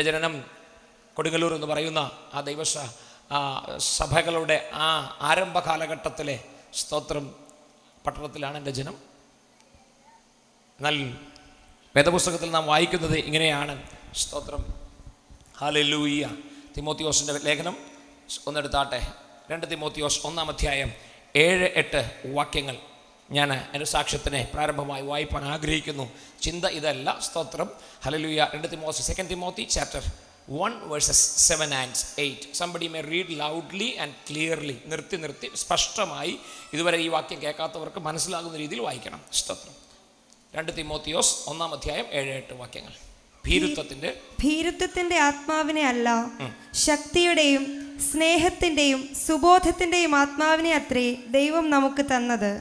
ജനനം കൊടുങ്ങല്ലൂർ എന്ന് പറയുന്ന ആ സഭകളുടെ ആ ആരംഭ കാലഘട്ടത്തിലെ സ്തോത്രം പട്ടണത്തിലാണ് എൻ്റെ ജനം. എന്നാൽ വേദപുസ്തകത്തിൽ നാം വായിക്കുന്നത് ഇങ്ങനെയാണ്. സ്തോത്രം, ഹല്ലേലൂയ. തിമോത്തിയോസിൻ്റെ ലേഖനം ഒന്നെടുത്താട്ടെ. 2 തിമോത്തിയോസ് 1-ാം അധ്യായം 7-8 വാക്യങ്ങൾ ഞാൻ എൻ്റെ സാക്ഷ്യത്തിനെ പ്രാരംഭമായി വായിപ്പാൻ ആഗ്രഹിക്കുന്നു. ചിന്ത ഇതല്ല. സ്തോത്രം, hallelujah. 2 Timothy chapter 1 verses 7 and 8. Somebody may read loudly and clearly. നിർത്തി സ്പഷ്ടമായി ഇതുവരെ ഈ വാക്യം കേൾക്കാത്തവർക്ക് മനസ്സിലാകുന്ന രീതിയിൽ വായിക്കണം. സ്തോത്രം. 2 തിമോത്തിയോസ് 1-ാം അധ്യായം 7-8 വാക്യങ്ങൾ. ഭീരുത്വത്തിന്റെ ആത്മാവിനെ അല്ല, ശക്തിയുടെയും സ്നേഹത്തിന്റെയും സുബോധത്തിന്റെയും ആത്മാവിനെ അത്രേ ദൈവം നമുക്ക് തന്നത്.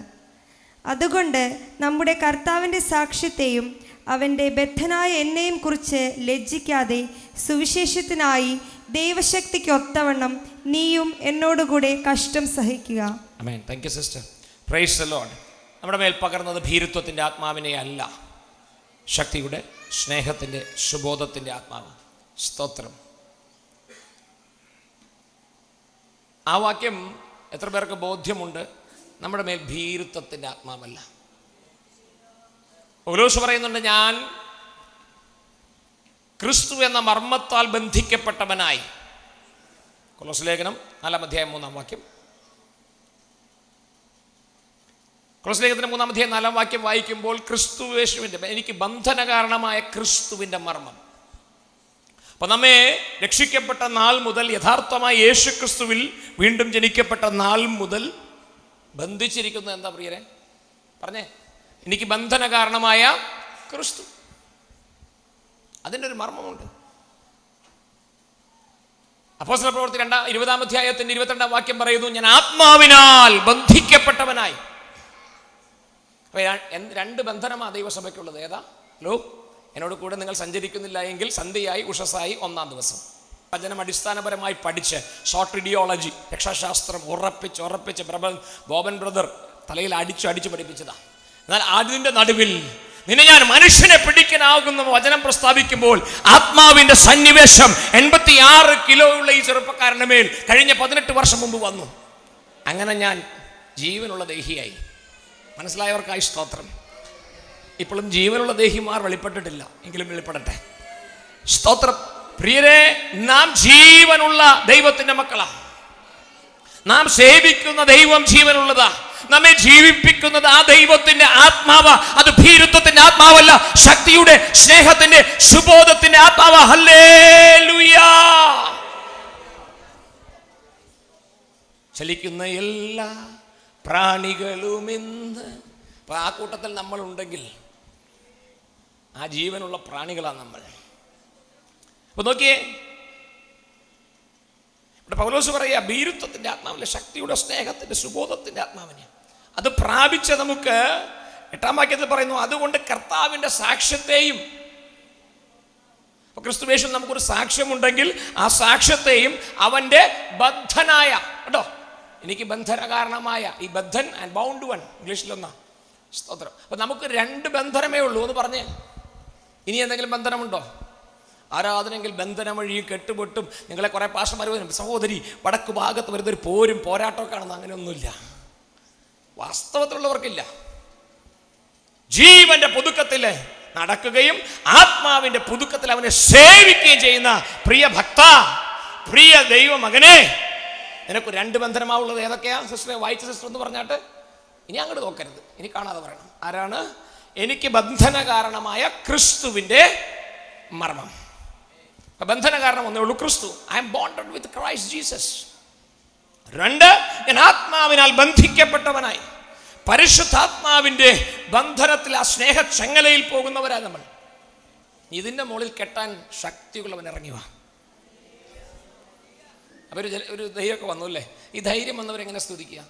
അതുകൊണ്ട് നമ്മുടെ കർത്താവിൻ്റെ സാക്ഷ്യത്തെയും അവൻ്റെ ബദ്ധനായ എന്നെയും കുറിച്ച് ലജ്ജിക്കാതെ സുവിശേഷത്തിനായി ദൈവശക്തിക്ക് ഒത്തവണ്ണം നീയും എന്നോടുകൂടെ കഷ്ടം സഹിക്കുക. ആമേൻ. Thank you sister. Praise the Lord. നമ്മുടെ മേൽ പകർന്നത് ഭീരുത്വത്തിൻ്റെ ആത്മാവിനെ അല്ല, ശക്തിയുടെ സ്നേഹത്തിൻ്റെ സുബോധത്തിൻ്റെ ആത്മാവ്. സ്തോത്രം. ആ വാക്യം എത്ര പേർക്ക് ബോധ്യമുണ്ട്? നമ്മുടെ മേൽ ഭീരുത്വത്തിൻ്റെ ആത്മാവല്ല. പൗലോസ് പറയുന്നുണ്ട്, ഞാൻ ക്രിസ്തു എന്ന മർമ്മത്താൽ ബന്ധിക്കപ്പെട്ടവനായി. കൊലോസ്യ ലേഖനം 4-ാം അധ്യായം 3-ാം വാക്യം. കൊലോസ്യ ലേഖനത്തിന്റെ 3-ാം അധ്യായം 4-ാം വാക്യം വായിക്കുമ്പോൾ ക്രിസ്തുവേശുവിൻ്റെ, എനിക്ക് ബന്ധന കാരണമായ ക്രിസ്തുവിൻ്റെ മർമ്മം. അപ്പം നമ്മെ രക്ഷിക്കപ്പെട്ട നാൾ മുതൽ, യഥാർത്ഥമായി യേശു ക്രിസ്തുവിൽ വീണ്ടും ജനിക്കപ്പെട്ട നാൾ മുതൽ ബന്ധിച്ചിരിക്കുന്നത് എന്താ പ്രിയരെ? പറഞ്ഞേ. എനിക്ക് ബന്ധന കാരണമായ ക്രിസ്തു. അതിൻ്റെ ഒരു മർമ്മമുണ്ട്. അപ്പോസ്തല പ്രവൃത്തി 20-ാം അധ്യായത്തിന്റെ 22-ാം വാക്യം പറയുന്നു, ഞാൻ ആത്മാവിനാൽ ബന്ധിക്കപ്പെട്ടവനായി. അപ്പൊ 2 ബന്ധനമാണ് ദൈവസഭയ്ക്കുള്ളത്. ഏതാ? ഹലോ, എന്നോട് കൂടെ നിങ്ങൾ സഞ്ചരിക്കുന്നില്ല എങ്കിൽ സന്ധ്യയായി ഉഷസായി 1-ാം ദിവസം വചനം അടിസ്ഥാനപരമായി പഠിച്ച് ഷോർട്ട് ഇഡിയോളജി, രക്ഷാശാസ്ത്രം ഉറപ്പിച്ച് ബോബൻ ബ്രദർ തലയിൽ അടിച്ചു പഠിപ്പിച്ചതാ. എന്നാൽ അതിൻ്റെ നടുവിൽ നിന്നെ ഞാൻ മനുഷ്യനെ പിടിക്കാനാകുന്ന വചനം പ്രസ്താവിക്കുമ്പോൾ ആത്മാവിന്റെ സന്നിവേശം 86 കിലോ ഉള്ള ഈ ചെറുപ്പക്കാരന്റെ മേൽ കഴിഞ്ഞ 18 വർഷം മുമ്പ് വന്നു. അങ്ങനെ ഞാൻ ജീവനുള്ള ദേഹിയായി. മനസ്സിലായവർക്കായി സ്തോത്രം. ഇപ്പോഴും ജീവനുള്ള ദേഹിമാർ വെളിപ്പെട്ടിട്ടില്ല, എങ്കിലും വെളിപ്പെടട്ടെ. സ്തോത്രം. പ്രിയരെ, നാം ജീവനുള്ള ദൈവത്തിന്റെ മക്കളാ. നാം സേവിക്കുന്ന ദൈവം ജീവനുള്ളതാ. നമ്മെ ജീവിപ്പിക്കുന്നത് ആ ദൈവത്തിന്റെ ആത്മാവ്. അത് ഭീരുത്വത്തിന്റെ ആത്മാവല്ല, ശക്തിയുടെ സ്നേഹത്തിന്റെ സുബോധത്തിന്റെ ആത്മാവ്. ഹല്ലേലൂയ. ചലിക്കുന്ന എല്ലാ പ്രാണികളും ഇന്ന്, അപ്പൊ ആ കൂട്ടത്തിൽ നമ്മൾ ഉണ്ടെങ്കിൽ ആ ജീവനുള്ള പ്രാണികളാണ് നമ്മൾ. അപ്പൊ നോക്കിയേ, ഇവിടെ പൗലോസ് പറയാ, ഭീരുത്വത്തിന്റെ ആത്മാവിലെ ശക്തിയുടെ സ്നേഹത്തിന്റെ സുബോധത്തിന്റെ ആത്മാവിനെ അത് പ്രാപിച്ച നമുക്ക് 8-ാം വാക്യത്തിൽ പറയുന്നു, അതുകൊണ്ട് കർത്താവിന്റെ സാക്ഷ്യത്തെയും. ക്രിസ്തുവേശുവിൽ നമുക്കൊരു സാക്ഷ്യമുണ്ടെങ്കിൽ ആ സാക്ഷ്യത്തെയും അവന്റെ ബദ്ധനായ, കേട്ടോ, എനിക്ക് ബന്ധന കാരണമായ, ഈ ബദ്ധൻ ആൻഡ് ബൗണ്ട് വൺ ഇംഗ്ലീഷിലൊന്നാ. സ്തോത്രം. അപ്പൊ നമുക്ക് 2 ബന്ധനമേ ഉള്ളൂ എന്ന് പറഞ്ഞേ. ഇനി എന്തെങ്കിലും ബന്ധനമുണ്ടോ? ആരാധനയെങ്കിൽ ബന്ധനം വഴി കെട്ടുപൊട്ടും. നിങ്ങളെ കുറെ പാസ്റ്റർമാർ വരും, സഹോദരി വടക്ക് ഭാഗത്ത് വരുന്നൊരു പോരും പോരാട്ടമൊക്കെ ആണെന്ന്. അങ്ങനെയൊന്നുമില്ല, വാസ്തവത്തിലുള്ളവർക്കില്ല. ജീവന്റെ പുതുക്കത്തില് നടക്കുകയും ആത്മാവിന്റെ പുതുക്കത്തിൽ അവനെ സേവിക്കുകയും ചെയ്യുന്ന പ്രിയ ഭക്ത, പ്രിയ ദൈവമകനെ, നിനക്ക് 2 ബന്ധനമാവുള്ളത്. ഏതൊക്കെയാ സിസ്റ്ററെ? വായിച്ച സിസ്റ്റർ എന്ന് പറഞ്ഞാട്ട് ഇനി അങ്ങോട്ട് നോക്കരുത്, ഇനി കാണാതെ പറയണം. ആരാണ്? എനിക്ക് ബന്ധന കാരണമായ ക്രിസ്തുവിന്റെ മർമ്മം. ബന്ധന കാരണം ഒന്നേ ഉള്ളൂ, ക്രിസ്തു. I M bonded with Christ Jesus. 2, ഞാൻ ആത്മാവിനാൽ ബന്ധിക്കപ്പെട്ടവനായി. പരിശുദ്ധാത്മാവിന്റെ ബന്ധനത്തിൽ, ആ സ്നേഹ ചങ്ങലയിൽ പോകുന്നവരാ നമ്മൾ. ഇതിന്റെ മുകളിൽ കെട്ടാൻ ശക്തിയുള്ളവൻ ഇറങ്ങി വാ. അപ്പൊ ഒരു ധൈര്യമൊക്കെ വന്നു അല്ലേ? ഈ ധൈര്യം വന്നവരെങ്ങനെ സ്തുതിക്കുക?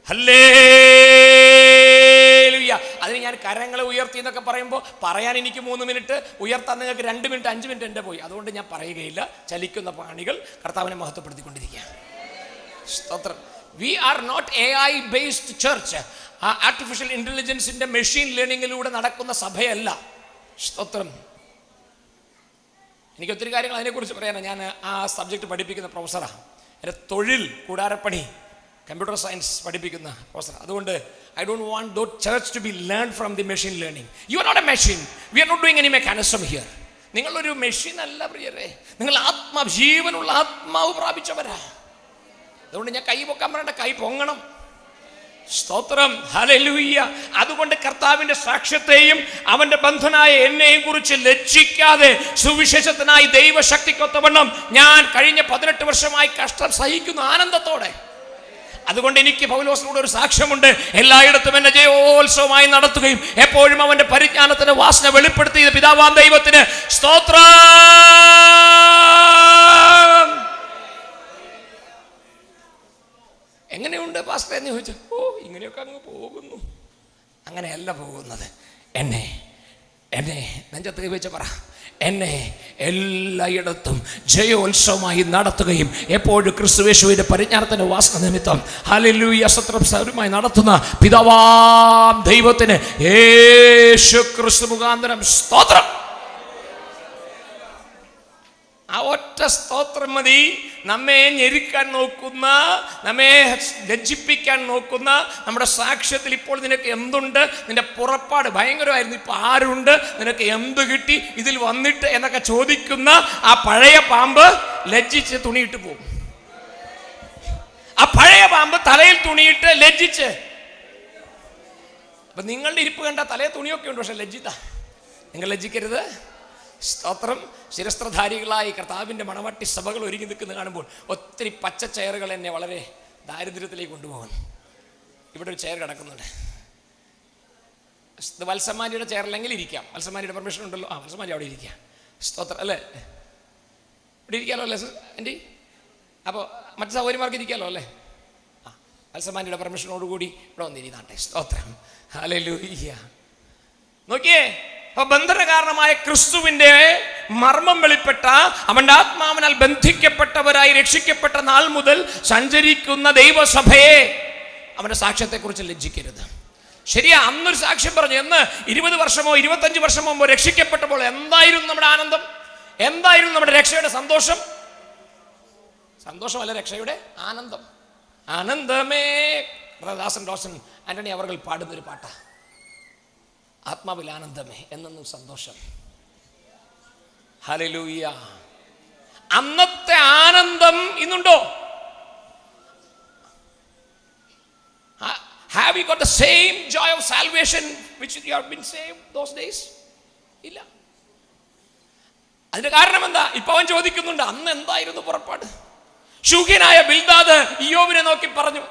ഹല്ലേലൂയ. അതിന് ഞാൻ കരങ്ങളെ ഉയർത്തി എന്നൊക്കെ പറയുമ്പോൾ പറയാൻ എനിക്ക് 3 മിനിറ്റ്, ഉയർത്താൻ നിങ്ങൾക്ക് 2 മിനിറ്റ് 5 മിനിറ്റ് എൻ്റെ പോയി. അതുകൊണ്ട് ഞാൻ പറയുകയില്ല. ചലിക്കുന്ന പ്രാണികൾ കർത്താവിനെ മഹത്വപ്പെടുത്തിക്കൊണ്ടിരിക്കുക. സ്തോത്രം. We are not AI based church. Artificial ഇന്റലിജൻസിന്റെ മെഷീൻ ലേണിങ്ങിലൂടെ നടക്കുന്ന സഭയല്ല. സ്തോത്രം. എനിക്ക് ഒത്തിരി കാര്യങ്ങൾ അതിനെക്കുറിച്ച് പറയാനാണ്. ഞാൻ ആ സബ്ജക്റ്റ് പഠിപ്പിക്കുന്ന പ്രൊഫസറാണ്. എൻ്റെ തൊഴിൽ കൂടാരപ്പണി കമ്പ്യൂട്ടർ സയൻസ് പഠിപ്പിക്കുന്ന പ്രൊഫസർ. അതുകൊണ്ട് I don't want that church to be learn from the machine learning. You are not a machine. We are not doing any mechanism here. നിങ്ങളൊരു മെഷീൻ അല്ല പ്രിയരെ. നിങ്ങൾ ജീവനുള്ള ആത്മാവ് പ്രാപിച്ചവരാ. അതുകൊണ്ട് ഞാൻ കൈ പൊക്കാൻ പറയണ്ട, കൈ പൊങ്ങണം. സ്തോത്രം, ഹല്ലേലൂയ. അതുകൊണ്ട് കർത്താവിന്റെ സാക്ഷ്യത്തെയും അവന്റെ ബന്ധനായ എന്നെയും കുറിച്ച് ലജ്ജിക്കാതെ സുവിശേഷത്തിനായി ദൈവശക്തിക്കൊത്തവണ്ണം ഞാൻ കഴിഞ്ഞ 18 വർഷമായി കഷ്ടം സഹിക്കുന്നു ആനന്ദത്തോടെ. അതുകൊണ്ട് എനിക്ക് പൗലോസിനോട് ഒരു സാക്ഷ്യമുണ്ട്. എല്ലായിടത്തും എന്നെ ജയോത്സവമായി നടത്തുകയും എപ്പോഴും അവന്റെ പരിജ്ഞാനത്തിന്റെ വാസന വെളിപ്പെടുത്തിയ പിതാവാം ദൈവത്തിന് സ്തോത്രം. എങ്ങനെയുണ്ട് പാസ്റ്റർ എന്ന് ചോദിച്ചു. ഇങ്ങനെയൊക്കെ അങ്ങ് പോകുന്നു. അങ്ങനെയല്ല പോകുന്നത്. എന്നെ നെഞ്ചത്ത് കൈവച്ച് പറ, എന്നെ എല്ലായിടത്തും ജയോത്സവമായി നടത്തുകയും എപ്പോഴും ക്രിസ്തുയേശുവിന്റെ പരിജ്ഞാനത്തിന്റെ വാസന നിമിത്തം ഹല്ലേലൂയ സത്രമായി നടത്തുന്ന പിതാവാം ദൈവത്തിന് യേശു ക്രിസ്തു മുഖാന്തരം സ്തോത്രം. ആ ഒറ്റ സ്തോത്രം മതി നമ്മെ ഞെരുക്കാൻ നോക്കുന്ന, നമ്മെ ലജ്ജിപ്പിക്കാൻ നോക്കുന്ന നമ്മുടെ സാക്ഷ്യത്തിൽ ഇപ്പോൾ നിനക്ക് എന്തുണ്ട്, നിന്റെ പുറപ്പാട് ഭയങ്കരമായിരുന്നു, ഇപ്പൊ ആരുണ്ട്, നിനക്ക് എന്ത് കിട്ടി, ഇതിൽ വന്നിട്ട് എന്നൊക്കെ ചോദിക്കുന്ന ആ പഴയ പാമ്പ് ലജ്ജിച്ച് തുണിയിട്ട് പോകും. ആ പഴയ പാമ്പ് തലയിൽ തുണിയിട്ട് ലജ്ജിച്ച്. അപ്പൊ നിങ്ങളുടെ ഇരിപ്പ് കണ്ട തലയിൽ തുണിയൊക്കെ ഉണ്ട്, പക്ഷെ ലജ്ജിത. നിങ്ങൾ ലജ്ജിക്കരുത്. സ്തോത്രം. ശിരസ്ത്രധാരികളായി കർത്താവിൻ്റെ മണവാട്ടി സഭകൾ ഒരുങ്ങി നിൽക്കുന്ന കാണുമ്പോൾ ഒത്തിരി പച്ച ചെയറുകൾ എന്നെ വളരെ ദാരിദ്ര്യത്തിലേക്ക് കൊണ്ടുപോകുന്നു. ഇവിടെ ഒരു ചെയർ കിടക്കുന്നുണ്ട്. വത്സമാരിയുടെ ചെയറിലെങ്കിൽ ഇരിക്കാം. വത്സമാരിയുടെ പെർമിഷൻ ഉണ്ടല്ലോ. വത്സമാരി അവിടെ ഇരിക്കാം. സ്തോത്രം അല്ലേ? ഇവിടെ ഇരിക്കാമല്ലോ അല്ലേ ആൻറ്റി? അപ്പോൾ മറ്റു സൗകര്യമാർക്ക് ഇരിക്കാമല്ലോ അല്ലേ? വത്സമാരിയുടെ പെർമിഷനോടുകൂടി ഇവിടെ വന്നിരുന്നാട്ടെ. സ്തോത്രം, ഹല്ലേലൂയ. നോക്കിയേ, ബന്ധന കാരണമായ ക്രിസ്തുവിന്റെ മർമ്മം വെളിപ്പെട്ട അവന്റെ ആത്മാവിനാൽ ബന്ധിക്കപ്പെട്ടവരായി രക്ഷിക്കപ്പെട്ട നാൾ മുതൽ സഞ്ചരിക്കുന്ന ദൈവസഭയെ അവന്റെ സാക്ഷ്യത്തെക്കുറിച്ച് ലജ്ജിക്കരുത്. ശരിയാ, അന്നൊരു സാക്ഷ്യം പറഞ്ഞു. എന്ന് 20 വർഷമോ 25 വർഷമോ മുമ്പ് രക്ഷിക്കപ്പെട്ടപ്പോൾ എന്തായിരുന്നു നമ്മുടെ ആനന്ദം? എന്തായിരുന്നു നമ്മുടെ രക്ഷയുടെ സന്തോഷം? സന്തോഷമല്ല, രക്ഷയുടെ ആനന്ദം. ആനന്ദമേ. ദാസൻ റോഷൻ ആന്റണി അവർ പാടുന്നൊരു പാട്ടാ, ആത്മാവിൽ ആനന്ദമേ എന്നും സന്തോഷം. ഹല്ലേലൂയ. അന്നത്തെ ആനന്ദം ഇന്നുണ്ടോ? Have you got the same joy of salvation which you have been saved those days? ഇല്ല. അതിന്റെ കാരണം എന്താ? ഇപ്പൊ അവൻ ചോദിക്കുന്നുണ്ട്, അന്ന് എന്തായിരുന്നു പുറപ്പാട്? ശൂഹ്യനായ ബിൽദാദ് ഇയ്യോബിനെ നോക്കി പറഞ്ഞു,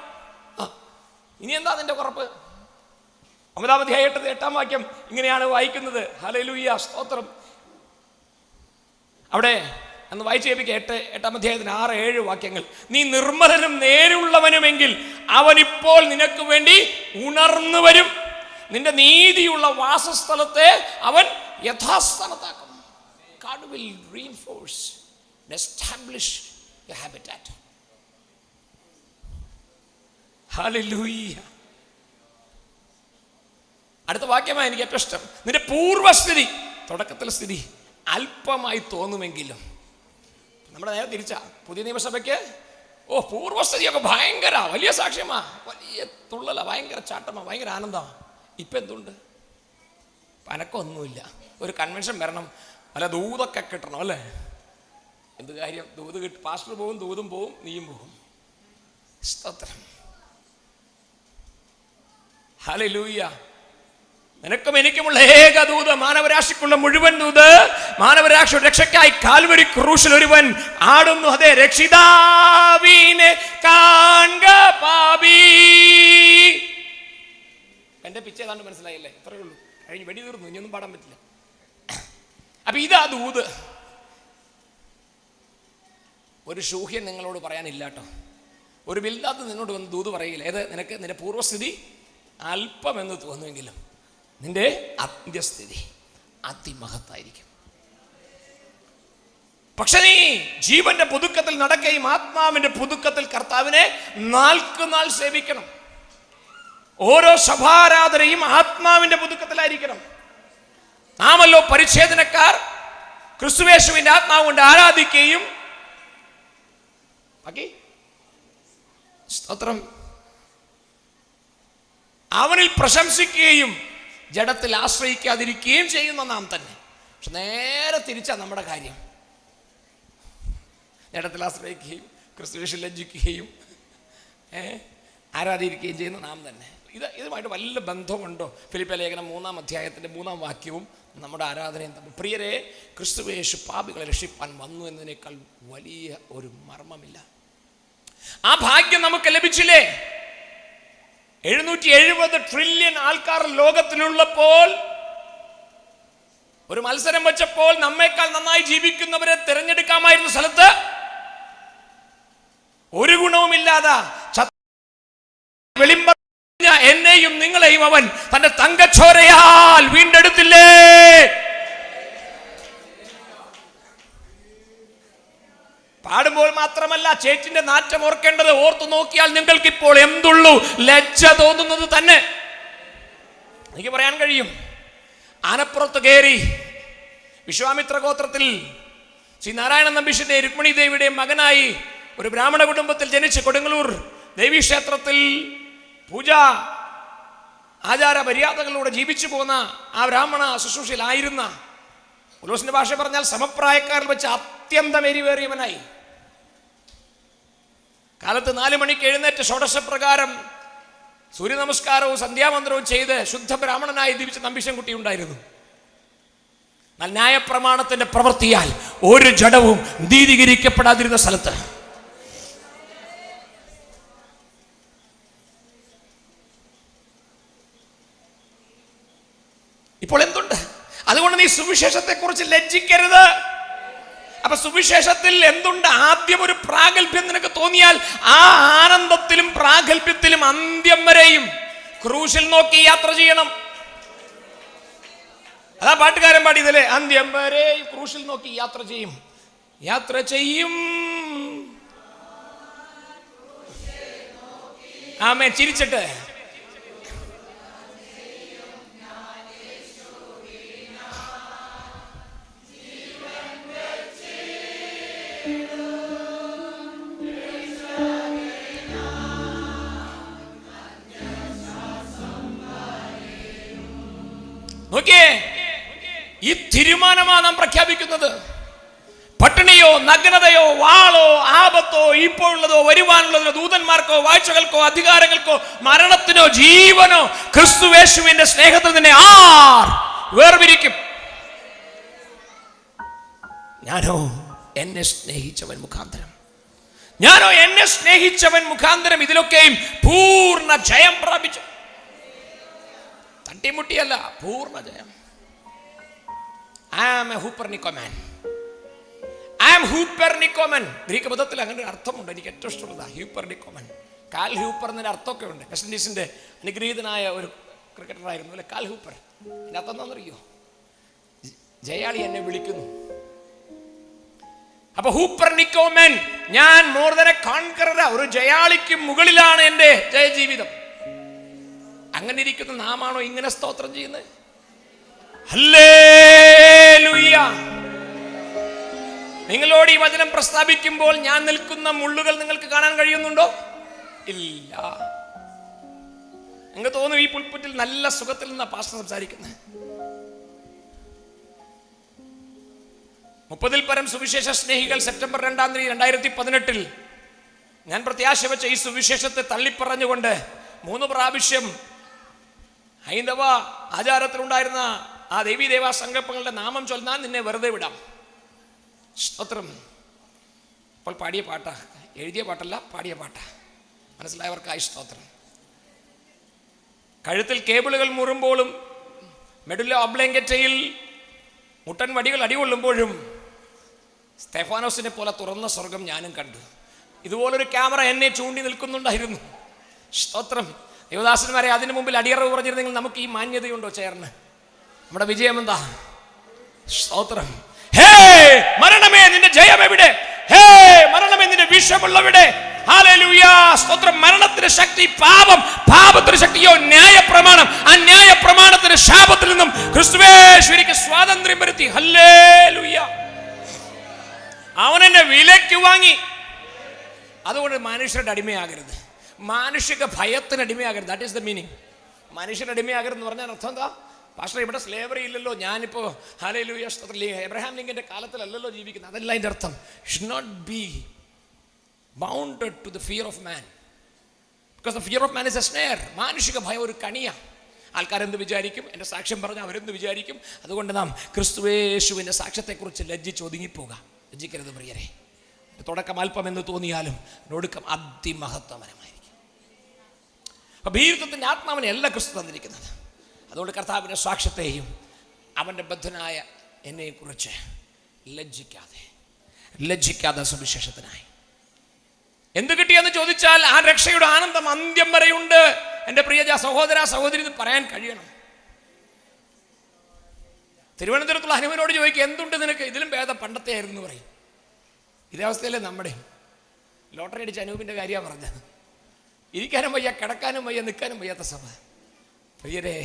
ഇനി എന്താ നിന്റെ കുറപ്പ്? 9-ാം അധ്യായം 8-ാം വാക്യം ഇങ്ങനെയാണ് വായിക്കുന്നത്. ഹല്ലേലൂയ, സ്തോത്രം. അവിടെ അന്ന് വായിച്ചു കേൾപ്പിക്കുക. 8-ാം അധ്യായത്തിന് 6-7 വാക്യങ്ങൾ. നീ നിർമ്മലനും നേരുള്ളവനുമെങ്കിൽ അവൻ ഇപ്പോൾ നിനക്ക് വേണ്ടി ഉണർന്നു വരും. നിന്റെ നീതിയുള്ള വാസസ്ഥലത്തെ അവൻ യഥാസ്ഥാനത്താക്കും. God will reinforce and establish your habitat. Hallelujah. അടുത്ത വാക്യമാണ് എനിക്ക് ഏറ്റവും ഇഷ്ടം. നിന്റെ പൂർവസ്ഥിതി, തുടക്കത്തിലെ സ്ഥിതി അല്പമായി തോന്നുമെങ്കിലും. നമ്മുടെ നേരെ തിരിച്ചാ. പുതിയ നിയമസഭയ്ക്ക് പൂർവസ്ഥിതിയൊക്കെ ഭയങ്കര വലിയ സാക്ഷ്യമാ, വലിയ തുള്ളല, ഭയങ്കര ചാട്ടമാ, ഭയങ്കര ആനന്ദമാണ്. ഇപ്പം എന്തുണ്ട്? പനക്കൊന്നുമില്ല. ഒരു കൺവെൻഷൻ വരണം, അല്ല ദൂതൊക്കെ കിട്ടണം അല്ലേ? എന്ത് കാര്യം? ദൂത് കിട്ടും. പാസ്റ്റർ പോവും, ദൂതും പോവും, നീയും പോവും. സ്തോത്രം, ഹല്ലേലൂയ. നിനക്കും എനിക്കുമുള്ള ഏക ദൂത്, മാനവരാശിക്കുള്ള മുഴുവൻ ദൂത്, മാനവരാശിയുടെ രക്ഷയ്ക്കായി കാൽവരി ക്രൂശിൽ ഒരുവൻ ആടുന്നു. അതെ, രക്ഷിതാവിനെ കാൺക പാപി. എന്റെ പിച്ച ഏതാണ്ട് മനസ്സിലായില്ലേ? ഇത്രയേ ഉള്ളൂ, കഴിഞ്ഞ് വെടി തീർന്നു, ഇനിയൊന്നും പാടാൻ പറ്റില്ല. അപ്പൊ ഇതാ ദൂത്. ഒരു ശൂഹ്യൻ നിങ്ങളോട് പറയാനില്ല കേട്ടോ. ഒരു ബിൽദാദ് നിന്നോട് വന്ന് ദൂത് പറയില്ല. ഏത്? നിനക്ക് നിന്റെ പൂർവ്വസ്ഥിതി അല്പമെന്ന് തോന്നുമെങ്കിലും നിന്റെ അന്ത്യസ്ഥിതി അതിമഹത്തായിരിക്കും. പക്ഷെ നീ ജീവന്റെ പുതുക്കത്തിൽ നടക്കുകയും ആത്മാവിന്റെ പുതുക്കത്തിൽ കർത്താവിനെ നാൾക്കുനാൾ സേവിക്കണം. ഓരോ സഭാരാധനയും ആത്മാവിന്റെ പുതുക്കത്തിലായിരിക്കണം. നാമല്ലോ പരിച്ഛേദനക്കാർ, ക്രിസ്തുയേശുവിന്റെ ആത്മാവ് കൊണ്ട് ആരാധിക്കുകയും ബാക്കി സ്തോത്രം അവനിൽ പ്രശംസിക്കുകയും ജഡത്തിൽ ആശ്രയിക്കാതിരിക്കുകയും ചെയ്യുന്ന നാം തന്നെ. പക്ഷെ നേരെ തിരിച്ചാ നമ്മുടെ കാര്യം. ജഡത്തിൽ ആശ്രയിക്കുകയും ക്രിസ്തുയേശുവിൽ ലജ്ജിക്കുകയും ആരാധിക്കുകയും ചെയ്യുന്ന നാം തന്നെ. ഇതുമായിട്ട് വല്ല ബന്ധമുണ്ടോ? ഫിലിപ്പിയ ലേഖനം 3-ാം അധ്യായത്തിൻ്റെ 3-ാം വാക്യവും നമ്മുടെ ആരാധനയും തമ്മിൽ? പ്രിയരെ, ക്രിസ്തുയേശു പാപികളെ രക്ഷിപ്പാൻ വന്നു എന്നതിനേക്കാൾ വലിയ ഒരു മർമ്മമില്ല. ആ ഭാഗ്യം നമുക്ക് ലഭിച്ചില്ലേ? 770 ട്രില്യൺ ആൾക്കാർ ലോകത്തിലുള്ളപ്പോൾ, ഒരു മത്സരം വെച്ചപ്പോൾ നമ്മേക്കാൾ നന്നായി ജീവിക്കുന്നവരെ തിരഞ്ഞെടുക്കാമായിരുന്ന സ്ഥലത്ത് ഒരു ഗുണവുമില്ലാതെ വെളിമ്പ എന്നെയും നിങ്ങളെയും അവൻ തന്റെ തങ്കച്ചോരയാൽ വീണ്ടെടുത്തില്ലേ? പാടുമ്പോൾ മാത്രമല്ല, ചേച്ചിന്റെ നാറ്റം ഓർക്കേണ്ടത്. ഓർത്തു നോക്കിയാൽ നിങ്ങൾക്കിപ്പോൾ എന്തുള്ളൂ? ലജ്ജ തോന്നുന്നത് തന്നെ. എനിക്ക് പറയാൻ കഴിയും, ആനപ്പുറത്ത് കയറി വിശ്വാമിത്ര ഗോത്രത്തിൽ ശ്രീ നാരായണ നമ്പീശന്റെ രുക്മിണി ദേവിയുടെ മകനായി ഒരു ബ്രാഹ്മണ കുടുംബത്തിൽ ജനിച്ച് കൊടുങ്ങല്ലൂർ ദേവീക്ഷേത്രത്തിൽ പൂജ ആചാര മര്യാദകളിലൂടെ ജീവിച്ചു പോന്ന ആ ബ്രാഹ്മണ ശുശ്രൂഷയിലായിരുന്ന പൗലോസിന്റെ ഭാഷ പറഞ്ഞാൽ സമപ്രായക്കാരിൽ വെച്ച് അത്യന്തം എരിവേറിയവനായി. കാലത്ത് 4 മണിക്ക് എഴുന്നേറ്റ് ഷോഡശപ്രകാരം സൂര്യനമസ്കാരവും സന്ധ്യാമന്ത്രവും ചെയ്ത് ശുദ്ധ ബ്രാഹ്മണനായി ജീവിച്ച നമ്പീശൻകുട്ടി ഉണ്ടായിരുന്നു. എന്നാൽ ന്യായപ്രമാണത്തിന്റെ പ്രവൃത്തിയാൽ ഒരു ജഡവും നീതീകരിക്കപ്പെടാതിരുന്ന സ്ഥലത്ത് ഇപ്പോൾ എന്തുണ്ട്? അതുകൊണ്ട് നീ സുവിശേഷത്തെ കുറിച്ച് ലജ്ജിക്കരുത്. അപ്പൊ സുവിശേഷത്തിൽ എന്തുണ്ട്? ആദ്യം ഒരു പ്രാഗൽഭ്യം നിനക്ക് തോന്നിയാൽ ആ ആനന്ദത്തിലും പ്രാഗൽഭ്യത്തിലും അന്ത്യം വരെയും ക്രൂശിൽ നോക്കി യാത്ര ചെയ്യണം. അതാ പാട്ടുകാരൻ പാടിയതല്ലേ, അന്ത്യം വരെ ക്രൂശിൽ നോക്കി യാത്ര ചെയ്യും, യാത്ര ചെയ്യും. ആമേൻ. ചിരിച്ചിട്ട് നോക്കിയേ, ഈ തീരുമാനമാണ് നാം പ്രഖ്യാപിക്കുന്നത്. പട്ടിണിയോ നഗ്നതയോ വാളോ ആപത്തോ ഇപ്പോഴുള്ളതോ വരുവാനുള്ളതോ ദൂതന്മാർക്കോ വാഴ്ചകൾക്കോ അധികാരങ്ങൾക്കോ മരണത്തിനോ ജീവനോ ക്രിസ്തുയേശുവിന്റെ സ്നേഹത്തിൽ നിന്നെ ആർ വേർപിരിക്കും? ഞാനോ എന്നെ സ്നേഹിച്ചവൻ മുഖാന്തരം, ഞാനോ എന്നെ സ്നേഹിച്ചവൻ മുഖാന്തരം ഇതിലൊക്കെയും പൂർണ്ണ ജയം പ്രാപിച്ചു. തട്ടിമുട്ടിയല്ല, പൂർണ്ണ ജയം. ഐ ആം എ ഹൂപ്പർനിക്കോമാൻ. ഐ ആം ഹൂപ്പർനിക്കോമൻ. ഗ്രീക്ക് പദത്തിൽ അങ്ങനെ ഒരു അർത്ഥമുണ്ട്, എനിക്ക് ഏറ്റവും ഇഷ്ടമുള്ളതാണ് ഹ്യൂപ്പർനിക്കോമൻ. കാൽ ഹ്യൂപ്പർ എന്നൊരു അർത്ഥമൊക്കെ ഉണ്ട്. വെസ്റ്റ് ഇൻഡീസിന്റെ അനുഗ്രഹീതനായ ഒരു ക്രിക്കറ്ററായിരുന്നു അല്ലെ കാൽ ഹൂപ്പർ. എൻ്റെ അർത്ഥം എന്താണെന്നറിയോ? ജയാളി എന്നെ വിളിക്കുന്നു. അപ്പൊ ഹൂപ്പർനിക്കോമൻ, ഞാൻ മോർ ദാൻ എ കോൺകറർ, ഒരു ജയാളിക്ക് മുകളിലാണ് എൻ്റെ ജയജീവിതം. അങ്ങനെ ഇരിക്കുന്ന നാമാണോ ഇങ്ങനെ സ്തോത്രം ചെയ്യുന്നത്? ഹല്ലേലൂയ. നിങ്ങളോട് ഈ വചനം പ്രസ്താവിക്കുമ്പോൾ ഞാൻ നിൽക്കുന്ന മുള്ളുകൾ നിങ്ങൾക്ക് കാണാൻ കഴിയുന്നുണ്ടോ? ഇല്ല. നിങ്ങൾക്ക് തോന്നും ഈ പുൽപ്പുറ്റിൽ നല്ല സുഖത്തിൽ നിന്നാ പാസ്റ്റർ സംസാരിക്കുന്നത്. 30-ൽ പരം സുവിശേഷ സ്നേഹികൾ സെപ്റ്റംബർ 2-ാം തീയതി 2018 ഞാൻ പ്രത്യാശ വെച്ച ഈ സുവിശേഷത്തെ തള്ളിപ്പറഞ്ഞുകൊണ്ട് 3 പ്രാവശ്യം ഹൈന്ദവ ആചാരത്തിലുണ്ടായിരുന്ന ആ ദേവീദേവാ സങ്കല്പങ്ങളുടെ നാമം ചൊല്ലാൻ നിന്നെ വെറുതെ വിടാം. സ്തോത്രം. ഇപ്പോൾ പാടിയ പാട്ടാ, എഴുതിയ പാട്ടല്ല, പാടിയ പാട്ടാ. മനസ്സിലായവർക്കായി സ്തോത്രം. കഴുത്തിൽ കേബിളുകൾ മുറുമ്പോഴും മെഡുല്ല ഒബ്ലെങ്കറ്റയിൽ മുട്ടൻ വടികൾ അടികൊള്ളുമ്പോഴും സ്തെഫാനോസിനെ പോലെ തുറന്ന സ്വർഗം ഞാനും കണ്ടു. ഇതുപോലൊരു ക്യാമറ എന്നെ ചൂണ്ടി നിൽക്കുന്നുണ്ടായിരുന്നു. സ്തോത്രം. ദേവദാസന്മാരെ, അതിനു മുമ്പിൽ അടിയറവ് പറഞ്ഞിരുന്നെങ്കിൽ നമുക്ക് ഈ മാന്യതയുണ്ടോ ചേർന്ന്? നമ്മുടെ വിജയം എന്താ? സ്തോത്രം. ഹേ മരണമേ, നിന്റെ ജയം എവിടെ? ഹേ മരണമേ, നിന്റെ വിഷമുള്ളവിടെ? ഹല്ലേലൂയ. സ്തോത്രം. മരണത്തിന്റെ ശക്തി പാപം, പാപത്തിന്റെ ശക്തിയോ ന്യായപ്രമാണം. ആ ന്യായപ്രമാണത്തിന്റെ ശാപത്തിൽ നിന്നും ക്രിസ്തുയേശുവിലേക്ക് സ്വാതന്ത്ര്യം വരുത്തി. ഹല്ലേലൂയ. വിലയ്ക്ക് വാങ്ങി. അതുകൊണ്ട് മനുഷ്യരുടെ അടിമയാകരുത്, മാനുഷിക ഭയത്തിന് അടിമയാകരുത്. That is the meaning. മനുഷ്യരുടെ അടിമയാകരുത് എന്ന് പറഞ്ഞാൽ അർത്ഥം എന്താ? പാസ്റ്റർ, ഇവിടെ സ്ലേവറി ഇല്ലല്ലോ, ഞാനിപ്പോൾ ഹല്ലേലൂയ എബ്രഹാം ലിങ്കന്റെ കാലത്തിലല്ലല്ലോ ജീവിക്കുന്നത്. അതല്ല അതിൻ്റെ അർത്ഥം. Should not be bounded to the fear of man, because the fear of man is a snare. മാനുഷിക ഭയം ഒരു കണിയാണ്. ആൾക്കാരെന്ത് വിചാരിക്കും, എൻ്റെ സാക്ഷ്യം പറഞ്ഞാൽ അവരെന്ത് വിചാരിക്കും. അതുകൊണ്ട് നാം ക്രിസ്തുയേശുവിൻ്റെ സാക്ഷ്യത്തെക്കുറിച്ച് ലജ്ജിച്ച് ഒതുങ്ങിപ്പോകാം. ലജ്ജിക്കരുത് പ്രിയരെ. തുടക്കം അല്പം എന്ന് തോന്നിയാലും ഒടുക്കം അതിമഹത്വപരമായിരിക്കും. അപ്പം ഭീരുത്വത്തിൻ്റെ ആത്മാവിനെ അല്ല ക്രിസ്തു തന്നിരിക്കുന്നത്. അതുകൊണ്ട് കർത്താവിൻ്റെ സാക്ഷ്യത്തെയും അവൻ്റെ ബദ്ധനായ എന്നെക്കുറിച്ച് ലജ്ജിക്കാതെ സുവിശേഷത്തിനായി എന്ത് കിട്ടിയെന്ന് ചോദിച്ചാൽ ആ രക്ഷയുടെ ആനന്ദം അന്ത്യം വരെയുണ്ട്. എൻ്റെ പ്രിയ സഹോദര സഹോദരി, ഇത് പറയാൻ കഴിയണം. തിരുവനന്തപുരത്തുള്ള ഹനുമനോട് ചോദിക്കുക, എന്തുണ്ട് നിനക്ക്? ഇതിലും ഭേദം പണ്ടത്തെ ആയിരുന്നു പറയും. ഇതേ അവസ്ഥയിലെ നമ്മുടെ ലോട്ടറി അടിച്ച അനൂപിൻ്റെ കാര്യമാണ് പറഞ്ഞത്. ഇരിക്കാനും വയ്യ, കിടക്കാനും വയ്യ, നിൽക്കാനും വയ്യാത്ത സഭ. പ്രിയരേ,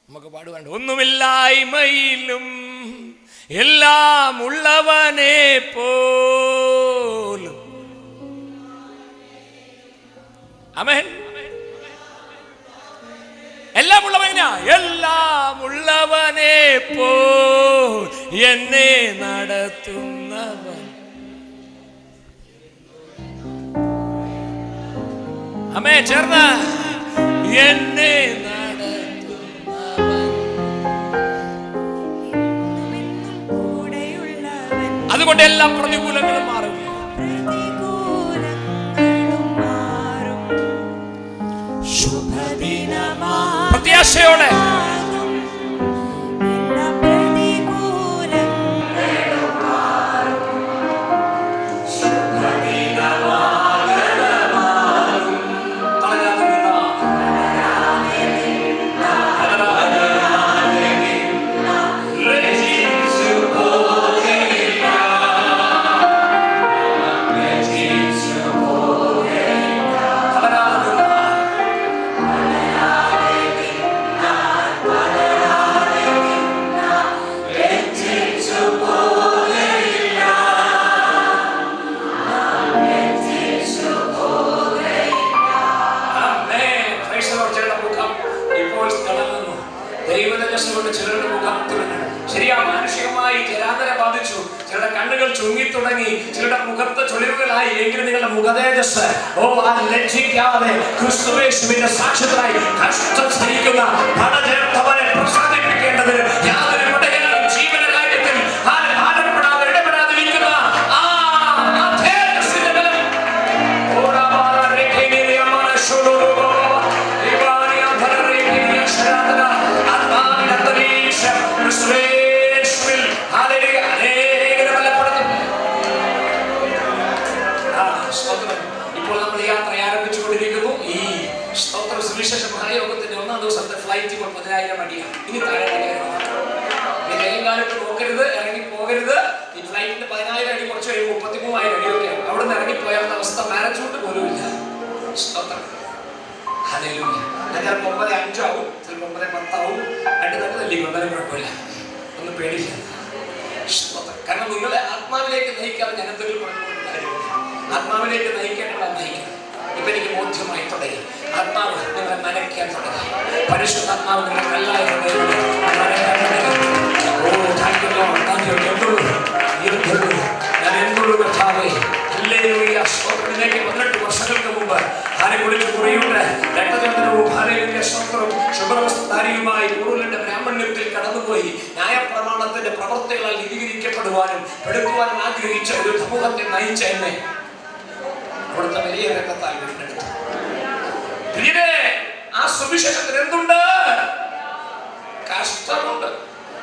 നമുക്ക് പാടുവാണ്ട് ഒന്നുമില്ലായ്മയിലും എല്ലാം ഉള്ളവനെ പോലും. ആമേൻ. എല്ലാം ഉള്ളവനാ, എല്ലാം ഉള്ളവനെ പോൽ എന്നെ നടത്തുന്നവൻ. ആമേൻ. ചേർന്ന എന്നെ നടത്തുന്നവൻ. അതുകൊണ്ട് എല്ലാ പ്രതികൂലങ്ങളും മാറും. പ്രത്യാശയോടെ ശരിയാ, മാനുഷികമായി ജരാതര ബാധിച്ചു. ചിലരുടെ കണ്ണുകൾ ചുങ്ങിത്തുടങ്ങി, ചിലരുടെ മുഖത്ത് ചുളിവുകളായി. എങ്കിലും നിങ്ങളുടെ മുഖതേജസ് ലജ്ജിക്കാതെ ക്രിസ്തുയേശുവിന്റെ സാക്ഷ്യത്തിനായി കഷ്ടം സഹിക്കുന്ന പടചേർത്തവനെ പ്രസാദിപ്പിക്കേണ്ടത് യാതൊരു ജീവന കാര്യത്തിൽ ഭാരപ്പെടാതെ ഇടപെടാതിരിക്കുന്ന ഇപ്പോൾ നമ്മൾ യാത്ര ആരംഭിച്ചുകൊണ്ടിരിക്കുന്നു. ഈ സ്തോത്ര സുവിശേഷ മഹായോഗത്തിന്റെ 1-ാം ദിവസത്തെ ഫ്ലൈറ്റ് ഇപ്പോൾ 10,000 അടിയാണ്. ഇനി താഴെ തെലങ്കാനത്ത് പോകരുത്, ഇറങ്ങി പോകരുത്. ഈ ഫ്ലൈറ്റിന്റെ 10,000 അടി കുറച്ച് കഴിയുമ്പോൾ 33,000 അടിയൊക്കെയാണ്. അവിടെ നിന്ന് ഇറങ്ങിപ്പോയ അവസ്ഥ പാരച്യൂട്ട് പോലും ഇല്ല. സ്തോത്രം. ഹല്ലേലൂയ. ചിലപ്പോൾ 9:05 ആവും, ചിലപ്പോൾ 9:10 ആവും. രണ്ട് തന്നെ തല്ലിക്കും, എന്തായാലും കുഴപ്പമില്ല, ഒന്നും പേടിയില്ല. കാരണം നിങ്ങളെ ആത്മാവിലേക്ക് നയിക്കാതെ ഞാൻ എന്തെങ്കിലും കുഴപ്പമില്ല. ആത്മാവിലേക്ക് നയിക്കേണ്ടതാണ് നയിക്കുന്നത്. ഇപ്പൊ എനിക്ക് ബോധ്യമായി തുടങ്ങി. ആത്മാവ് നിങ്ങളെ നനയ്ക്കാൻ തുടങ്ങി. പരിശുദ്ധാത്മാവ് നിങ്ങളെ കല്ലായി ിലേക്ക് 18 വർഷങ്ങൾക്ക് മുമ്പ് ആരെക്കുറിച്ച് കുറയുണ്ട്. രക്തചന്ദ്രവും ശുഭ്രവസ്ത്രധാരിയുമായി കൂടുതലിന്റെ ബ്രാഹ്മണ്യത്തിൽ കടന്നുപോയി ന്യായപ്രമാണത്തിന്റെ പ്രവർത്തികളാൽ നീതീകരിക്കപ്പെടുവാനും എടുക്കുവാനും ആഗ്രഹിച്ച ഒരു സമൂഹത്തെ നയിച്ച എന്നെ അവിടുത്തെ വലിയ രക്തത്താൽ വീണ്ടെടുത്തു. ആ സുവിശേഷത്തിൽ എന്തുണ്ട്? കഷ്ടമുണ്ട്.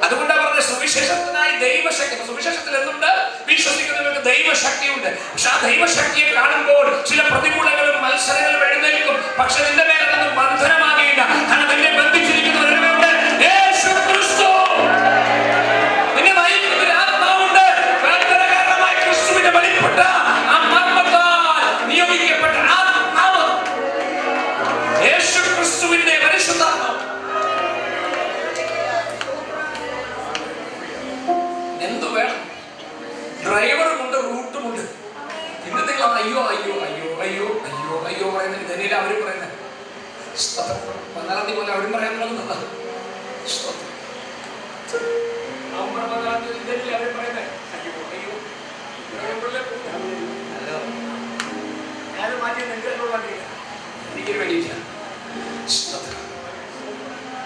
അതുകൊണ്ടാണ് പറഞ്ഞ സുവിശേഷത്തിനായി ദൈവശക്തി. സുവിശേഷത്തിൽ എന്തുണ്ട്? വിശ്വസിക്കുന്നവർക്ക് ദൈവശക്തിയുണ്ട്. പക്ഷെ ആ ദൈവശക്തിയെ കാണുമ്പോൾ ചില പ്രതികൂലങ്ങളും മത്സരങ്ങളും എഴുന്നേൽക്കും. പക്ഷെ നിന്റെ മേലൊന്നും ബന്ധനമാകില്ല. കാരണം നിന്നെ ബന്ധിച്ചിരിക്കുന്നവരുടെ യേശു ക്രിസ്തു. നിന്നെ നയിക്കുന്ന ഒരു ആത്മാവുണ്ട്. ബന്ധനകാരണമായി ക്രിസ്തുവിനെ വെളിപ്പെട്ട ആ മർമ്മത്താൽ നിയോഗിക്കപ്പെട്ട ആത്മാവ് യേശു ക്രിസ്തുവിന്റെ പരിശുദ്ധാത്മാവ്. അങ്ങനെയല്ല അവരും പറയുന്നത്. 14 തീയതി പോലെ അവരും പറയാൻ തുടങ്ങുന്നതാ.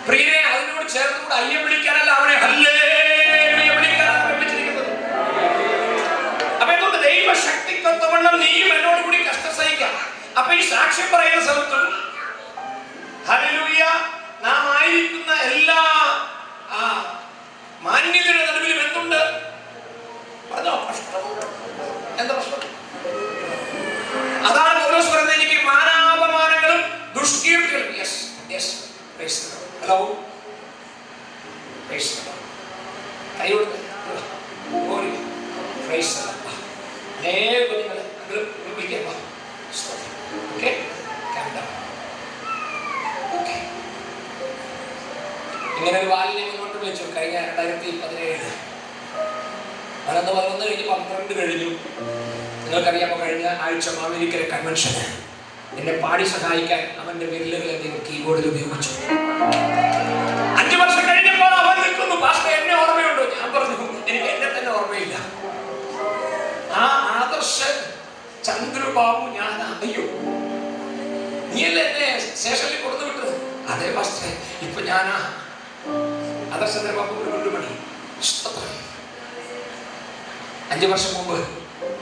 പ്രിയരെ, അതിനോട് ചേർന്നുകൂടെ അയ്യം വിളിക്കാനല്ല അവനെ ഹല്ലേലൂയ വിളിക്കാനാണ് വിളിച്ചിരിക്കുന്നത്. അപ്പൊ എന്തുകൊണ്ട് ദൈവശക്തിക്കൊത്തവണ്ണം നീയും എന്നോട് കൂടി കഷ്ടം സഹിക്കാം. അപ്പൊ ഈ സാക്ഷ്യം പറയുന്ന സ്ഥലത്തും ഹല്ലേലൂയ നാം ആയിരിക്കുന്ന എല്ലാ മാന്യതയുടെ നടുവിലും എന്തുണ്ട്? പറഞ്ഞോ, എന്താ പ്രശ്നം? അതാണ് പൗലോസ് പറയുന്നത്, എനിക്ക് മാനാപമാനങ്ങളും ദുഷ്കീർത്തികളും. ഹലോ, കൈ കൊടുത്ത് ഇങ്ങനെ ഒരു വാലിനെ മുന്നോട്ട് വിളിച്ചു. കഴിഞ്ഞ 2017 11 കഴിഞ്ഞ് 12 കഴിഞ്ഞു. നിങ്ങൾക്കറിയാമോ, കഴിഞ്ഞ ആഴ്ച മാവേലിക്കര കൺവെൻഷന് എന്നെ പാടി സഹായിക്കാൻ അവന്റെ വിരലുകൾ എന്തെങ്കിലും കീബോർഡിൽ ഉപയോഗിച്ചു. 5 വർഷം കഴിഞ്ഞപ്പോൾ അവൻ നിൽക്കുന്നു. പാസ്റ്റർ, എന്നെ ഓർമ്മയുണ്ടോ? ഞാൻ പറഞ്ഞു, എനിക്ക് എന്നെ തന്നെ ഓർമ്മയില്ല. ആ ആദർശ ചന്ദ്രബാബു ഞാൻ അയ്യോ, നീയല്ലേ എന്നെ സ്റ്റേഷനിൽ കൊടുത്തു വിട്ടത്? അതേ പാസ്റ്റർ, ഇപ്പൊ ഞാനാ ആദർശ ചന്ദ്രബാബു കൊണ്ടുപണി. 5 വർഷം മുമ്പ്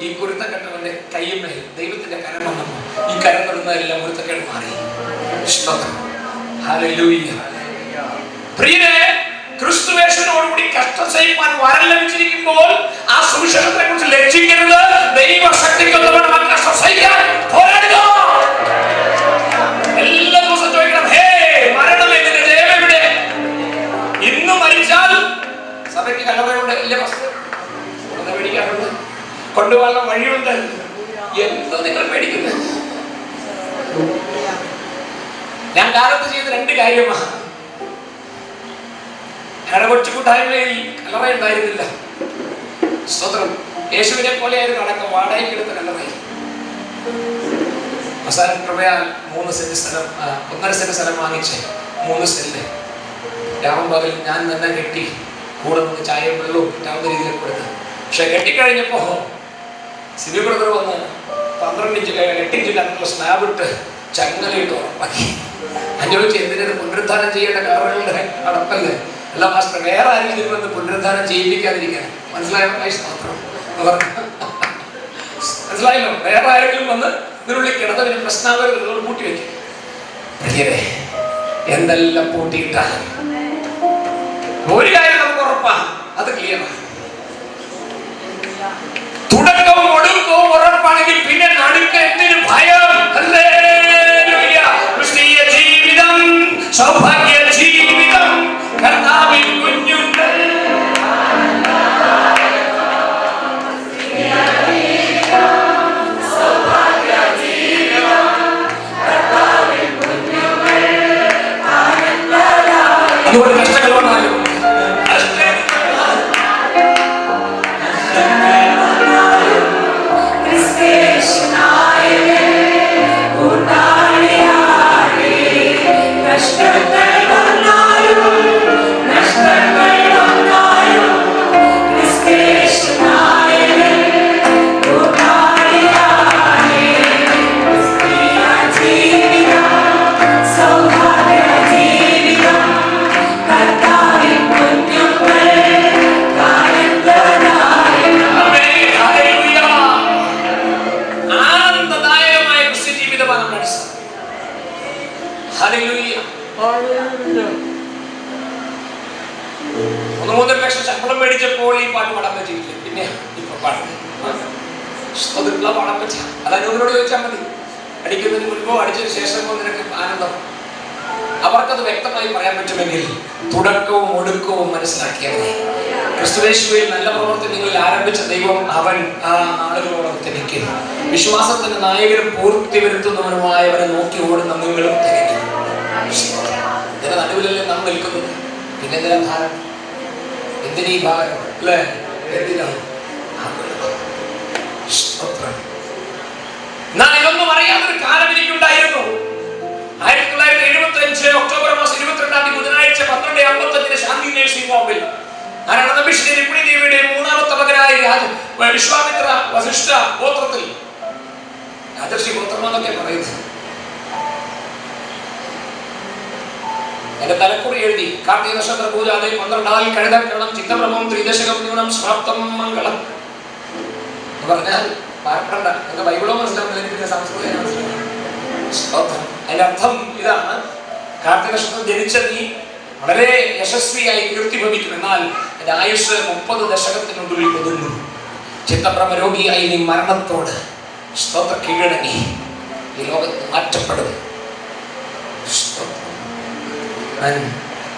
ഈ കുരുത്തക്കെട്ടവന്റെ കയ്യുമേൽ ദൈവത്തിന്റെ കരം വന്നപ്പോൾ ഈ കരം തൊടുന്നതെല്ലാം കുരുത്തക്കേട് മാറി. ഹല്ലേലൂയ. പ്രിയരെ, ക്രിസ്തുവേശനോടുകൂടി കഷ്ടം സഹിക്കാൻ വരം ലഭിച്ചിരിക്കുമ്പോൾ ആ സുവിശേഷത്തെ കുറിച്ച് ലജ്ജിക്കരുത്. ദൈവശക്തിക്കൊത്തവണ്ണം കഷ്ടം സഹിക്കാൻ പോരാടുക. എല്ലാ ദിവസവും ചോദിക്കണം, ഹേ മരണമേ, നിന്റെ ജയം എവിടെ? ഇന്ന് മരിച്ചാൽ സഭയ്ക്ക് കല്ലറയുണ്ട്, ഇല്ല പാസ്റ്റർ? പേടിക്കാറുണ്ട്, കൊണ്ടുപോകാനുള്ള വഴിയുണ്ട്. എന്തോ നിങ്ങൾ പേടിക്കുന്നത്? ഞാൻ കാലത്ത് ചെയ്ത 2 കാര്യമാണ്. ഞങ്ങളുടെ കൊച്ചു കൂട്ടായ്മയിൽ കല്ലറ ഉണ്ടായിരുന്നില്ല. സ്വതന്ത്രം യേശുവിനെ പോലെയായിരുന്നു അടക്കം. വാടകയ്ക്കെടുത്ത കല്ലറയിൽ അവസാനം കൃപയാൽ 3 സെന്റ് സ്ഥലം, 1.5 സെന്റ് സ്ഥലം വാങ്ങിച്ച് 3 സെന്റ് രാവും പകൽ ഞാൻ തന്നെ കെട്ടി കൂടെ നിന്ന് ചായയും വെള്ളവും കിട്ടാവുന്ന രീതിയിൽ കൊടുത്ത്. പക്ഷെ കെട്ടിക്കഴിഞ്ഞപ്പോ സിബി ബ്രദർ വന്ന് 8 ഇഞ്ച് കണക്കുള്ള സ്ലാബ് ഇട്ട് ചങ്ങലയിട്ട് ഉറപ്പാക്കി. ചോദിച്ചു, എന്തിനത് പുനരുദ്ധാനം ചെയ്യേണ്ട കല്ലറകളുടെ അടപ്പല്ലേ? അല്ല മാസ്റ്റർ, വേറെ ആരും ഇതിൽ വന്ന് പുനരുദ്ധാനം ചെയ്യിപ്പിക്കാതിരിക്കാൻ. മനസ്സിലായോ? മനസ്സിലായല്ലോ? വേറെ ആരെങ്കിലും വന്ന് ഇതിനുള്ളിൽ കിടന്നതിന് പ്രശ്നാവരോട് പൂട്ടി വയ്ക്കും. പ്രിയരെ, എന്തെല്ലാം പൂട്ടിയിട്ടാൽ ഒരു കാര്യം നമുക്ക് ഉറപ്പാണ്, അത് ക്ലിയറാണ്. തുടക്കവും ഒടുക്കവും ഉറപ്പാണെങ്കിൽ പിന്നെ നടുക്ക് എന്തിനു ഭയം? ഹല്ലേലൂയ. ക്രിസ്തീയ ജീവിതം സൗഭാഗ്യ ജീവിതം, കർത്താവിൻ കുഞ്ഞുങ്ങൾ. അതുപോലെ കഷ്ടങ്ങൾ വന്നാലും ശമ്പളം മേടിച്ചപ്പോൾ ഈ പാട്ട് പാടാൻ പറ്റിയില്ല. പിന്നെ ഇപ്പൊ പാടുന്നത് പാടാൻ പറ്റില്ല. അത് അനൂപിനോട് ചോദിച്ചാൽ മതി. അടിക്കുന്നതിന് മുൻപോ അടിച്ചതിന് ശേഷമോ നിനക്ക് ആനന്ദം? അവർക്കത് വ്യക്തമായി പറയാൻ പറ്റുമെങ്കിൽ തുടക്കവും ഒടുക്കവും മനസ്സിലാക്കിയാൽ മതി. ക്രിസ്തുയേശുവിൽ നല്ല പ്രവൃത്തി നിങ്ങളിൽ ആരംഭിച്ച ദൈവം അവൻ ആ നാളുകളോളം തികയ്ക്കും. വിശ്വാസത്തിന്റെ നായകനും പൂർത്തി വരുത്തുന്നവനുമായവനെ നോക്കി ഓടുന്ന നിങ്ങളും തികയ്ക്കും. ഇതിന്റെ നടുവിലല്ലേ നാം നിൽക്കുന്നത്. പിന്നെ എന്തിനാ ഭാരം? എന്തിനീ ഭാരം? അല്ലേ? എന്തിനാണ്? എന്നാൽ ഇതൊന്നും അറിയാത്തൊരു കാലം എനിക്കുണ്ടായിരുന്നു. 1975 ഒക്ടോബർ മാസം 22 ബുധനാഴ്ച 12:55 ശാന്തി നഴ്സിംഗ് ഹോമിൽ നാരായണ മിഷണറി രുക്മിണി ദേവിയുടെ മൂന്നാമത്തെ മകനായ വിശ്വാമിത്ര വസിഷ്ഠ ഗോത്രത്തിൽ, രാജർഷി ഗോത്രമാണെന്നൊക്കെ പറയുന്നത്, എന്റെ തലക്കുറി എഴുതി കാർത്തിക നക്ഷത്ര പൂജാതെ 12 കഴുതക്കണം ചിത്തപ്രഭം ത്രിദശകം ന്യൂനം സമാപ്തം മംഗളം എന്ന് പറഞ്ഞാൽ പാരപ്പെടണ്ട. നിങ്ങൾക്ക് ബൈബിളോ മനസ്സിലാവുന്നില്ല, സംസ്കൃതം മനസ്സിലാവും. അതിന്റെ അർത്ഥം ഇതാണ്: കാർത്തിക നക്ഷത്രം ജനിച്ച നീ വളരെ യശസ്വിയായി കീർത്തി ഭവിക്കും, എന്നാൽ എന്റെ ആയുഷ് 30 ദശകത്തിനുള്ളിൽ ഒതുങ്ങും. ചിത്തപ്രഭ രോഗിയായി നീ മരണത്തോട് സ്തോത്ര കീഴടങ്ങി ഈ ലോകത്ത് മാറ്റപ്പെടും.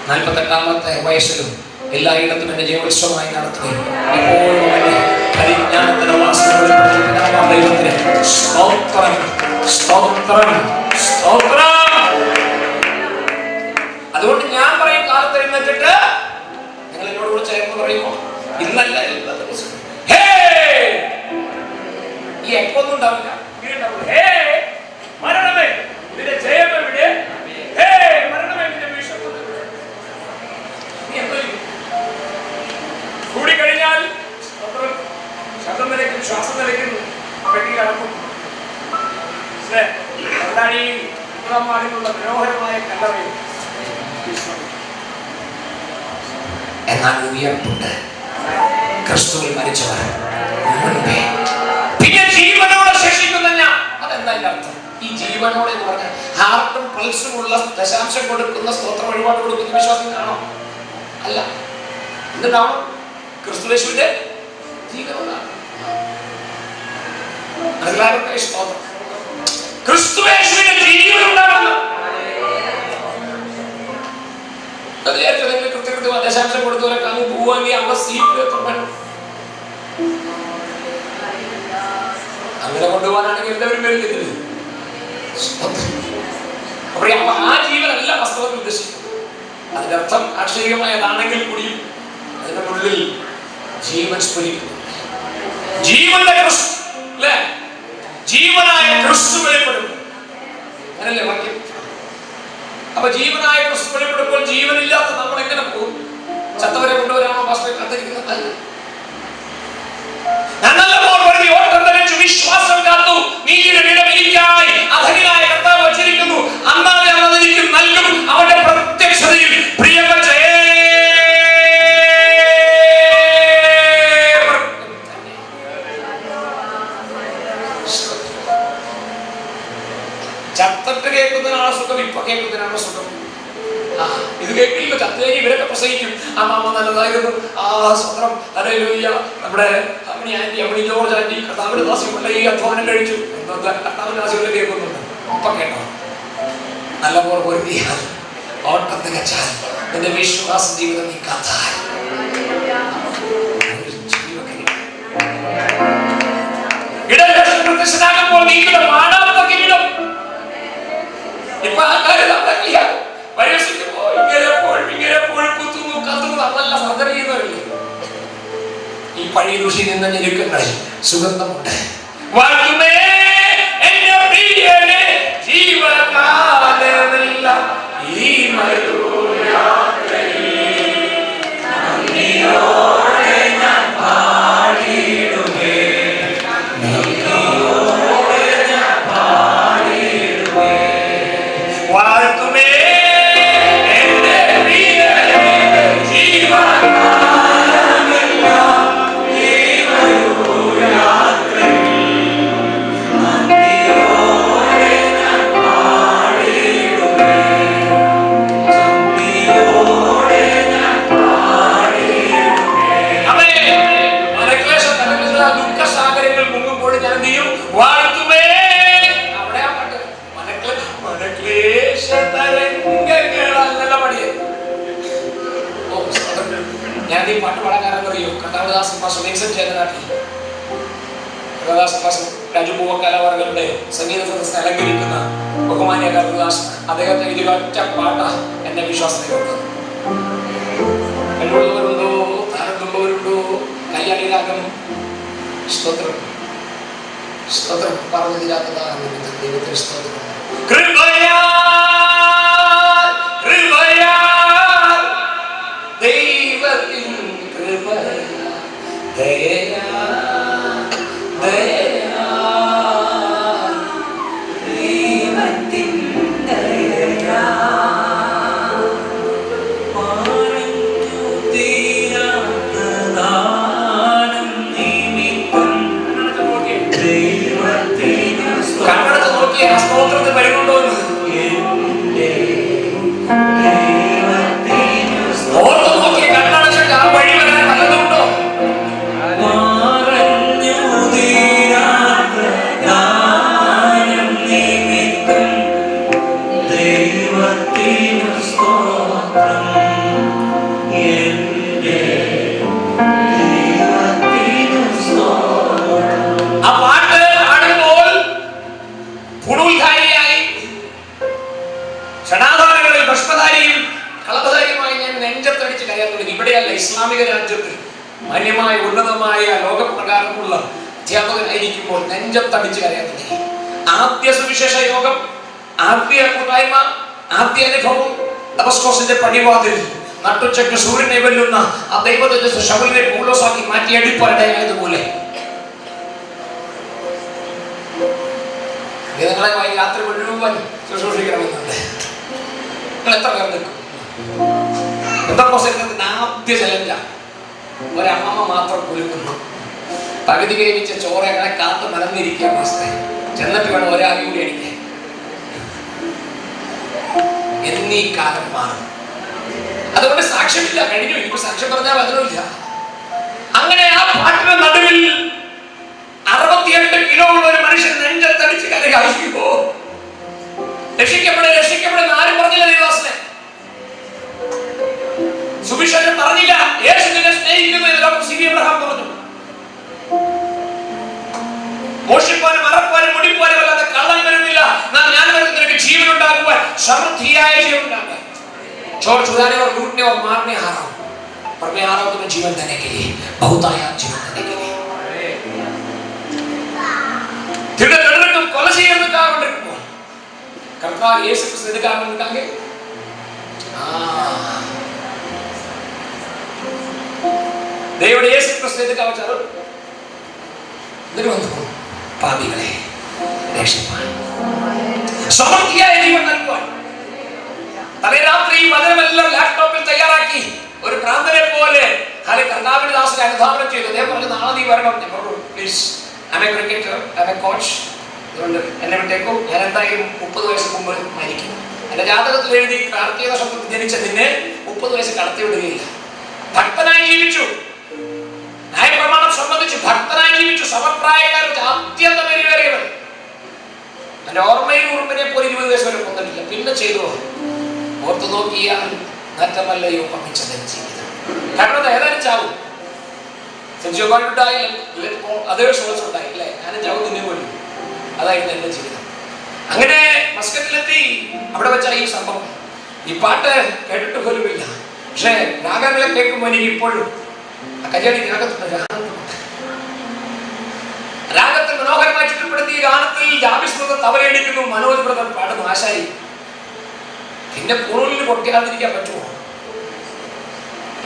48-ാമത്തെ വയസ്സിലും എല്ലായിടത്തും എന്റെ ജീവോത്സവമായി നടത്തുകയും എപ്പോഴും എന്നെ പരിജ്ഞാനത്തിന്റെ വാസനകളിൽ ദൈവത്തിന് സ്തോത്രം സ്തോത്രം സ്തോത്രം. അതുകൊണ്ട് ഞാൻ പറയും, കാലത്ത് എഴുന്നേറ്റിട്ട് നിങ്ങൾ എന്നോട് കൂടെ ചേർന്ന് പറയുമോ? ഇന്നല്ല എല്ലാ ദിവസവും ഈ എപ്പൊന്നും ഉണ്ടാവില്ല. മരണമേ നിന്റെ ജയമെവിടെ? മരണമേ നിന്റെ വിഷമം കൂടിക്കഴിഞ്ഞാൽ ശബ്ദം നിലയ്ക്കും, ശ്വാസം നിലയ്ക്കുന്നു, പെട്ടി കടക്കും. എന്താണ് ഈ മാറിനുള്ള മനോഹരമായ കല്ലറയും? എന്നാൽ ഉയർപ്പുണ്ട്. ക്രിസ്തുവിൽ മരിച്ചവർ മുൻപേ പിന്നെ ജീവനോടെ ശേഷിക്കുന്ന ഞാൻ. അതെന്താ എന്റെ അർത്ഥം? ഈ ജീവനോടെ എന്ന് പറഞ്ഞാൽ ഹാർട്ടും പൾസും ഉള്ള ദശാംശം കൊടുക്കുന്ന സ്തോത്ര വഴിപാട് കൊടുക്കുന്ന വിശ്വാസം കാണോ? അല്ല. എന്തുണ്ടാവണം? ക്രിസ്തുയേശുവിന്റെ ജീവനോടാണ്. സ്തോത്രം. ക്രിസ്തുയേശുവിന്റെ ജീവൻ ഉണ്ടാവണം. കൃത്യകൃത്യമായി ദശാംശം കൊടുത്തവരൊക്കെ അങ്ങ് പോവാങ്കിൽ അവിടെ സീറ്റ് എത്തണം. അങ്ങനെ കൊണ്ടുപോകാനാണെങ്കിൽ എല്ലാവരും വരുന്നില്ല. അപ്പൊ ആ ജീവനല്ല വാസ്തവത്തിൽ ഉദ്ദേശിക്കുന്നത്. അതിന്റെ അർത്ഥം ആക്ഷരികമായതാണെങ്കിൽ കൂടിയും അതിന്റെ ഉള്ളിൽ ജീവൻ സ്ഫുരിക്കുന്നു. ജീവന്റെ ക്രിസ്തു അല്ലേ? ജീവനായ ക്രിസ്തു വെളിപ്പെടുന്നു. അങ്ങനല്ലേ വാക്യം? അപ്പൊ ജീവനായ ക്രിസ്തു വെളിപ്പെടുമ്പോൾ ജീവനില്ലാത്ത നമ്മൾ എങ്ങനെ പോകും? ചത്തവരെ കൊണ്ടുവരാണോ പാസ്റ്ററെ കാത്തിരിക്കുന്നത്? അല്ല. വിശ്വാസം കാത്തു നീതിയുടെ വിടം എനിക്കായി അധനിയായ കർത്താവ് വച്ചിരിക്കുന്നു. അന്നാതെ അവൻ എനിക്ക് നൽകും. അവന്റെ പ്രത്യക്ഷതയിൽ പ്രിയപ്പെട്ട ചത്തിട്ട് കേൾക്കുന്നതിനാണ് സുഖം, ഇപ്പൊ കേൾക്കുന്നതിനാണ് സുഖം. ഇത് കേൾക്കില്ല. ചത്തുകഴിഞ്ഞ് ഇവരൊക്കെ പ്രസംഗിക്കും, അമ്മാമ്മ നല്ലതായിരുന്നു, ആ സ്വന്തം ഹല്ലേലൂയ, നമ്മുടെ അമ്മണി ആന്റി, അമ്മണി ജോർജ് ആന്റി കർത്താവിന്റെ ദാസികളുടെ ഈ അധ്വാനം കഴിച്ചു. എന്താ കർത്താവിന്റെ ദാസികളെ കേൾക്കുന്നുണ്ട്? ഇപ്പൊ കേട്ടോ? നല്ല പോലെ പൊരുതിയാൽ ഓട്ടം തികച്ചാൽ എന്റെ വിശ്വാസ ജീവിതം നീ കാത്താൽ പ്രത്യക്ഷനാകുമ്പോൾ നീങ്ങളുടെ മാടാമത്തൊക്കെ ഇടും. ഇപ്പൊ ആൾക്കാർ പരിഹസിക്കുമ്പോ ഇങ്ങനെ കുത്തുന്നു കത്തുന്നു. അതല്ല, സർജറി ചെയ്യുന്നവരില്ലേ? ഈ പഴയ ദൂഷി നിന്ന ഞെരുക്കങ്ങളിൽ സുഗന്ധമുണ്ട്. ജീവകാലമെല്ലാം ഈ പാട്ട് പാടാൻ അറിയോ? കർത്താവദാസൻ പാസ്റ്റർ വിൻസെന്റ് ചേതനാട്ടിൽ രാജു പൂവക്കാലവർഗരുടെ സംഗീത സദസ്സിനെ അലങ്കരിക്കുന്ന ബഹുമാന്യ കർത്താദാസ് അദ്ദേഹത്തെ ഇതിൽ ഒറ്റ പാട്ട എന്നെ വിശ്വാസത്തിലുണ്ട്. കഴിവുള്ളവരുണ്ടോ, താരത്തുള്ളവരുണ്ടോ? കയ്യാളി രാഗം സ്തോത്രം. സ്തോത്രം. പറഞ്ഞു തീരാത്തതാണ് ദൈവത്തിന് സ്തോത്രം. ദൈവത്തിൻ കൃപ കണ്ണടച്ച് നോക്കിയ സ്തോത്രത്തിൽ വരുന്നുണ്ടോ എന്ന് ഓർത്ത് നോക്കി കണ്ണടച്ചിട്ട് ആ വഴി വരാൻ വല്ലതുണ്ടോ? ആ പാട്ട് പാടുമ്പോൾ പുണൂൽധാരിയായി ക്ഷണാധാരങ്ങളിൽ ഭസ്മധാരിയും കളഭധാരിയുമായി ഞാൻ നെഞ്ചത്തടിച്ച് കരയാൻ തുടങ്ങി. ഇവിടെയല്ല, ഇസ്ലാമിക രാജ്യത്തിൽ മാന്യമായ ഉന്നതമായ ലോകപ്രകാരമുള്ള അധ്യാപകനായിരിക്കുമ്പോൾ നെഞ്ചത്തടിച്ച് കരയാൻ തുടങ്ങി. ആദ്യ സുവിശേഷ യോഗം, ആദ്യ കൂട്ടായ്മ, ആദ്യ അനുഭവം ദമസ്കോസിന്റെ പടിവാതിൽ നട്ടുച്ചയ്ക്ക് സൂര്യനെ വെല്ലുന്ന ആ ദൈവത്തിന്റെ ശവലിനെ പൗലോസാക്കി മാറ്റി അടിപ്പടയായതുപോലെ നിങ്ങളെ രാത്രി മുഴുവൻ ശുശ്രൂഷിക്കണമെന്നുണ്ട്. നിങ്ങൾ എത്ര പേർ നിൽക്കും? ബന്ധക്കോസ്തിന്റെ ആദ്യ ചലഞ്ച ഒരമ്മ മാത്രം കുലുക്കുന്നു. പകുതി വേവിച്ച ചോറ് ഞങ്ങളെ കാത്ത് മലർന്നിരിക്കുക മാസത്തെ ചെന്നിട്ട് വേണം ഒരാൾ കൂടി അടിക്കാൻ. എന്നീ കാലം മാറും. അതുകൊണ്ട് സാക്ഷ്യമില്ല, കഴിഞ്ഞു. ഇപ്പൊ സാക്ഷ്യം പറഞ്ഞാൽ വചനമില്ല. അങ്ങനെ ആ പാട്ടിന്റെ നടുവിൽ 68 കിലോ ഉള്ള ഒരു മനുഷ്യൻ നെഞ്ചത്തടിച്ച് കരയായിപ്പോ രക്ഷിക്കപ്പെടുന്ന ആരും പറഞ്ഞില്ല. ദൈവദാസനെ സുവിശേഷം പറഞ്ഞില്ല. യേശു നിന്നെ സ്നേഹിക്കുന്നു എന്ന് ഡോക്ടർ സി വി അബ്രഹാം പറഞ്ഞു. മോഷിപ്പാനും മറപ്പാനും മുടിപ്പാനും അല്ലാതെ കള്ളം വരുന്നില്ല. ഞാൻ വരുന്ന നിനക്ക് ജീവൻ ഉണ്ടാകുവാൻ, സമൃദ്ധിയായ ജീവൻ ഉണ്ടാകുവാൻ. छोड़ छुड़ाने और लूटने और मारने आ रहा हूं, पर मैं आ रहा हूं तुम्हें जीवन देने के लिए, बहुतायात जीवन देने के लिए. തിരുടലും കൊല ചെയ്യുന്നതാകൊണ്ടിരിക്കുമ്പോൾ കർത്താവ് യേശു ക്രിസ്തു എതുക്കാറുണ്ടാകെ ദൈവയുടെ യേശു ക്രിസ്തു എതുക്കാ വെച്ചാലും ഇതിന് വന്നു പാപികളെ രക്ഷിപ്പാൻ, സമൃദ്ധിയായ ജീവൻ നൽകുവാൻ. തലേരാത്രി ഈ വചനമെല്ലാം ലാപ്ടോപ്പിൽ തയ്യാറാക്കി ഒരു ഭ്രാന്തനെ പോലെ കർത്താവിന്റെ ദാസനെ അനുധാവനം ചെയ്തു. അദ്ദേഹം പറഞ്ഞു, നാളെ നീ വരണം. ഞാൻ പറഞ്ഞു, please, I am A cricketer, I am A coach, അതുകൊണ്ട് എന്നെ വിട്ടേക്കും. ഞാൻ എന്തായാലും 30 വയസ്സ് മുമ്പ് മരിക്കും. എന്റെ ജാതകത്തിൽ എഴുതി കാർത്തിക നക്ഷത്രത്തിൽ ജനിച്ച നിന്നെ 30 വയസ്സ് കടത്തി വിടുകയില്ല. ഭക്തനായി ജീവിച്ചു, ന്യായപ്രമാണം സംബന്ധിച്ച് ഭക്തനായി ജീവിച്ചു. സമപ്രായക്കാർക്ക് അത്യന്തം എരിവേറിയവൻ. എന്റെ ഓർമ്മയിൽ ഉറുമ്പിനെ പോലെ 20 വയസ്സ് വരെ കൊന്നിട്ടില്ല. പിന്നെ ചെയ്തു ഓർത്തു നോക്കിയാൽ നറ്റമല്ലയോ പമിച്ചതിന് ജീവിതം. കാരണം ഏതായാലും ചാവും. ഉണ്ടായി അല്ലേ? ഞാനും ചാവും നിന്നെ പോലും. അതായിരുന്നു എന്റെ ജീവിതം. അങ്ങനെ മസ്കറ്റിലെത്തി. അവിടെ വെച്ച ഈ സംഭവം, ഈ പാട്ട് കേട്ടിട്ട് പോലുമില്ല. പക്ഷെ രാഗങ്ങളെ കേൾക്കുമ്പോൾ എനിക്ക് ഇപ്പോഴും ആ കല്യാണി രാഗത്തിൽ മനോഹരമായി ചുറ്റപ്പെടുത്തിയ ഗാനത്തിൽ ജാബിസ് ബ്രദർ തബലയടിക്കുന്നു, മനോജ് ബ്രദർ പാടുന്നു, ആശാരി. പിന്നെ കുഴലിൽ പൊട്ടിയാതിരിക്കാൻ പറ്റുമോ?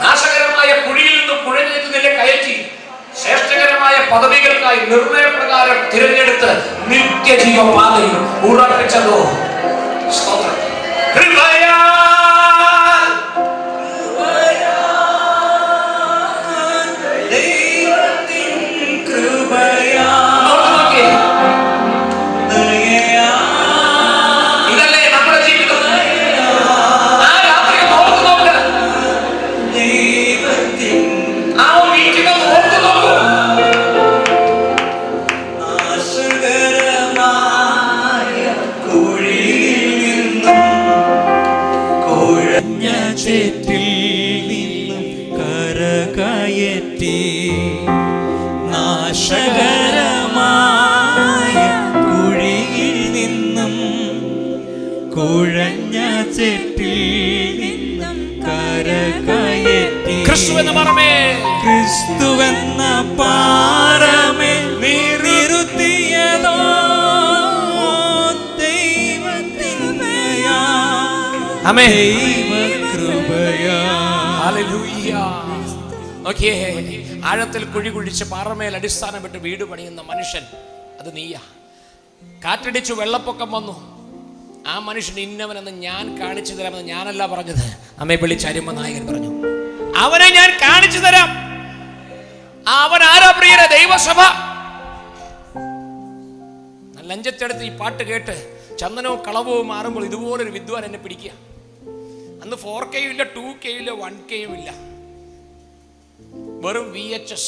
നാശകരമായ കുഴിയിൽ നിന്ന് കുഴഞ്ഞെടുത്ത് നിന്നെ കയറ്റി ശ്രേഷ്ഠകരമായ പദവികൾക്കായി നിർണയപ്രകാരം തിരഞ്ഞെടുത്ത് നിത്യജീവ പാതയിൽ ഉറപ്പിച്ചതോ സ്തോത്രം. നാശകരമായ കുഴിയിൽ നിന്നും കുഴഞ്ഞ ചെറ്റിൽ നിന്നും കരകയറ്റി ക്രിസ്തുവെന്ന പാറമേ നിർത്തിയ ആമേൻ. ദൈവകൃപയാ. ഹല്ലേലൂയ. നോക്കിയേ, ആഴത്തിൽ കുഴി കുഴിച്ച് പാറമേൽ അടിസ്ഥാനപ്പെട്ട് വീട് പണിയുന്ന മനുഷ്യൻ അത് നീയാ. കാറ്റടിച്ചു വെള്ളപ്പൊക്കം വന്നു, ആ മനുഷ്യൻ ഇന്നവനെന്ന് ഞാൻ കാണിച്ചു തരാമെന്ന് ഞാനല്ല പറഞ്ഞത്, അമ്മയെ വിളിച്ച് അരുമ നായകൻ പറഞ്ഞു. അവനെ ഞാൻ കാണിച്ചു തരാം. അവൻ ആരാ പ്രിയരെ? ദൈവസഭ. ലഞ്ചത്തെടുത്ത് ഈ പാട്ട് കേട്ട് ചന്ദനവും കളവും മാറുമ്പോൾ ഇതുപോലൊരു വിദ്വാൻ എന്നെ പിടിക്കുക. അന്ന് 4K ഇല്ല, 2K ഇല്ല, 1K ഇല്ല, വെറും VHS,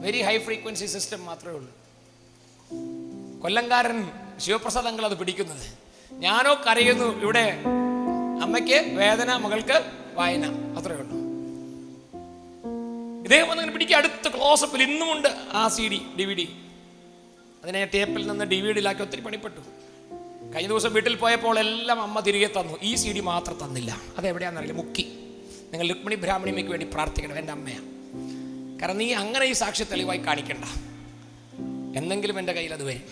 very high frequency system മാത്രമേ ഉള്ളൂ. കൊല്ലംകാരൻ ശിവപ്രസാദ് അങ്കിൾ അത് പിടിക്കുന്നത്. ഞാനോ കരയുന്നു, ഇവിടെ അമ്മയ്ക്ക് വേദന, മകൾക്ക് വായന, അത്രയേ ഉള്ളൂ. ഇദ്ദേഹം വന്നിങ്ങനെ പിടിക്കുക. അടുത്ത ക്ലോസപ്പിൽ ഇന്നുമുണ്ട് ആ CD DVD. അതിനെ ടേപ്പിൽ നിന്ന് DVD-യിലാക്കി ഒത്തിരി പണിപ്പെട്ടു. കഴിഞ്ഞ ദിവസം വീട്ടിൽ പോയപ്പോൾ എല്ലാം അമ്മ തിരികെ തന്നു, ഈ CD മാത്രം തന്നില്ല. അതെവിടെയാണെന്നറിയില്ല, മുക്കി. നിങ്ങൾ രുക്മിണി ബ്രാഹ്മണിയമ്മയ്ക്ക് വേണ്ടി പ്രാർത്ഥിക്കണം, എൻ്റെ അമ്മയാണ്. കാരണം നീ അങ്ങനെ ഈ സാക്ഷി തെളിവായി കാണിക്കണ്ട, എന്തെങ്കിലും എൻ്റെ കയ്യിൽ അത് വരും.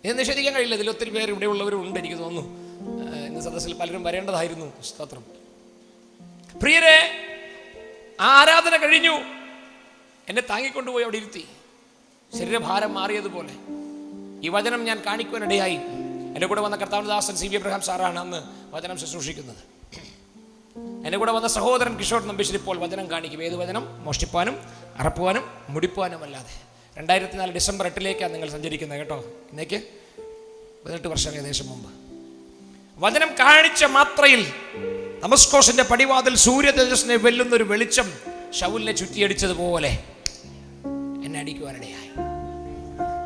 ഇത് നിഷേധിക്കാൻ കഴിയില്ല. ഇതിൽ ഒത്തിരി പേര് ഇവിടെ ഉള്ളവരും ഉണ്ട്, എനിക്ക് തോന്നുന്നു. ഇന്ന് സദസ്സിൽ പലരും വരേണ്ടതായിരുന്നു. സ്തോത്രം. പ്രിയരെ, ആരാധന കഴിഞ്ഞു, എന്നെ താങ്ങിക്കൊണ്ടുപോയി അവിടെ ഇരുത്തി. ശരീരഭാരം മാറിയതുപോലെ ഈ വചനം ഞാൻ കാണിക്കുവാനിടയായി. എൻ്റെ കൂടെ വന്ന കർത്താവിന്റെ ദാസൻ CB എബ്രഹാം സാറാണ് അന്ന് വചനം ശുശ്രൂഷിക്കുന്നത്. എൻ്റെ കൂടെ വന്ന സഹോദരൻ കിഷോർ നമ്പീശ്വരി ഇപ്പോൾ വചനം കാണിക്കും. ഏത് വചനം? മോഷ്ടിപ്പാനും അറപ്പുവാനും മുടിപ്പാനും അല്ലാതെ. 2004 ഡിസംബർ 8 നിങ്ങൾ സഞ്ചരിക്കുന്നത് കേട്ടോ. ഇന്നേക്ക് 18 വർഷം ഏകദേശം മുമ്പ് വചനം കാണിച്ച മാത്രയിൽ ദമസ്കോസിന്റെ പടിവാതിൽ സൂര്യ തേജസ്സിനെ വെല്ലുന്നൊരു വെളിച്ചം ശൗലിനെ ചുറ്റിയടിച്ചതുപോലെ എന്നെ അടിക്കുവാനിടയായി.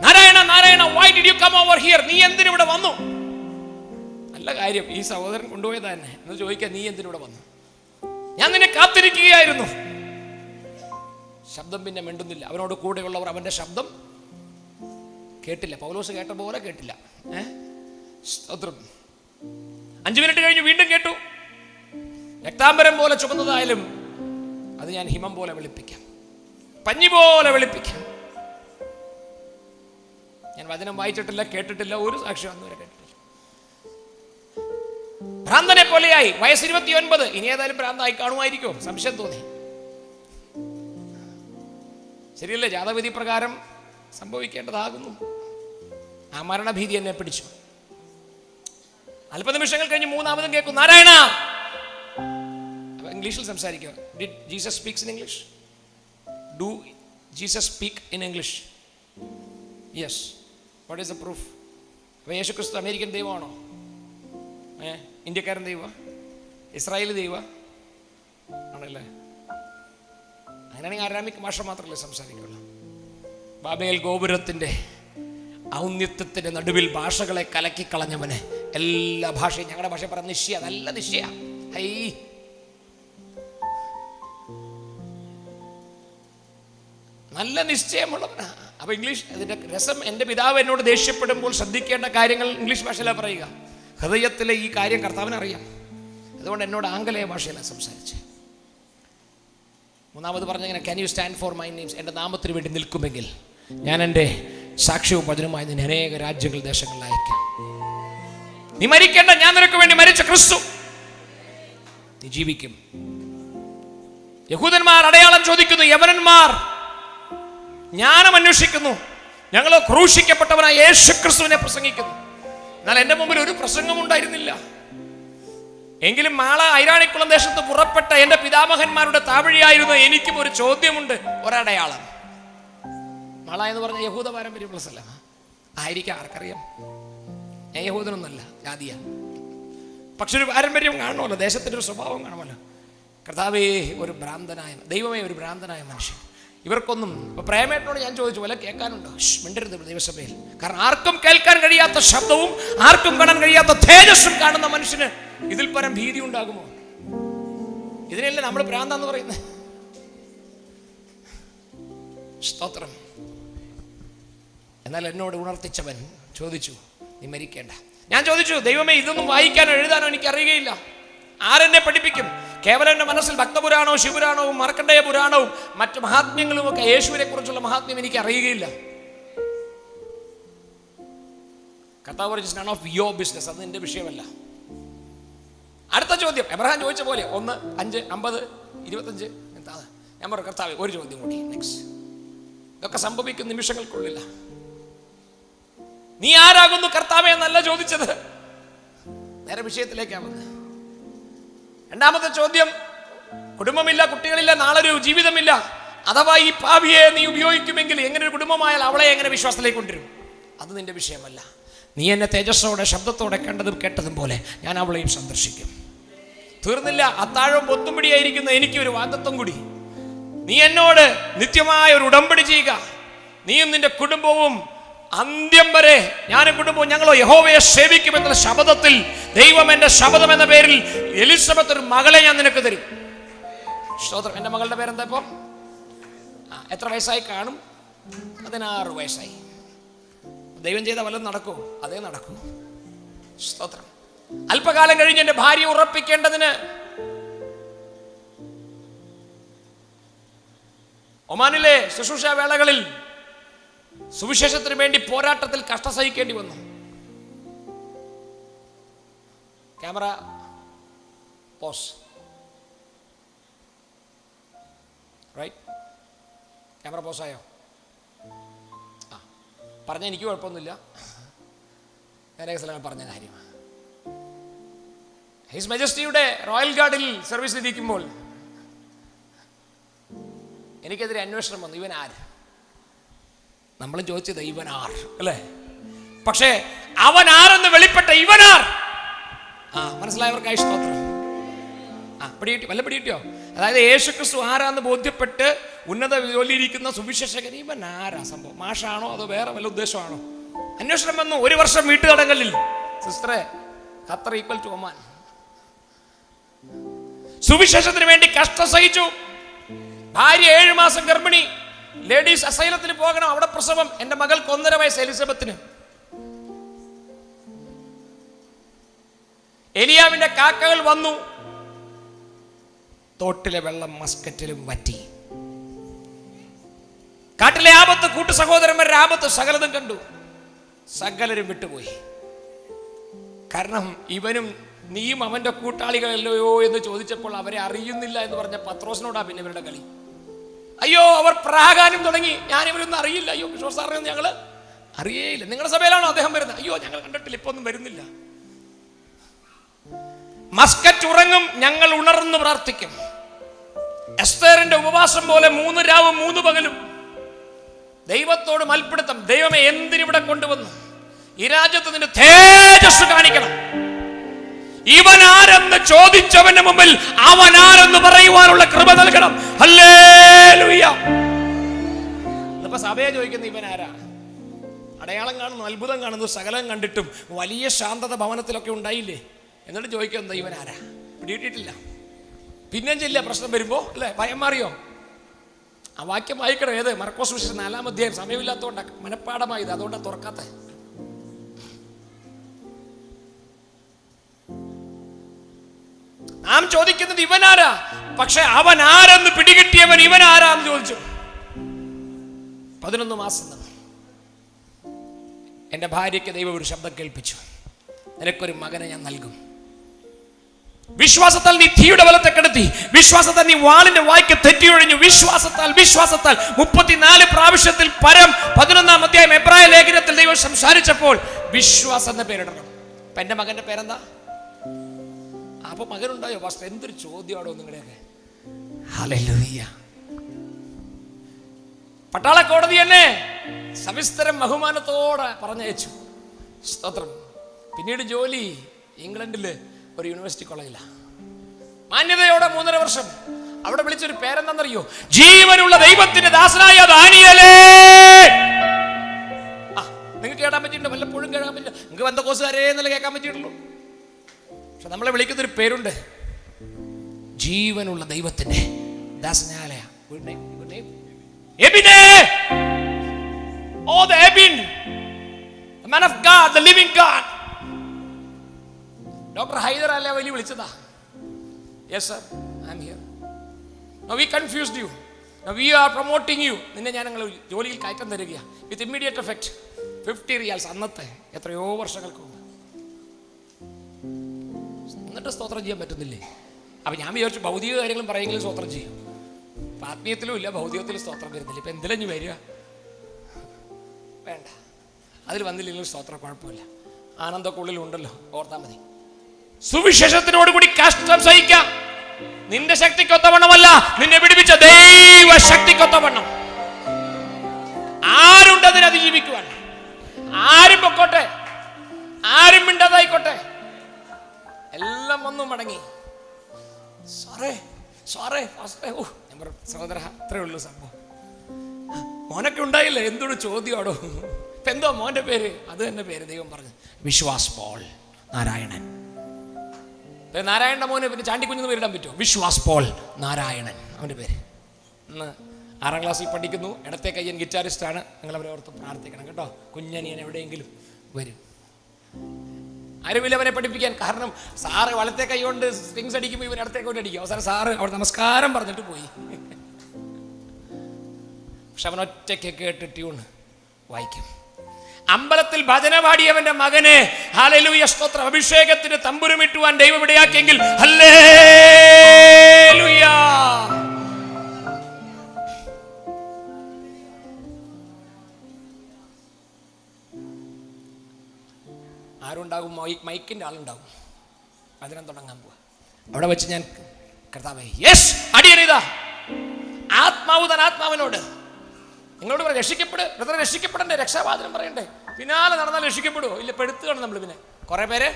Narayana, Narayana, why did you come over here? നീ എന്തിനിവിടെ വന്നു? നല്ല കാര്യം, ഈ സഹോദരൻ കൊണ്ടുപോയത് തന്നെ എന്ന് ചോദിക്കാൻ, നീ എന്തിനിവിടെ വന്നു? ഞാൻ നിന്നെ കാത്തിരിക്കുകയായിരുന്നു. ശബ്ദം പിന്നെ മിണ്ടുന്നില്ല. അവനോട് കൂടെയുള്ളവർ അവന്റെ ശബ്ദം കേട്ടില്ല. പൗലോസ് കേട്ട പോലെ കേട്ടില്ല. സ്തോത്രം. 5 മിനിറ്റ് കഴിഞ്ഞ് വീണ്ടും കേട്ടു. രക്താംബരം പോലെ ചുമന്നതായാലും അത് ഞാൻ ഹിമം പോലെ വെളുപ്പിക്കാം, പഞ്ഞി പോലെ വെളുപ്പിക്കാം. ഞാൻ വചനം വായിച്ചിട്ടില്ല, കേട്ടിട്ടില്ല, ഒരു സാക്ഷ്യം അന്ന് വരെ കേട്ടിട്ടില്ല. ഭ്രാന്തനെ പോലെയായി. വയസ്സ് 29. ഇനി ഏതായാലും ഭ്രാന്തായി കാണുമായിരിക്കും, സംശയം തോന്നി. ശരിയല്ലേ? ജാതകവിധി പ്രകാരം സംഭവിക്കേണ്ടതാകുന്നു. ആ മരണഭീതി എന്നെ പിടിച്ചു. അല്പനിമിഷങ്ങൾ കഴിഞ്ഞ് മൂന്നാമതും കേൾക്കും, നാരായണ. ഇംഗ്ലീഷിൽ സംസാരിക്കുക. Did Jesus speaks in English? Do Jesus speak in English? Yes. What is the proof? അപ്പോൾ യേശു ക്രിസ്തു അമേരിക്കൻ ദൈവമാണോ? ഇന്ത്യക്കാരൻ ദൈവ? ഇസ്രായേൽ ദൈവ ആണല്ലേ? അങ്ങനെയാണെങ്കിൽ അരാമിക് ഭാഷ മാത്രമല്ലേ സംസാരിക്കുള്ളൂ. ബാബേൽ ഗോപുരത്തിൻ്റെ ഔന്നത്യത്തിൻ്റെ നടുവിൽ ഭാഷകളെ കലക്കിക്കളഞ്ഞവന് എല്ലാ ഭാഷയും, ഞങ്ങളുടെ ഭാഷ പറഞ്ഞ നിശ്ചയ, നല്ല നിശ്ചയ, ഹൈ. നല്ല നിശ്ചയമുള്ളവനാ. അപ്പൊ ഇംഗ്ലീഷ്, അതിന്റെ രസം, എൻ്റെ പിതാവ് എന്നോട് ദേഷ്യപ്പെടുമ്പോൾ ശ്രദ്ധിക്കേണ്ട കാര്യങ്ങൾ ഇംഗ്ലീഷ് ഭാഷയിലാണ് പറയുക. ഹൃദയത്തിലെ ഈ കാര്യം കർത്താവിന് അറിയാം. അതുകൊണ്ട് എന്നോട് ആംഗലേയ ഭാഷയിലാണ് സംസാരിച്ചത്. മൂന്നാമത് പറഞ്ഞങ്ങനെ, can you stand for my names? എൻ്റെ നാമത്തിന് വേണ്ടി നിൽക്കുമെങ്കിൽ ഞാൻ എൻ്റെ സാക്ഷ്യവും വചനവുമായി നിന്നെ അനേക രാജ്യങ്ങൾ, ദേശങ്ങളിൽ അയക്കാം. നീ മരിക്കേണ്ട, ഞാൻ നിനക്ക് വേണ്ടി മരിച്ച ക്രിസ്തു, നീ ജീവിക്കും. യഹൂദന്മാർ അടയാളം ചോദിക്കുന്നു, യവനന്മാർ ജ്ഞാനം അന്വേഷിക്കുന്നു. ഞങ്ങൾ ക്രൂശിക്കപ്പെട്ടവനായ യേശു ക്രിസ്തുവിനെ പ്രസംഗിക്കുന്നു. എന്നാൽ എൻ്റെ മുമ്പിൽ ഒരു പ്രസംഗം ഉണ്ടായിരുന്നില്ല. എങ്കിലും മാള ഐരാണിക്കുളം ദേശത്ത് പുറപ്പെട്ട എൻ്റെ പിതാമഹന്മാരുടെ താവഴിയായിരുന്നു എനിക്കും ഒരു ചോദ്യമുണ്ട്, ഒരടയാളം. മാള എന്ന് പറഞ്ഞ യഹൂദ പാരമ്പര്യമുള്ള സ്ഥലം ആയിരിക്കാം, ആർക്കറിയാം. ഞാൻ യഹൂദനൊന്നല്ല, ജാതിയ. പക്ഷെ ഒരു പാരമ്പര്യം കാണുമല്ലോ, ദേശത്തിൻ്റെ ഒരു സ്വഭാവം കാണുമല്ലോ. കർത്താവേ, ഒരു ഭ്രാന്തനായ ദൈവമേ, ഒരു ഭ്രാന്തനായ മനുഷ്യൻ. ഇവർക്കൊന്നും ഇപ്പൊ പ്രേമേട്ടനോട് ഞാൻ ചോദിച്ചു, വല്ല കേൾക്കാനുണ്ടോ? മിണ്ടരുത് ദൈവസഭയിൽ. കാരണം ആർക്കും കേൾക്കാൻ കഴിയാത്ത ശബ്ദവും ആർക്കും കാണാൻ കഴിയാത്ത തേജസ്സും കാണുന്ന മനുഷ്യന് ഇതിൽ പരം ഭീതി ഉണ്ടാകുമോ? ഇതിനല്ലേ നമ്മൾ ഭ്രാന്താന്ന് പറയുന്നത്. സ്തോത്രം. എന്നാൽ എന്നോട് ഉണർത്തിച്ചവൻ ചോദിച്ചു, നീ മരിക്കേണ്ട. ഞാൻ ചോദിച്ചു, ദൈവമേ, ഇതൊന്നും വായിക്കാനോ എഴുതാനോ എനിക്ക് അറിയുകയില്ല, ആരെന്നെ പഠിപ്പിക്കും? കേവലം എൻ്റെ മനസ്സിൽ ഭക്തപുരാണവും ശിവപുരാണവും മാർക്കണ്ഡേയ പുരാണവും മറ്റു മഹാത്മ്യങ്ങളും ഒക്കെ, യേശുവിനെ കുറിച്ചുള്ള മഹാത്മ്യം എനിക്ക് അറിയുകയില്ല. കർത്താവ് പറഞ്ഞു, നൺ ഓഫ് യുവർ ബിസിനസ്, അത് നിന്റെ വിഷയമല്ല. അടുത്ത ചോദ്യം എബ്രഹാം ചോദിച്ച പോലെ 1, 5, 50, 25. ഞാൻ പറഞ്ഞു കർത്താവേ ഒരു ചോദ്യം കൂടി. നെക്സ്റ്റ്. ഇതൊക്കെ സംഭവിക്കുന്ന നിമിഷങ്ങൾക്കുള്ളില്ല. നീ ആരാകുന്നു കർത്താവേ എന്നല്ല ചോദിച്ചത്, നേരെ വിഷയത്തിലേക്കാണ് വന്നത്. രണ്ടാമത്തെ ചോദ്യം, കുടുംബമില്ല, കുട്ടികളില്ല, നാളൊരു ജീവിതമില്ല, അഥവാ ഈ പാപിയെ നീ ഉപയോഗിക്കുമെങ്കിൽ എങ്ങനെ ഒരു കുടുംബമായാൽ അവളെ എങ്ങനെ വിശ്വാസത്തിലേക്ക് കൊണ്ടുവരും? അത് നിന്റെ വിഷയമല്ല. നീ എന്നെ തേജസ്സോടെ ശബ്ദത്തോടെ കണ്ടതും കേട്ടതും പോലെ ഞാൻ അവളെയും സന്ദർശിക്കും. തീർന്നില്ല. അത്താഴവും പൊത്തുംപിടിയായിരിക്കുന്ന എനിക്ക് ഒരു വാഗ്ദത്തം കൂടി. നീ എന്നോട് നിത്യമായ ഒരു ഉടമ്പടി ചെയ്യുക. നീയും നിന്റെ കുടുംബവും അന്ത്യം വരെ, ഞാനും കുടുംബവും ഞങ്ങളോ യഹോവയെ സേവിക്കുമെന്നുള്ള ശപഥത്തിൽ, ദൈവം എൻ്റെ ശപഥം എന്ന പേരിൽ എലിസബത്ത് ഒരു മകളെ ഞാൻ നിനക്ക് തരും. സ്തോത്രം. എൻ്റെ മകളുടെ പേരെന്താ ഇപ്പം? എത്ര വയസ്സായി കാണും? 16 വയസ്സായി. ദൈവം ചെയ്ത വല്ലതും നടക്കൂ? അതേ നടക്കൂ. സ്തോത്രം. അല്പകാലം കഴിഞ്ഞ് എൻ്റെ ഭാര്യ ഉറപ്പിക്കേണ്ടതിന് ഒമാനിലെ ശുശ്രൂഷ വേളകളിൽ സുവിശേഷത്തിന് വേണ്ടി പോരാട്ടത്തിൽ കഷ്ടം സഹിക്കേണ്ടി വന്നു. Camera pause. റൈറ്റ്. ക്യാമറ പോസായോ? പറഞ്ഞ എനിക്ക് കുഴപ്പമൊന്നുമില്ല, നേരെ സ്ഥലങ്ങൾ പറഞ്ഞ കാര്യമാണ്. ഹിസ് മജസ്റ്റിയുടെ റോയൽ ഗാർഡിൽ സർവീസിലിരിക്കുമ്പോൾ എനിക്കെതിരെ അന്വേഷണം വന്നു. ഇവൻ ആര്? നമ്മളും ചോദിച്ചത് ഇവനാർ അല്ലേ? പക്ഷേ അവൻ ആരെന്ന് വെളിപ്പെട്ട ഇവനാർ. മനസ്സിലായവർക്കായി സ്തോത്രം. പിടികിട്ടി, വല്ല പിടികിട്ടിയോ? അതായത് യേശുക്രിസ്തു ആരാന്ന് ബോധ്യപ്പെട്ട് ഉന്നത ജോലിയിരിക്കുന്ന സുവിശേഷകൻ ഇവൻ ആരാ? സംഭവം മാഷാണോ അതോ വേറെ വല്ല ഉദ്ദേശമാണോ? അന്വേഷണം വന്നു. 1 വർഷം വീട്ടുതടങ്കലിൽ. സിസ്റ്ററെ, ഖത്തർ ഈക്വൽ ടു ഒമാൻ. സുവിശേഷത്തിന് വേണ്ടി കഷ്ടം സഹിച്ചു. ഭാര്യ 7 മാസം ഗർഭിണി. ലേഡീസ് അസൈലത്തിൽ പോകണം, അവിടെ പ്രസവം. എൻ്റെ മകൾക്ക് 1.5 വയസ്സ് എലിസബത്തിന്. എലിയാവിന്റെ കാക്കകൾ വന്നു. തോട്ടിലെ വെള്ളം മസ്കറ്റിലും വറ്റി. കാട്ടിലെ ആപത്ത്, കൂട്ടു സഹോദരന്മാരുടെ ആപത്ത്, സകലതും കണ്ടു. സകലരും വിട്ടുപോയി. കാരണം ഇവനും നീയും അവന്റെ കൂട്ടാളികളല്ലയോ എന്ന് ചോദിച്ചപ്പോൾ അവരെ അറിയുന്നില്ല എന്ന് പറഞ്ഞ പത്രോസിനോടാ പിന്നെ ഇവരുടെ കളി. അയ്യോ, അവർ പ്രാകാനും തുടങ്ങി. ഞാൻ ഇവരൊന്നും അറിയില്ല. അയ്യോ, കിഷോർ സാറിനെ ഞങ്ങൾ അറിയേയില്ല. നിങ്ങളുടെ സഭയിലാണോ അദ്ദേഹം വരുന്നത്? അയ്യോ, ഞങ്ങൾ കണ്ടിട്ടില്ല, ഇപ്പൊ ഒന്നും വരുന്നില്ല. മസ്കറ്റ് ഉറങ്ങും, ഞങ്ങൾ ഉണർന്നു പ്രാർത്ഥിക്കും. എസ്തേറിന്റെ ഉപവാസം പോലെ 3 രാവും 3 പകലും ദൈവത്തോട് മൽപ്പിടുത്തം. ദൈവമേ, എന്തിനിവിടെ കൊണ്ടുവന്നു? ഈ രാജ്യത്ത് നിന്റെ തേജസ് കാണിക്കണം. ഇവൻ ആരെന്ന് ചോദിച്ചവന്റെ മുമ്പിൽ അവൻ ആരെന്ന് പറയുവാനുള്ള കൃപ നൽകണം. ഹല്ലേലൂയ. ഇപ്പൊ സഭയെ ചോദിക്കുന്ന ഇവൻ ആരാ? അടയാളം കാണുന്നു, അത്ഭുതം കാണുന്നു, സകലം കണ്ടിട്ടും വലിയ ശാന്തത ഭവനത്തിലൊക്കെ ഉണ്ടായില്ലേ? എന്നിട്ട് ചോദിക്കുന്നത് ഇവൻ ആരാ? പിടിയിട്ടിട്ടില്ല. പിന്നെ ചെല്ല പ്രശ്നം വരുമ്പോ അല്ലെ, ഭയം മാറിയോ? ആ വാക്യം വായിക്കണം. ഏത്? മർക്കോസ് സുവിശേഷം 4-ാം അധ്യായം. സമയമില്ലാത്തതുകൊണ്ടാ മനഃപ്പാടമായത്, അതുകൊണ്ടാ തുറക്കാത്ത. നാം ചോദിക്കുന്നത് ഇവനാരാ? പക്ഷെ അവൻ ആരെന്ന് പിടികിട്ടിയവൻ ഇവൻ ആരാന്ന് ചോദിച്ചു. 11 മാസം എൻ്റെ ഭാര്യയ്ക്ക് ദൈവം ഒരു ശബ്ദം കേൾപ്പിച്ചു, നിനക്കൊരു മകനെ ഞാൻ നൽകും. വിശ്വാസത്താൽ നീ തീയുടെ ബലത്തെ കെടുത്തി, വിശ്വാസത്താൽ നീ വാളിന്റെ വായ്ക്ക് തെറ്റിയൊഴിഞ്ഞു. വിശ്വാസത്താൽ 34 പ്രാവശ്യത്തിൽ പരം 11-ാം അധ്യായം എബ്രായ ലേഖനത്തിൽ ദൈവം സംസാരിച്ചപ്പോൾ വിശ്വാസം എന്ന പേരിടണം. അപ്പൊ എൻ്റെ മകന്റെ പേരെന്താ? അപ്പൊ മകനുണ്ടായോ? പാസ്റ്റർ, എന്തൊരു ചോദ്യമാണോ നിങ്ങളുടെയൊക്കെ. ഹല്ലേലൂയ. പട്ടാള കോടതി എന്നെ സവിസ്തരം ബഹുമാനത്തോടെ പറഞ്ഞയച്ചു. സ്തോത്രം. പിന്നീട് ജോലി ഇംഗ്ലണ്ടില് ഒരു യൂണിവേഴ്സിറ്റി കോളേജിലാണ്. മാന്യതയോടെ 3.5 വർഷം. അവിടെ വിളിച്ചൊരു പേരെന്താണെന്നറിയോ? ജീവനുള്ള ദൈവത്തിന്റെ ദാസനായ ദാനിയേലേ. നിങ്ങൾക്ക് കേൾക്കാൻ പറ്റിയിട്ടുണ്ടോ? വല്ലപ്പോഴും കേൾക്കാൻ പറ്റില്ല. നിങ്ങൾക്ക് ബന്ധക്കോസുകാരേ എന്നല്ല കേൾക്കാൻ പറ്റിയിട്ടുള്ളൂ. പക്ഷെ നമ്മളെ വിളിക്കുന്നൊരു പേരുണ്ട്, ജീവനുള്ള ദൈവത്തിന്റെ ദാസനായ. Oh, the Abin, the man of God, the living God. Dr. Haider Ali വിളിച്ചതാ. Yes sir, I am here. Now we confused you. Now we are promoting you. നിന്നെ ഞാൻ ഞങ്ങൾ ജോലിയിൽ കയറ്റം തരികയാണ്. With immediate effect 50 riyals. അന്നത്തെ എത്രയോ വർഷങ്ങൾക്ക് മുമ്പ്. എന്നിട്ട് സ്തോത്രം ചെയ്യാൻ പറ്റുന്നില്ലേ? അപ്പം ഞാൻ വിചാരിച്ചു ഭൗതിക കാര്യങ്ങളും പറയെങ്കിലും സ്തോത്രം ചെയ്യും. അപ്പം ആത്മീയത്തിലും ഇല്ല, ഭൗതികത്തിലും സ്തോത്രം വരുന്നില്ല. ഇപ്പം എന്തിലും വരിക വേണ്ട, അതിൽ വന്നില്ലെങ്കിലും സ്തോത്രം കുഴപ്പമില്ല, ആനന്ദമൊക്കെ ഉള്ളിലുണ്ടല്ലോ, ഓർത്താൽ മതി. സുവിശേഷത്തിനോടുകൂടി കഷ്ടം സഹിക്കാം. നിന്റെ ശക്തിക്കൊത്തവണ്ണമല്ല, നിന്നെ പിടിപ്പിച്ച ദൈവ ശക്തിക്കൊത്തവണ്ണം. ആരുണ്ടതിനെ അതിജീവിക്കുവാൻ? ആരും പൊക്കോട്ടെ, ആരും മിണ്ടാതായിക്കോട്ടെ, എല്ലാം വന്നു മടങ്ങി. സാറേ സാറേ ഫാസ്റ്റേ, ഓ ഞാൻ പറഞ്ഞു സഹോദര അത്രേ ഉള്ളൂ സംഭവം. മോനൊക്കെ ഉണ്ടായില്ലേ? എന്തൊരു ചോദ്യമാണോ? ഇപ്പൊ എന്തോ മോന്റെ പേര്? അത് തന്നെ പേര് ദൈവം പറഞ്ഞു, വിശ്വാസ് പോൾ നാരായണൻ. നാരായണന്റെ മോന് പിന്നെ ചാണ്ടിക്കുഞ്ഞെന്ന് പേരിടാൻ പറ്റുമോ? വിശ്വാസ് പോൾ നാരായണൻ അവന്റെ പേര്. ഇന്ന് 6ാം ക്ലാസ്സിൽ പഠിക്കുന്നു. ഇടത്തെ കയ്യൻ ഗിറ്റാറിസ്റ്റാണ്. നിങ്ങൾ അവരെ ഓർത്ത് പ്രാർത്ഥിക്കണം കേട്ടോ. കുഞ്ഞനിയൻ എവിടെയെങ്കിലും വരും. ആരുമില്ല അവനെ പഠിപ്പിക്കാൻ. കാരണം സാറ് വലത്തെ കൈ കൊണ്ട് സ്ട്രിങ്സ് അടിക്കുമ്പോൾ ഇവൻ ഇടത്തെ കൊണ്ട് അടിക്കും. അവസാനം സാറ് അവിടെ നമസ്കാരം പറഞ്ഞിട്ട് പോയി. പക്ഷെ അവൻ ഒറ്റയ്ക്ക് കേട്ട് ട്യൂൺ വായിക്കും. അമ്പലത്തിൽ ഭജന പാടിയവന്റെ മകനെ ഹല്ലേലൂയ സ്തോത്രം അഭിഷേകത്തിന് തമ്പുരുമിട്ടുവാൻ ദൈവം ഇടയാക്കിയെങ്കിൽ ഹല്ലേലൂയ. ആരുണ്ടാകും? മൈക്കിന്റെ ആളുണ്ടാകും. ഭജനം തുടങ്ങാൻ പോവാ. അവിടെ വെച്ച് ഞാൻ കർത്താവേ യെസ് അടിയനിതാ ആത്മാവ് താൻ ആത്മാവിനോട് നിങ്ങളോട് പറയാം രക്ഷിക്കപ്പെടണ്ടേ, രക്ഷാവാദനം പറയണ്ടേ. പിന്നാലെ നടന്നാൽ രക്ഷിക്കപ്പെടുമോ? ഇല്ല, പെടുത്തുകയാണ് നമ്മൾ. പിന്നെ കുറെ പേര്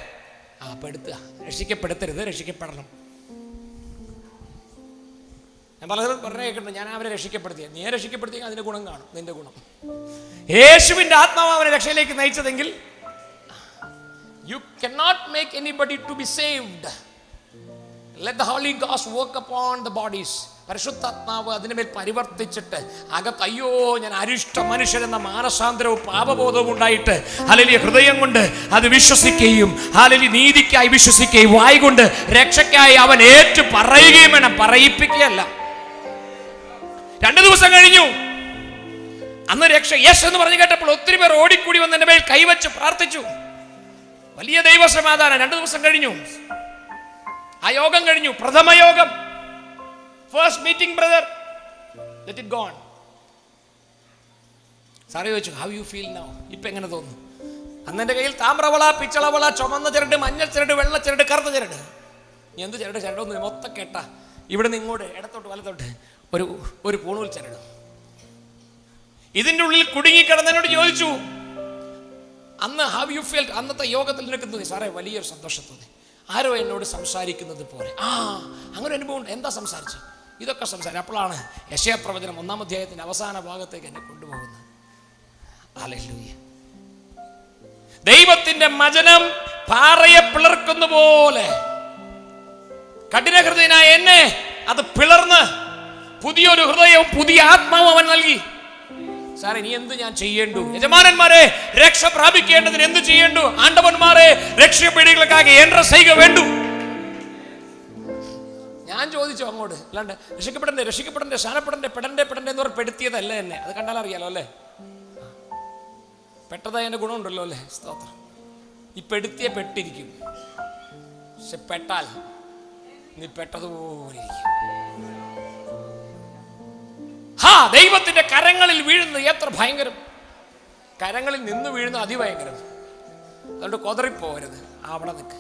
പെടുത്തുക. രക്ഷിക്കപ്പെടുത്തരുത്, രക്ഷിക്കപ്പെടണം. ഞാൻ പലരും പറഞ്ഞ കേൾക്കുന്നുണ്ട്, ഞാൻ അവരെ രക്ഷിക്കപ്പെടുത്തിയ. നീ രക്ഷിക്കപ്പെടുത്തിയെങ്കിൽ അതിന്റെ ഗുണം കാണും, നിന്റെ ഗുണം. യേശുവിന്റെ ആത്മാവ് അവനെ രക്ഷയിലേക്ക് നയിച്ചതെങ്കിൽ you cannot make anybody to be saved. Let the Holy Ghost work upon the bodies. പരിശുദ്ധാത്മാവ് അതിനുമേൽ പരിവർത്തിച്ചിട്ട് അകത്ത് അയ്യോ ഞാൻ അരിഷ്ട മനുഷ്യരെന്ന മാനസാന്തരവും പാപബോധവും ഉണ്ടായിട്ട് ഹല്ലേലൂയ ഹൃദയം കൊണ്ട് അത് വിശ്വസിക്കുകയും ഹല്ലേലൂയ നീതിക്കായി വിശ്വസിക്കുകയും വായ് കൊണ്ട് രക്ഷയ്ക്കായി അവൻ ഏറ്റു പറയുകയും വേണം, പറയിപ്പിക്കുകയല്ല. 2 ദിവസം കഴിഞ്ഞു. അന്ന് രക്ഷ യെസ് എന്ന് പറഞ്ഞു കേട്ടപ്പോൾ ഒത്തിരി പേർ ഓടിക്കൂടി വന്ന് എൻ്റെ മേൽ കൈവച്ച് പ്രാർത്ഥിച്ചു. വലിയ ദൈവസമാധാനം. 2 ദിവസം കഴിഞ്ഞു. ആ യോഗം കഴിഞ്ഞു. പ്രഥമ യോഗം, first meeting brother, let it gone. സാറേ ചോദിച്ചു ഹൗ യു ഫീൽ നൗ? ഇപ്പൊ എങ്ങനെ തോന്നുന്നു? അന്ന് എൻ്റെ കയ്യിൽ താമ്രവള, പിച്ചളവള, ചുമന്ന ചരട്, മഞ്ഞൾ ചരട്, വെള്ള ചരട്, കറുത്ത ചരട്. നീ എന്ത് ചരടൊന്നും മൊത്തം കേട്ട. ഇവിടെ നിന്ന് ഇങ്ങോട്ട് ഇടത്തോട്ട് വലത്തോട്ട് ഒരു പൂണൂൽ ചരട്. ഇതിൻ്റെ ഉള്ളിൽ കുടുങ്ങിക്കിടന്നതിനോട് ചോദിച്ചു അന്ന് ഹൗ യു ഫീൽ? അന്നത്തെ യോഗത്തിൽ നിൽക്കുന്നത് സാറേ വലിയൊരു സന്തോഷം തോന്നി. ആരോ എന്നോട് സംസാരിക്കുന്നത് പോലെ. അങ്ങനെ അനുഭവം ഉണ്ട്. എന്താ സംസാരിച്ചു? ഇതൊക്കെ സംസാരിച്ചു. അപ്പോഴാണ് യെശയ്യാ പ്രവചനം 1-ാം അധ്യായത്തിന്റെ അവസാന ഭാഗത്തേക്ക് എന്നെ കൊണ്ടുപോകുന്നത്. ഹല്ലേലൂയ. ദൈവത്തിന്റെ വചനം പാറയെ പിളർക്കുന്ന പോലെ കഠിനഹൃദയനായ എന്നെ അത് പിളർന്ന് പുതിയൊരു ഹൃദയവും പുതിയ ആത്മാവും അവൻ നൽകി. സാറേ ഇനി എന്ത് ഞാൻ ചെയ്യേണ്ടു? യജമാനന്മാരെ രക്ഷ പ്രാപിക്കേണ്ടതിന് എന്ത് ചെയ്യേണ്ടു? ആണ്ടവന്മാരെ രക്ഷപ്പെടുകൾക്കാകെ എன்ற செய்க வேண்டும். ഞാൻ ചോദിച്ചു അങ്ങോട്ട്. അല്ലാണ്ട് രക്ഷിക്കപ്പെടണ്ടേ സ്ഥാനപ്പെടണ്ടേ പെടണ്ടേ എന്ന് പറഞ്ഞ് പെടുത്തിയതല്ല എന്നെ. അത് കണ്ടാൽ അറിയാലോ അല്ലേ? പെട്ടതായ എൻ്റെ ഗുണമുണ്ടല്ലോ അല്ലേ? സ്തോത്രം. ഈ പെടുത്തിയ പെട്ടിരിക്കും, പക്ഷെ പെട്ടാൽ നീ പെട്ടതുപോലെ ഇരിക്കും. ദൈവത്തിന്റെ കരങ്ങളിൽ വീഴുന്നത് എത്ര ഭയങ്കരം! കരങ്ങളിൽ നിന്ന് വീഴുന്ന അതിഭയങ്കരം. അതുകൊണ്ട് കൊതറിപ്പോകരുത്, അവിടെ നിൽക്ക്.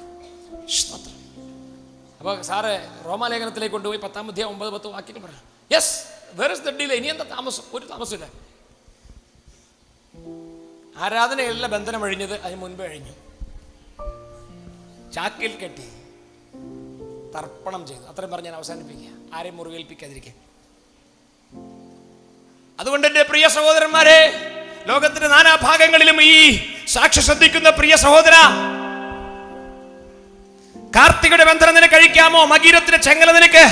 അപ്പൊ സാറ് റോമാലേഖനത്തിലേക്ക് കൊണ്ടുപോയി 10-ാം അധ്യായം 9-10 വാക്യം പറയാം. Yes, where is the delay? ഇനി എന്താ താമസം? ഒരു താമസമില്ല. ആരാധനയല്ല ബന്ധനം അഴിഞ്ഞത്, അതിന് മുൻപേ അഴിഞ്ഞു. ചാക്കിൽ കെട്ടി തർപ്പണം ചെയ്തു. അത്രയും പറഞ്ഞ് ഞാൻ അവസാനിപ്പിക്കുക. ആരെയും മുറിവേൽപ്പിക്കാതിരിക്കുക. അതുകൊണ്ട് എൻ്റെ പ്രിയ സഹോദരന്മാരെ, ലോകത്തിന്റെ നാനാഭാഗങ്ങളിലും ഈ സാക്ഷി ശ്രദ്ധിക്കുന്ന പ്രിയ സഹോദര, കാർത്തികയുടെ ബന്ധനം നിനക്ക് കഴിക്കാമോ? മഗീരത്തിന്റെ ചെങ്ങല നിനക്ക്?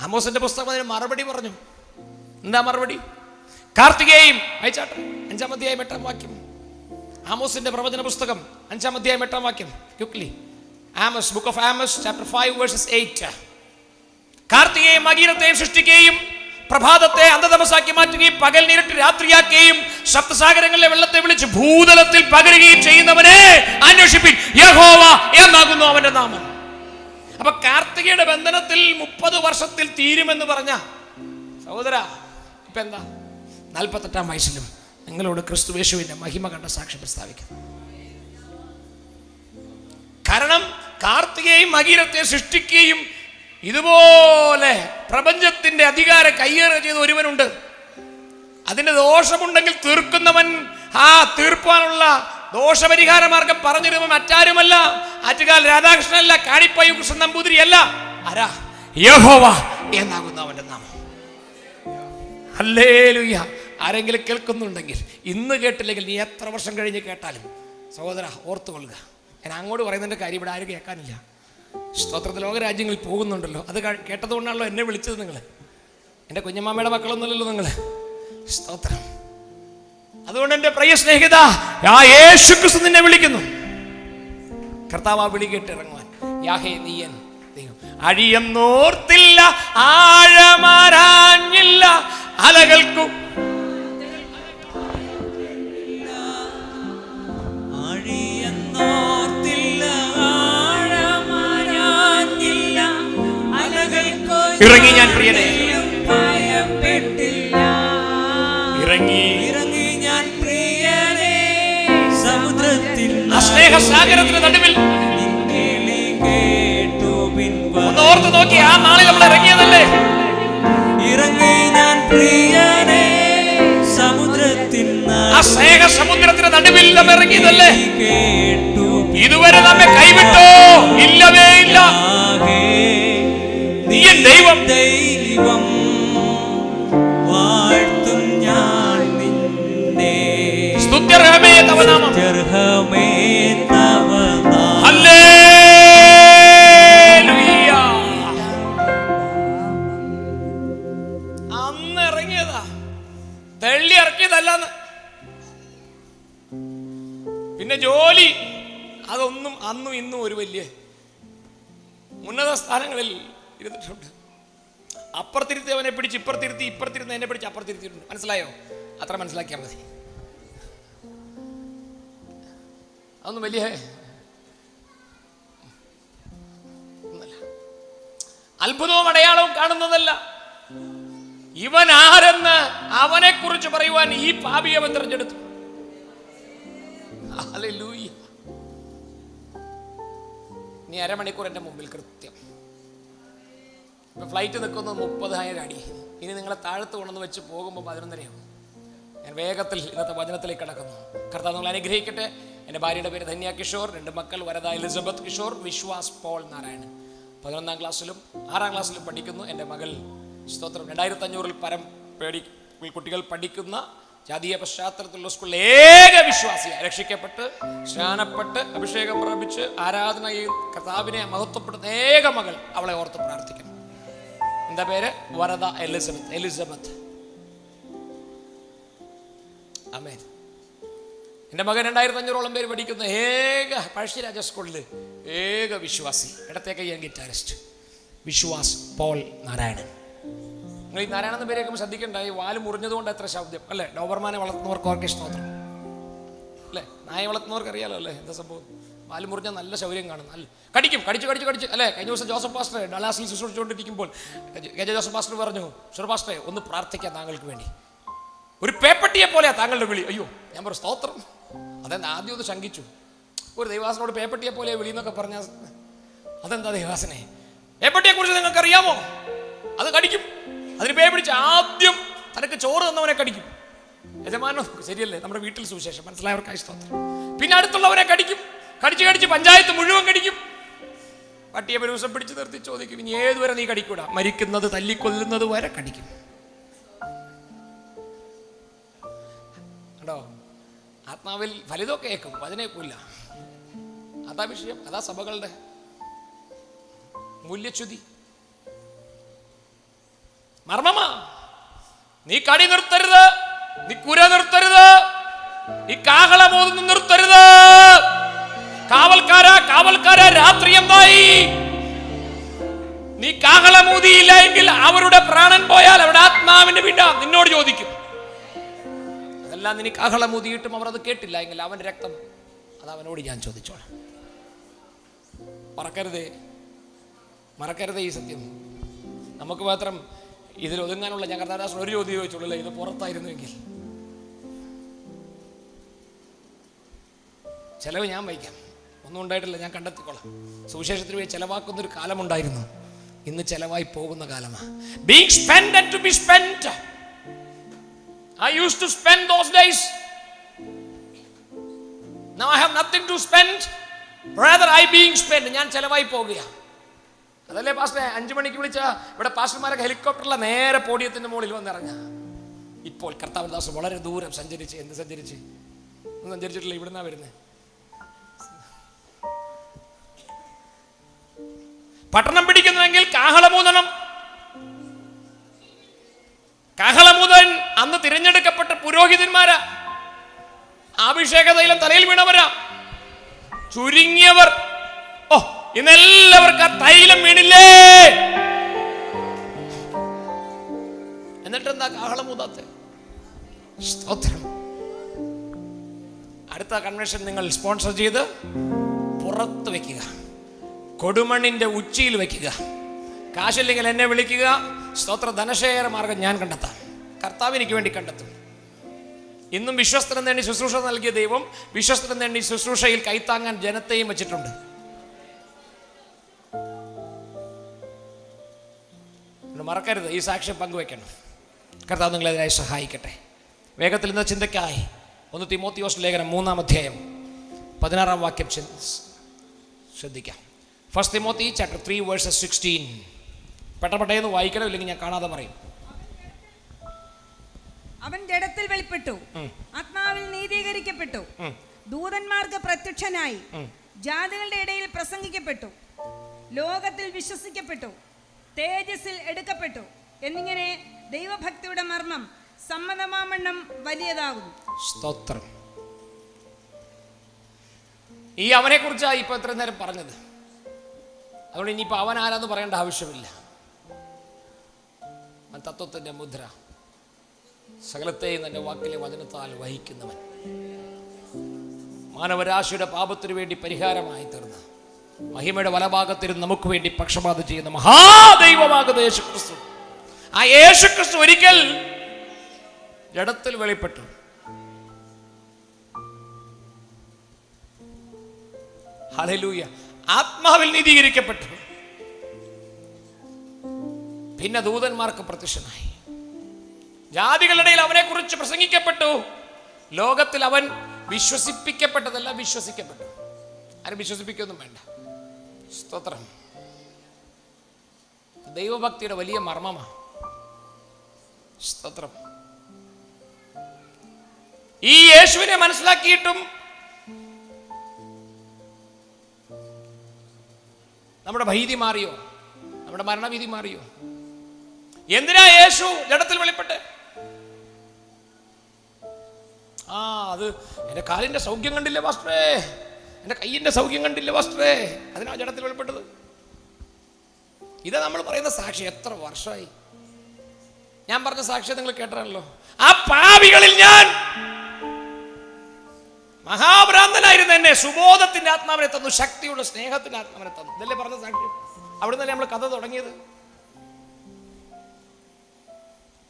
ആമോസിന്റെ പുസ്തകം അതിന് മറുപടി പറഞ്ഞു. എന്താ മറുപടി? കാർത്തികേയും അയച്ചാട്ടെ 5-ാം അധ്യായം 8-ാം വാക്യം. ആമോസിന്റെ പ്രവചന പുസ്തകം 5-ാം അധ്യായം 8-ാം വാക്യം. Quickly. Amos, book of Amos, chapter 5 versus 8. കാർത്തികയെയും മഗീരത്തെയും സൃഷ്ടിക്കുകയും പ്രഭാതത്തെ അന്ധതമസാക്കി മാറ്റുകയും പകൽ നിരട്ട് രാത്രിയാക്കുകയും സപ്തസാഗരങ്ങളിലെ വെള്ളത്തെ വിളിച്ച് ഭൂതലത്തിൽ പകരുകയും ചെയ്യുന്നവനെ അന്വേഷിപ്പിൻ, യഹോവ എന്നാകുന്നു അവന്റെ നാമം. അപ്പൊ കാർത്തികയുടെ ബന്ധനത്തിൽ 30 വർഷത്തിൽ തീരുമെന്ന് പറഞ്ഞ സഹോദര, ഇപ്പൊ എന്താ 48-ാം വയസ്സിലും നിങ്ങളോട് ക്രിസ്തുയേശുവിന്റെ മഹിമ കണ്ട സാക്ഷ്യം പ്രസ്താവിക്കുന്നു. കാരണം കാർത്തികയും മകീരത്തെ സൃഷ്ടിക്കുകയും ഇതുപോലെ പ്രപഞ്ചത്തിന്റെ അധികാരം കയ്യേറുക ചെയ്ത ഒരുവനുണ്ട്. അതിന്റെ ദോഷമുണ്ടെങ്കിൽ തീർക്കുന്നവൻ, ആ തീർപ്പാനുള്ള ദോഷപരിഹാര മാർഗം പറഞ്ഞിരുന്ന മറ്റാരുമല്ല, ആറ്റുകാൽ രാധാകൃഷ്ണനല്ല, കാണിപ്പയ്യ കൃഷ്ണൻ നമ്പൂതിരി അല്ല, ആരാ? യഹോവ എന്നാകുന്നു അവന്റെ നാമം. ഹല്ലേലൂയ. ആരെങ്കിലും കേൾക്കുന്നുണ്ടെങ്കിൽ, ഇന്ന് കേട്ടില്ലെങ്കിൽ നീ എത്ര വർഷം കഴിഞ്ഞ് കേട്ടാലും സഹോദര ഓർത്തുകൊള്ളുക. ഞാൻ അങ്ങോട്ട് പറയുന്നതിൻ്റെ കാര്യം ഇവിടെ ആരും കേൾക്കാനില്ല. സ്തോത്രത്തിൽ ലോകരാജ്യങ്ങളിൽ പോകുന്നുണ്ടല്ലോ, അത് കേട്ടതുകൊണ്ടാണല്ലോ എന്നെ വിളിച്ചത്. നിങ്ങൾ എൻ്റെ കുഞ്ഞമ്മാമ്മയുടെ മക്കളൊന്നുമല്ലല്ലോ നിങ്ങൾ. സ്തോത്രം. അതുകൊണ്ട് എൻ്റെ പ്രിയ സ്നേഹിത, ആ യേശു ക്രിസ്തു നിന്നെ വിളിക്കുന്നു. കർത്താവ് ആ വിളി കേട്ട് ഇറങ്ങുവാൻ. യാഹേ നീയൻ ദൈവം. അഴിയെന്നോർത്തില്ല, ആഴമാരാഞ്ഞില്ല, അലകൾക്കു ഇറങ്ങി ഞാൻ പ്രിയനെ, ഇറങ്ങി ഞാൻ പ്രിയനെ സമുദ്രത്തിൽ ആ സ്നേഹസാഗരത്തിന് നടുവിൽ ഒന്ന് ഓർത്ത് നോക്കി. ആ നാളിൽ നമ്മൾ ഇറങ്ങിയതല്ലേ? ഇറങ്ങി ഞാൻ പ്രിയനെ സമുദ്രത്തിൽ ആ സ്നേഹ സമുദ്രത്തിന് നടുവിൽ നാം ഇറങ്ങിയതല്ലേ? ഇതുവരെ നമ്മെ കൈവിട്ടോ? ഇല്ലവേ ഇല്ല. നീ ദൈവം, ദൈവം വാഴ്ത്തും ഞാൻ നിന്നെ. സ്തുത്യർഹമേ തവ നാമം. സ്തുത്യർഹമേ തവ നാമം. ഹല്ലേലൂയ. അന്ന് ഇറങ്ങിയതാ, തള്ളി ഇറക്കിയതല്ലെന്ന്. പിന്നെ ജോലി, അതൊന്നും അന്നും ഇന്നും ഒരു വലിയ ഉന്നത സ്ഥാനങ്ങളിൽ ഇരുന്നിട്ടുണ്ട്. അപ്പുറത്തിരുത്തി അവനെ പിടിച്ച് ഇപ്പുറത്തിരുത്തി, ഇപ്പുറത്തിരുന്ന് എന്നെ പിടിച്ച് അപ്പുറത്തിരുത്തിയിട്ടുണ്ട്. മനസ്സിലായോ? അത്ര മനസ്സിലാക്കിയാൽ മതി. അതൊന്നും വലിയ ഒന്നല്ല. അത്ഭുതവും അടയാളവും കാണുന്നതല്ല. ഇവൻ ആരെന്ന് അവനെ കുറിച്ച് പറയുവാൻ ഈ പാപിയെ അവൻ തിരഞ്ഞെടുത്തു. ഹല്ലേലൂയ. ഇനി അരമണിക്കൂർ എൻ്റെ മുമ്പിൽ കൃത്യം. ഇപ്പം ഫ്ലൈറ്റ് നിൽക്കുന്നത് 30,000 അടി. ഇനി നിങ്ങളെ താഴത്ത് കൊണ്ടുവന്ന് വെച്ച് പോകുമ്പോൾ 11:30 ഞാൻ വേഗത്തിൽ ഇന്നത്തെ വചനത്തിലേക്ക് കടക്കുന്നു. കർത്താവ് നിങ്ങൾ അനുഗ്രഹിക്കട്ടെ. എൻ്റെ ഭാര്യയുടെ പേര് ധന്യ കിഷോർ, 2 മക്കൾ വരദ എലിസബത്ത് കിഷോർ, വിശ്വാസ് പോൾ നാരായണൻ. 11ാം ക്ലാസ്സിലും 6ാം ക്ലാസ്സിലും പഠിക്കുന്നു. എൻ്റെ മകൾ സ്തോത്രം 2500-ൽ പരം കുട്ടികൾ പഠിക്കുന്ന ജാതീയ പശ്ചാത്തലത്തിലുള്ള സ്കൂളിൽ ഏക വിശ്വാസിയായി രക്ഷിക്കപ്പെട്ട് സ്നാനപ്പെട്ട് അഭിഷേകം പ്രാപിച്ച് ആരാധനയിൽ കർത്താവിനെ മഹത്വപ്പെടുന്ന ഏക മകൾ. അവളെ ഓർത്ത് പ്രാർത്ഥിക്കണം. എന്താ പേര്? വരദ എലിസബത്ത്. ആമേൻ. എൻ്റെ മകൻ 2500-ഓളം പേര് പഠിക്കുന്ന ഏക പഴശ്ശിരാജ സ്കൂളിൽ ഏക വിശ്വാസി. ഇടത്തേക്ക് ഞാൻ ഗിറ്റാരിസ്റ്റ് വിശ്വാസ് പോൾ നാരായണൻ. നിങ്ങൾ ഈ നാരായണൻ എന്ന പേര് കേൾക്കുമ്പോൾ ശ്രദ്ധിക്കണ്ട, ഈ വാല് മുറിഞ്ഞതുകൊണ്ട് എത്ര ശബ്ദം അല്ലേ? ഡോബർമാനെ വളർത്തുന്നവർക്ക് ഓർക്കെ സ്തോത്രം അല്ലേ? നായ വളർത്തുന്നവർക്ക് അറിയാലോ അല്ലേ എന്താ സംഭവം? വാല് മുറിഞ്ഞാൽ നല്ല ശൗര്യം കാണും. നല്ല കടിക്കും, കടിച്ച് അല്ലേ? കഴിഞ്ഞ ദിവസം ജോസഫ് പാസ്റ്റർ ഡലാസിൽ ശുശ്രൂഷിച്ചുകൊണ്ടിരിക്കുമ്പോൾ ജോസഫ് പാസ്റ്റർ പറഞ്ഞു, ഷുർ പാസ്റ്ററെ ഒന്ന് പ്രാർത്ഥിക്കാം താങ്കൾക്ക് വേണ്ടി. ഒരു പേപ്പട്ടിയെ പോലെയാ താങ്കളുടെ വിളി. അയ്യോ, ഞാൻ പറഞ്ഞു സ്തോത്രം. അതെന്താ ആദ്യം ഒന്ന് ശങ്കിച്ചു. ഒരു ദൈവാസനോട് പേപ്പട്ടിയെ പോലെ വിളി എന്നൊക്കെ പറഞ്ഞാൽ അതെന്താ ദൈവാസനെ? പേപ്പട്ടിയെ കുറിച്ച് നിങ്ങൾക്ക് അറിയാമോ? അത് കടിക്കും. അതിന് പേ പിടിച്ച് ആദ്യം തനക്ക് ചോറ് തന്നവനെ കടിക്കും. യജമാനോ ശരിയല്ലേ? നമ്മുടെ വീട്ടിൽ സുവിശേഷം മനസ്സിലായവർക്കായി സ്തോത്രം. പിന്നെ അടുത്തുള്ളവരെ കടിക്കും. കടിച്ച് പഞ്ചായത്ത് മുഴുവൻ കടിക്കും. പട്ടിയെ ഒരു ദിവസം പിടിച്ചു നിർത്തി ചോദിക്കും, ഇനി ഏതുവരെ നീ കടിക്കൂടാ? മരിക്കുന്നത് തല്ലിക്കൊല്ലുന്നത് വരെ കടിക്കും. കണ്ടോ? ആത്മാവിൽ ഫലിതമൊക്കെ കേൾക്കും, വചനേക്കില്ല. അതാ വിഷയം. അതാ സഭകളുടെ മൂല്യച്യുതി. മർമ്മമാ. നീ കടി നിർത്തരുത്, നീ കുര നിർത്തരുത്, നീ കാഹളമോതൊന്നും നിർത്തരുത്. കാവൽക്കാരാ രാത്രി എന്തായി? നീ കാഹളമൂതിയില്ല എങ്കിൽ അവരുടെ പ്രാണൻ പോയാൽ അവിടെ ആത്മാവിന്റെ വീണ്ട നിന്നോട് ചോദിക്കും. അതെല്ലാം നീ കാഹളമൂതിയിട്ടും അവർ അത് കേട്ടില്ല എങ്കിൽ അവന്റെ രക്തം അത് അവനോട് ഞാൻ ചോദിച്ചോളാം. മറക്കരുതേ ഈ സത്യം. നമുക്ക് മാത്രം ഇതിൽ ഒതുങ്ങാനുള്ള ഞാൻ കർത്താദാസൻ ഒരു ചോദ്യം ചോദിച്ചോളൂ, ഇത് പുറത്തായിരുന്നുവെങ്കിൽ. ചെലവ് ഞാൻ വഹിക്കാം, ഒന്നും ഉണ്ടായിട്ടില്ല, ഞാൻ കണ്ടെത്തിക്കോളാം. സുവിശേഷത്തിന് പോയി ചെലവാക്കുന്നൊരു കാലമുണ്ടായിരുന്നു, ഇന്ന് ചെലവായി പോകുന്ന കാലമാണ്. Being spent and to be spent. I used to spend those days. Now I have nothing to spend. Rather I being spent. ഞാൻ ചെലവായി പോകുക. അതല്ലേ പാസ്റ്ററെ 5 മണിക്ക് വിളിച്ച ഇവിടെ പാസ്റ്റർമാരൊക്കെ ഹെലികോപ്റ്ററിലെ നേരെ പോഡിയത്തിന്റെ മുകളിൽ വന്നിറങ്ങ. ഇപ്പോൾ കർത്താവദാസ് വളരെ ദൂരം സഞ്ചരിച്ച് ഒന്നും സഞ്ചരിച്ചിട്ടില്ല, ഇവിടുന്നാ വരുന്നത്. പട്ടണം പിടിക്കുന്നുവെങ്കിൽ കാഹളമൂതണം. കാഹളമൂതൻ അന്ന് തിരഞ്ഞെടുക്കപ്പെട്ട പുരോഹിതന്മാരാ, അഭിഷേക തൈലം തലയിൽ വീണവരാ, ചുരുങ്ങിയവർ. ഇന്നെല്ലാവർക്കും ആ തൈലം വീണില്ലേ? എന്നിട്ടെന്താ കാഹളമൂതാത്തെ? സ്തോത്രം. അടുത്ത കൺവെൻഷൻ നിങ്ങൾ സ്പോൺസർ ചെയ്ത് പുറത്ത് വെക്കുക, കൊടുമണ്ണിന്റെ ഉച്ചിയിൽ വെക്കുക. കാശില്ലെങ്കിൽ എന്നെ വിളിക്കുക. സ്തോത്ര ധനശേഖര മാർഗം ഞാൻ കണ്ടെത്താം, കർത്താവ് എനിക്ക് വേണ്ടി കണ്ടെത്തും. ഇന്നും വിശ്വസ്തരം നേടി ശുശ്രൂഷ നൽകിയ ദൈവം വിശ്വസ്തരം നേടി ശുശ്രൂഷയിൽ കൈത്താങ്ങാൻ ജനത്തെയും വെച്ചിട്ടുണ്ട്. മറക്കരുത്, ഈ സാക്ഷ്യം പങ്കുവെക്കണം. കർത്താവ് നിങ്ങളതിനായി സഹായിക്കട്ടെ. വേഗത്തിൽ ഇന്ന ചിന്തയ്ക്കായി 1 തിമോത്തിയോസ് ലേഖനം 3-ാം അധ്യായം 16-ാം വാക്യം ശ്രദ്ധിക്കാം. 1 Timothy chapter 3 verses 16. പെട്ടപ്പെട്ടേന്ന് വായിക്കണം, ഇല്ലെങ്കിൽ ഞാൻ കാണാതെ പറയും. അവൻ ജഡത്തിൽ വെളിപ്പെട്ടു, ആത്മാവിൽ നീതീകരിക്കപ്പെട്ടു, ദൂതന്മാർക്ക് പ്രത്യക്ഷനായി, ജാതികളുടെ ഇടയിൽ പ്രസംഗിക്കപ്പെട്ടു, ലോകത്തിൽ വിശ്വസിക്കപ്പെട്ടു, തേജസ്സിൽ എടുക്കപ്പെട്ടു എന്നിങ്ങനെ ദൈവഭക്തിയുടെ മർമ്മം സമ്മതമാമണ്ണം വലിയതാകുന്നു. സ്തോത്രം. ഈ അവനെ കുറിച്ചാണ് ഇപ്പൊ എത്ര നേരം പറഞ്ഞത്. അതുകൊണ്ട് ഇനിയിപ്പോൾ അവൻ ആരാന്ന് പറയേണ്ട ആവശ്യമില്ല. തത്വത്തിന്റെ മുദ്ര സകലത്തെയും തന്റെ വാക്കിലെ വചനത്താൽ വഹിക്കുന്നവൻ, മാനവരാശിയുടെ പാപത്തിനു വേണ്ടി പരിഹാരമായി തീർന്ന, മഹിമയുടെ വലഭാഗത്തിരുന്ന് നമുക്ക് വേണ്ടി പക്ഷപാതം ചെയ്യുന്ന മഹാദൈവമാകുന്ന യേശുക്രിസ്തു. ആ യേശുക്രിസ്തു ഒരിക്കൽ ജഡത്തിൽ വെളിപ്പെട്ടു. ഹല്ലേലൂയ. ആത്മാവിൽ നീതീകരിക്കപ്പെട്ടു. പിന്നെ ദൂതന്മാർക്ക് പ്രത്യക്ഷനായി, ജാതികളുടെ ഇടയിൽ അവനെ കുറിച്ച് പ്രസംഗിക്കപ്പെട്ടു. ലോകത്തിൽ അവൻ വിശ്വസിപ്പിക്കപ്പെട്ടതല്ല, വിശ്വസിക്കപ്പെട്ടു. ആരും വിശ്വസിപ്പിക്കൊന്നും വേണ്ട. സ്തോത്രം. ദൈവഭക്തിയുടെ വലിയ മർമ്മമാണ്. സ്തോത്രം. ഈ യേശുവിനെ മനസ്സിലാക്കിയിട്ടും നമ്മുടെ ഭീതി മാറിയോ? നമ്മുടെ മരണഭീതി മാറിയോ? എന്തിനാ യേശു ജഡത്തിൽ വെളിപ്പെട്ട്? അത് എൻ്റെ കാലിൻ്റെ സൗഖ്യം കണ്ടില്ലേ പാസ്റ്ററേ, എൻ്റെ കയ്യിൻ്റെ സൗഖ്യം കണ്ടില്ലേ പാസ്റ്ററേ, അതിനാ ജഡത്തിൽ വെളിപ്പെട്ടത്. ഇതാ നമ്മൾ പറയുന്ന സാക്ഷി. എത്ര വർഷമായി ഞാൻ പറഞ്ഞ സാക്ഷ്യം നിങ്ങൾ കേട്ടാണല്ലോ. ആ പാവികളിൽ ഞാൻ മഹാഭ്രാന്തനായിരുന്നു, എന്നെ സുബോധത്തിന്റെ ആത്മാവിനെ തന്നു, ശക്തിയുടെ സ്നേഹത്തിന്റെ ആത്മാവിനെ തന്നു. ഇതല്ലേ പറഞ്ഞ സാക്ഷ്യം. അവിടെ നിന്നല്ലേ നമ്മൾ കഥ തുടങ്ങിയത്.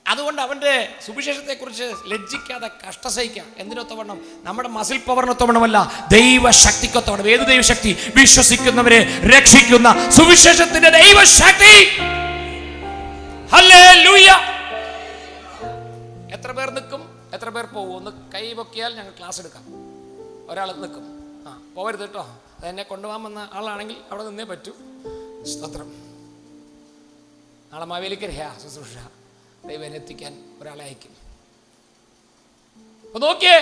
അതുകൊണ്ട് അവന്റെ സുവിശേഷത്തെ കുറിച്ച് ലജ്ജിക്കാതെ കഷ്ടസഹിക്കാം. എന്തിനൊത്തവണ്ണം? നമ്മുടെ മസിൽ പവറിനൊത്തവണ്ണമല്ല, ദൈവശക്തിക്കൊത്തവണ്ണം. ഏത് ദൈവശക്തി? വിശ്വസിക്കുന്നവരെ രക്ഷിക്കുന്ന സുവിശേഷത്തിന്റെ ദൈവശക്തി. ഹല്ലേലൂയ. എത്ര പേർ നിൽക്കും, എത്ര പേർ പോകും? ഒന്ന് കൈ പൊക്കിയാൽ ഞങ്ങൾ ക്ലാസ് എടുക്കാം. ഒരാൾ നിൽക്കും. പോകരുത് കേട്ടോ. അതെന്നെ കൊണ്ടുപോകാൻ വന്ന ആളാണെങ്കിൽ അവിടെ നിന്നേ പറ്റൂ. സ്തോത്രം. നാളെ മാവേലിക്കരയാ ശുശ്രൂഷ. ദൈവം എത്തിക്കാൻ ഒരാളെ അയക്കും. അപ്പൊ നോക്കിയേ,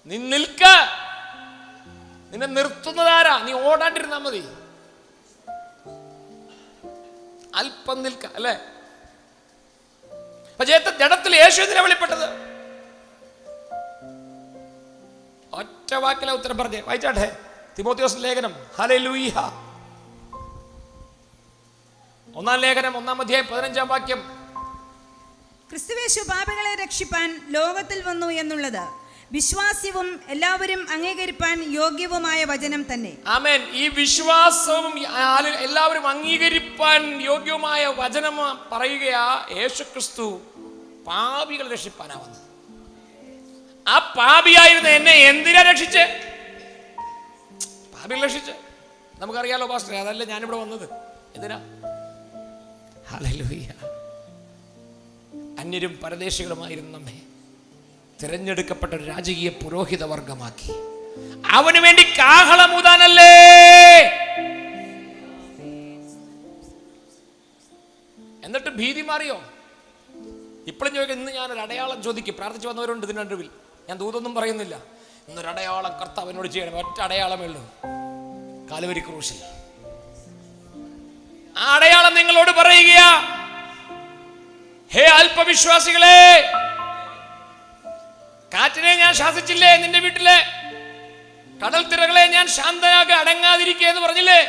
നീ നിൽക്ക. നിന്നെ നിർത്തുന്നതാരാ? നീ ഓടാണ്ടിരുന്നാ മതി. അല്പം നിൽക്ക, അല്ലേ? ജഡത്തിൽ യേശു എന്തിനാ വെളിപ്പെട്ടത്? ഒറ്റ വാക്കിലെ ഉത്തരം പറഞ്ഞേ. വായിച്ചാട്ടെ തിമോത്തിയോസ് ലേഖനം. ഹല്ലേലൂയ. 1 ലേഖനം 1 അധ്യായം 15 വാക്യം. ക്രിസ്തുവേശു പാപികളെ രക്ഷിപ്പാൻ ലോകത്തിൽ വന്നു എന്നുള്ളത് വിശ്വാസ്യവും എല്ലാവരും അംഗീകരിപ്പാൻ യോഗ്യവുമായ വചനം തന്നെ. ആമേൻ. ഈ വിശ്വാസവും എല്ലാവരും അംഗീകരിപ്പാൻ യോഗ്യവുമായ വചനം പറയുകയാ. യേശുക്രിസ്തു പാപികളെ രക്ഷിപ്പാനാ വന്നത്. ആ പാപിയായിരുന്ന എന്നെ എന്തിനാ രക്ഷിച്ച്? പാപികളെ രക്ഷിച്ച്. നമുക്കറിയാലോ പാസ്റ്റർ, അതല്ല ഞാനിവിടെ വന്നത്. എന്തിനാ? ഹല്ലേലൂയ. അന്യരും പരദേശികളുമായിരുന്നു നമ്മെ തിരഞ്ഞെടുക്കപ്പെട്ട ഒരു രാജകീയ പുരോഹിത വർഗമാക്കി അവന് വേണ്ടി കാഹളമൂതാനല്ലേ. എന്നിട്ട് ഭീതി മാറിയോ? ഇപ്പോഴും ചോദിക്കും. ഇന്ന് ഞാനൊരു അടയാളം ചോദിക്കും. പ്രാർത്ഥിച്ചു വന്നവരുണ്ട് ഇതിൻ്റെ നടുവിൽ. ഞാൻ ദൂതൊന്നും പറയുന്നില്ല. ഇന്നൊരു അടയാളം കർത്താവിനോട് ചെയ്യണം. ഒറ്റ അടയാളമേ ഉള്ളൂ, കാൽവരി ക്രൂശിൽ. ആ അടയാളം നിങ്ങളോട് പറയുക. ഹേ അല്പവിശ്വാസികളെ, കാറ്റിനെ ഞാൻ ശാസിച്ചില്ലേ നിന്റെ വീട്ടിലെ? കടൽ തിരകളെ ഞാൻ ശാന്തനാകെ അടങ്ങാതിരിക്കുക എന്ന് പറഞ്ഞില്ലേ?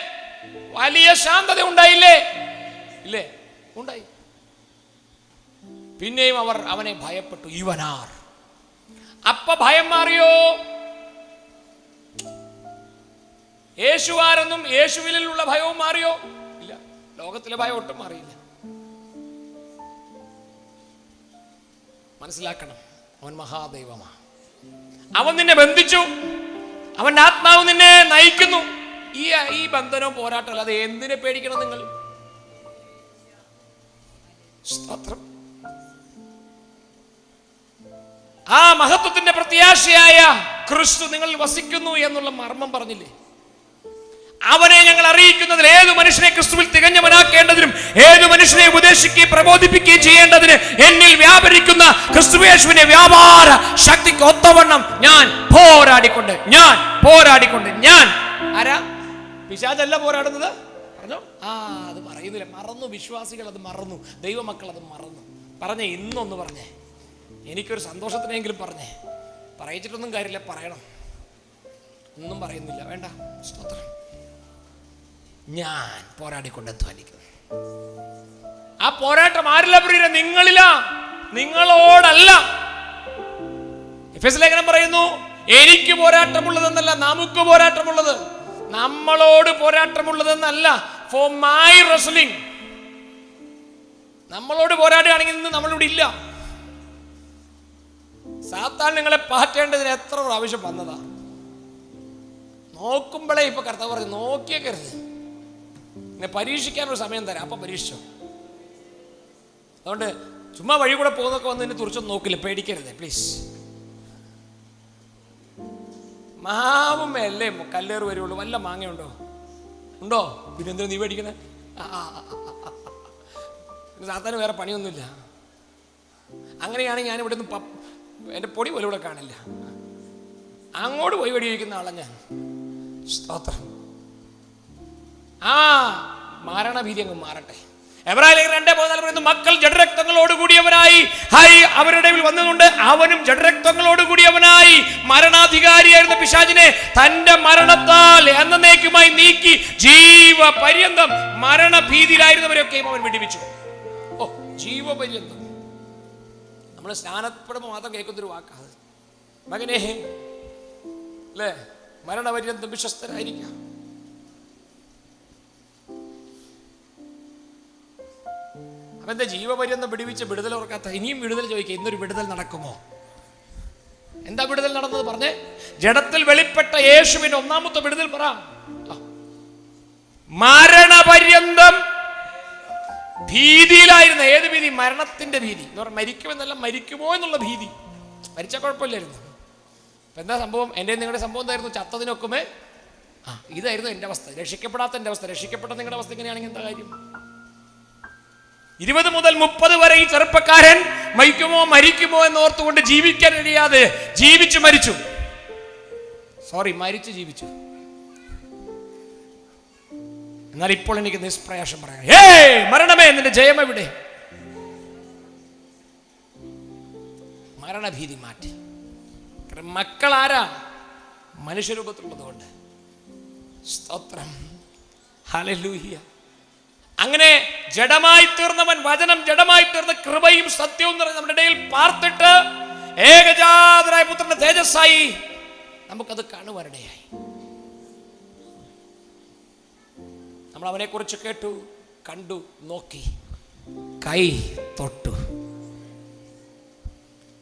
വലിയ ശാന്തത ഉണ്ടായില്ലേ? ഇല്ലേ? ഉണ്ടായി. പിന്നെയും അവർ അവനെ ഭയപ്പെട്ടു. ഇവനാർ? അപ്പ ഭയം മാറിയോ? യേശുവാരെന്നും യേശുവിലുള്ള ഭയവും മാറിയോ? ഇല്ല. ലോകത്തിലെ ഭയം ഒട്ടും മാറിയില്ല. മനസ്സിലാക്കണം, അവൻ മഹാദൈവമാ. അവൻ നിന്നെ ബന്ധിച്ചു. അവന്റെ ആത്മാവ് നിന്നെ നയിക്കുന്നു. ഈ ബന്ധനവും പോരാട്ടമല്ല. അത് എന്തിനെ പേടിക്കണം നിങ്ങൾ? സ്തോത്രം. ആ മഹത്വത്തിന്റെ പ്രത്യാശയായ ക്രിസ്തു നിങ്ങൾ വസിക്കുന്നു എന്നുള്ള മർമ്മം പറഞ്ഞില്ലേ? അവനെ ഞങ്ങൾ അറിയിക്കുന്നതിൽ ഏതു മനുഷ്യനെ ക്രിസ്തുവിൽ തികഞ്ഞവനാക്കേണ്ടതിനും ഏതു മനുഷ്യനെ ഉപദേശിക്കുകയും പ്രബോധിപ്പിക്കുകയും ചെയ്യേണ്ടതിന് എന്നിൽ വ്യാപരിക്കുന്ന ക്രിസ്തുയേശുവിന്റെ വ്യാപാര ശക്തിക്ക് ഒത്തവണ്ണം ഞാൻ പോരാടിക്കൊണ്ട് ഞാൻ ആരാ? പിശാചല്ല പോരാടുന്നത്. പറഞ്ഞോ? അത് പറയുന്നില്ല. മറന്നു. വിശ്വാസികൾ അത് മറന്നു. ദൈവമക്കൾ അത് മറന്നു. പറഞ്ഞേ, ഇന്നൊന്ന് പറഞ്ഞേ. എനിക്കൊരു സന്തോഷത്തിനെങ്കിലും പറഞ്ഞേ. പറയിച്ചിട്ടൊന്നും കാര്യമില്ല, പറയണം. ഒന്നും പറയുന്നില്ല, വേണ്ട. സ്തോത്രം. ഞാൻ പോരാടിക്കൊണ്ട് അധ്വാനിക്കുന്നു. ആ പോരാട്ടം ആരില്ല പ്രിയരെ? നിങ്ങളിലാ, നിങ്ങളോടല്ല. എഫെസ്യ ലേഖനം പറയുന്നു, എനിക്ക് പോരാട്ടമുള്ളതെന്നല്ല, നമുക്ക് പോരാട്ടമുള്ളത്. നമ്മളോട് പോരാട്ടമുള്ളതെന്നല്ല. For my wrestling. നമ്മളോട് പോരാടുകയാണെങ്കിൽ ഇന്ന് നമ്മളിവിടെ ഇല്ല. സാത്താൻ നിങ്ങളെ പാറ്റേണ്ടതിന് എത്ര പ്രാവശ്യം വന്നതാ. നോക്കുമ്പോഴേ ഇപ്പൊ കർത്താവ് പറഞ്ഞു, നോക്കിയേക്കരുത്, പരീക്ഷിക്കാനൊരു സമയം തരാം, അപ്പൊ പരീക്ഷിച്ചോ. അതുകൊണ്ട് ചുമ്മാ വഴി കൂടെ പോകുന്നൊക്കെ വന്നതിന് തുറച്ചൊന്നും നോക്കില്ല, പേടിക്കരുത് പ്ലീസ്. മാവും അല്ലേ കല്ലേറ് വരുള്ളൂ. വല്ല മാങ്ങയുണ്ടോ? ഉണ്ടോ? പിന്നെ എന്തിനാ നീ പേടിക്കണേ? സാത്താന് വേറെ പണിയൊന്നുമില്ല. അങ്ങനെയാണെങ്കിൽ ഞാൻ ഇവിടെ നിന്ന് എൻ്റെ പൊടി പോലും ഇവിടെ കാണില്ല. അങ്ങോട്ട് പോയി വെടിവെക്കുന്ന ആളാ ഞാൻ. സ്തോത്രം. മരണഭീതി അങ്ങ് മാറട്ടെ. എബ്രായ ലേഖനം 2:14 പറയുന്നു, മക്കൾ ജഡരക്തങ്ങളോട് കൂടിയവനായി അവരുടെ വന്നുകൊണ്ട് അവനും ജഡരക്തങ്ങളോട് കൂടിയവനായി മരണാധികാരിയായിരുന്ന പിശാചിനെ തന്റെ മരണത്താൽ എന്നേക്കുമായി നീക്കി ജീവപര്യന്തം മരണഭീതിയിലായിരുന്നവരെയൊക്കെയും അവൻ വിടുവിച്ചു. ഓ, ജീവപര്യന്തം. നമ്മൾ സ്നാനപ്പെടുമ്പോൾ മാത്രം കേൾക്കുന്നൊരു വാക്കാത്. മകനെ അല്ലേ, മരണപര്യന്തം വിശ്വസ്തരായിരിക്കാം. അവന്റെ ജീവപര്യന്തം വിടുവിച്ച് വിടുതൽ ഓർക്കാത്ത ഇനിയും വിടുതൽ ചോദിക്കുക. ഇന്നൊരു വിടുതൽ നടക്കുമോ? എന്താ വിടുതൽ നടന്നത് പറഞ്ഞേ? ജഡത്തിൽ വെളിപ്പെട്ട യേശുവിന്റെ ഒന്നാമത്തെ വിടുതൽ പറ. മരണപര്യന്തം ഭീതിയിലായിരുന്നു. ഏത് ഭീതി? മരണത്തിന്റെ ഭീതി എന്ന് പറഞ്ഞാൽ മരിക്കുമെന്നല്ല, മരിക്കുമോ എന്നുള്ള ഭീതി. മരിച്ച കുഴപ്പമില്ലായിരുന്നു. അപ്പൊ എന്താ സംഭവം? എൻ്റെ നിങ്ങളുടെ സംഭവം എന്തായിരുന്നു? ചത്തതിനൊക്കുമേ ഇതായിരുന്നു എൻ്റെ അവസ്ഥ. രക്ഷിക്കപ്പെടാത്ത എൻ്റെ അവസ്ഥ. രക്ഷിക്കപ്പെട്ട നിങ്ങളുടെ അവസ്ഥ എങ്ങനെയാണെങ്കിൽ എന്താ കാര്യം? 20 മുതൽ 30 വരെ ഈ ചെറുപ്പക്കാരൻ മരിക്കുമോ എന്നോർത്തുകൊണ്ട് ജീവിക്കാൻ കഴിയാതെ മരിച്ചു. ജീവിച്ചു. എന്നാൽ ഇപ്പോൾ എനിക്ക് നിഷ്പ്രയാസം പറയാം, മരണമേ നിന്റെ ജയം എവിടെ? മരണഭീതി മാറ്റി. മക്കൾ ആരാ? മനുഷ്യരൂപത്തിലുള്ളതുകൊണ്ട്. സ്തോത്രം. ഹല്ലേലൂയ. അങ്ങനെ ജഡമായി തീർന്നവൻ, വചനം ജഡമായി തീർന്ന കൃപയും സത്യവും നിറഞ്ഞ നമ്മുടെ ഇടയിൽ പാർത്തിട്ട് ഏകജാതനായ പുത്രന്റെ തേജസ്സായി നമുക്കത് കാണുവാനിടയായി. നമ്മൾ അവനെ കുറിച്ച് കേട്ടു, കണ്ടു, നോക്കി, കൈ തൊട്ടു.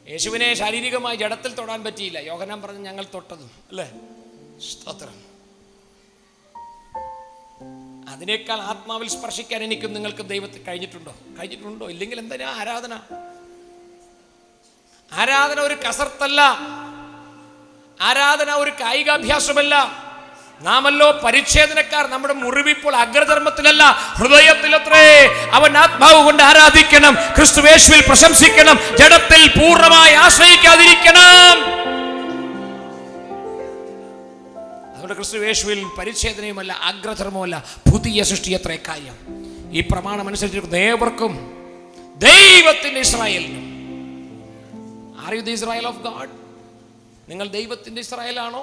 യേശുവിനെ ശാരീരികമായി ജഡത്തിൽ തൊടാൻ പറ്റിയില്ല. യോഹന്നാൻ പറഞ്ഞു ഞങ്ങൾ തൊട്ടതും, അല്ലേ? സ്തോത്രം. അതിനേക്കാൾ ആത്മാവിൽ സ്പർശിക്കാൻ എനിക്കും നിങ്ങൾക്കും ദൈവത്തിൽ കഴിഞ്ഞിട്ടുണ്ടോ? ഇല്ലെങ്കിൽ എന്തിനാ ആരാധന? ആരാധന ഒരു കസർത്തല്ല, ആരാധന ഒരു കായികാഭ്യാസമല്ല. നാമല്ലോ പരിച്ഛേദനക്കാർ. നമ്മുടെ മുറിവിപ്പോൾ അഗ്രധർമ്മത്തിലല്ല, ഹൃദയത്തിലത്രേ. അവൻ ആത്മാവ് കൊണ്ട് ആരാധിക്കണം, ക്രിസ്തുയേശുവിൽ പ്രശംസിക്കണം, ജഡത്തിൽ പൂർണ്ണമായി ആശ്രയിക്കാതിരിക്കണം. അതുകൊണ്ട് ക്രിസ്തുയേശുവിൽ പരിച്ഛേദനയുമല്ല, അഗ്രധർമ്മമല്ല, പുതിയ സൃഷ്ടി അത്രേ കാര്യം. ഈ പ്രമാണം അനുസരിച്ചിരിക്കുന്ന ഏവർക്കും ദൈവത്തിന്റെ ഇസ്രായേലിനും. Are you the Israel of God? നിങ്ങൾ ദൈവത്തിന്റെ ഇസ്രായേലാണോ?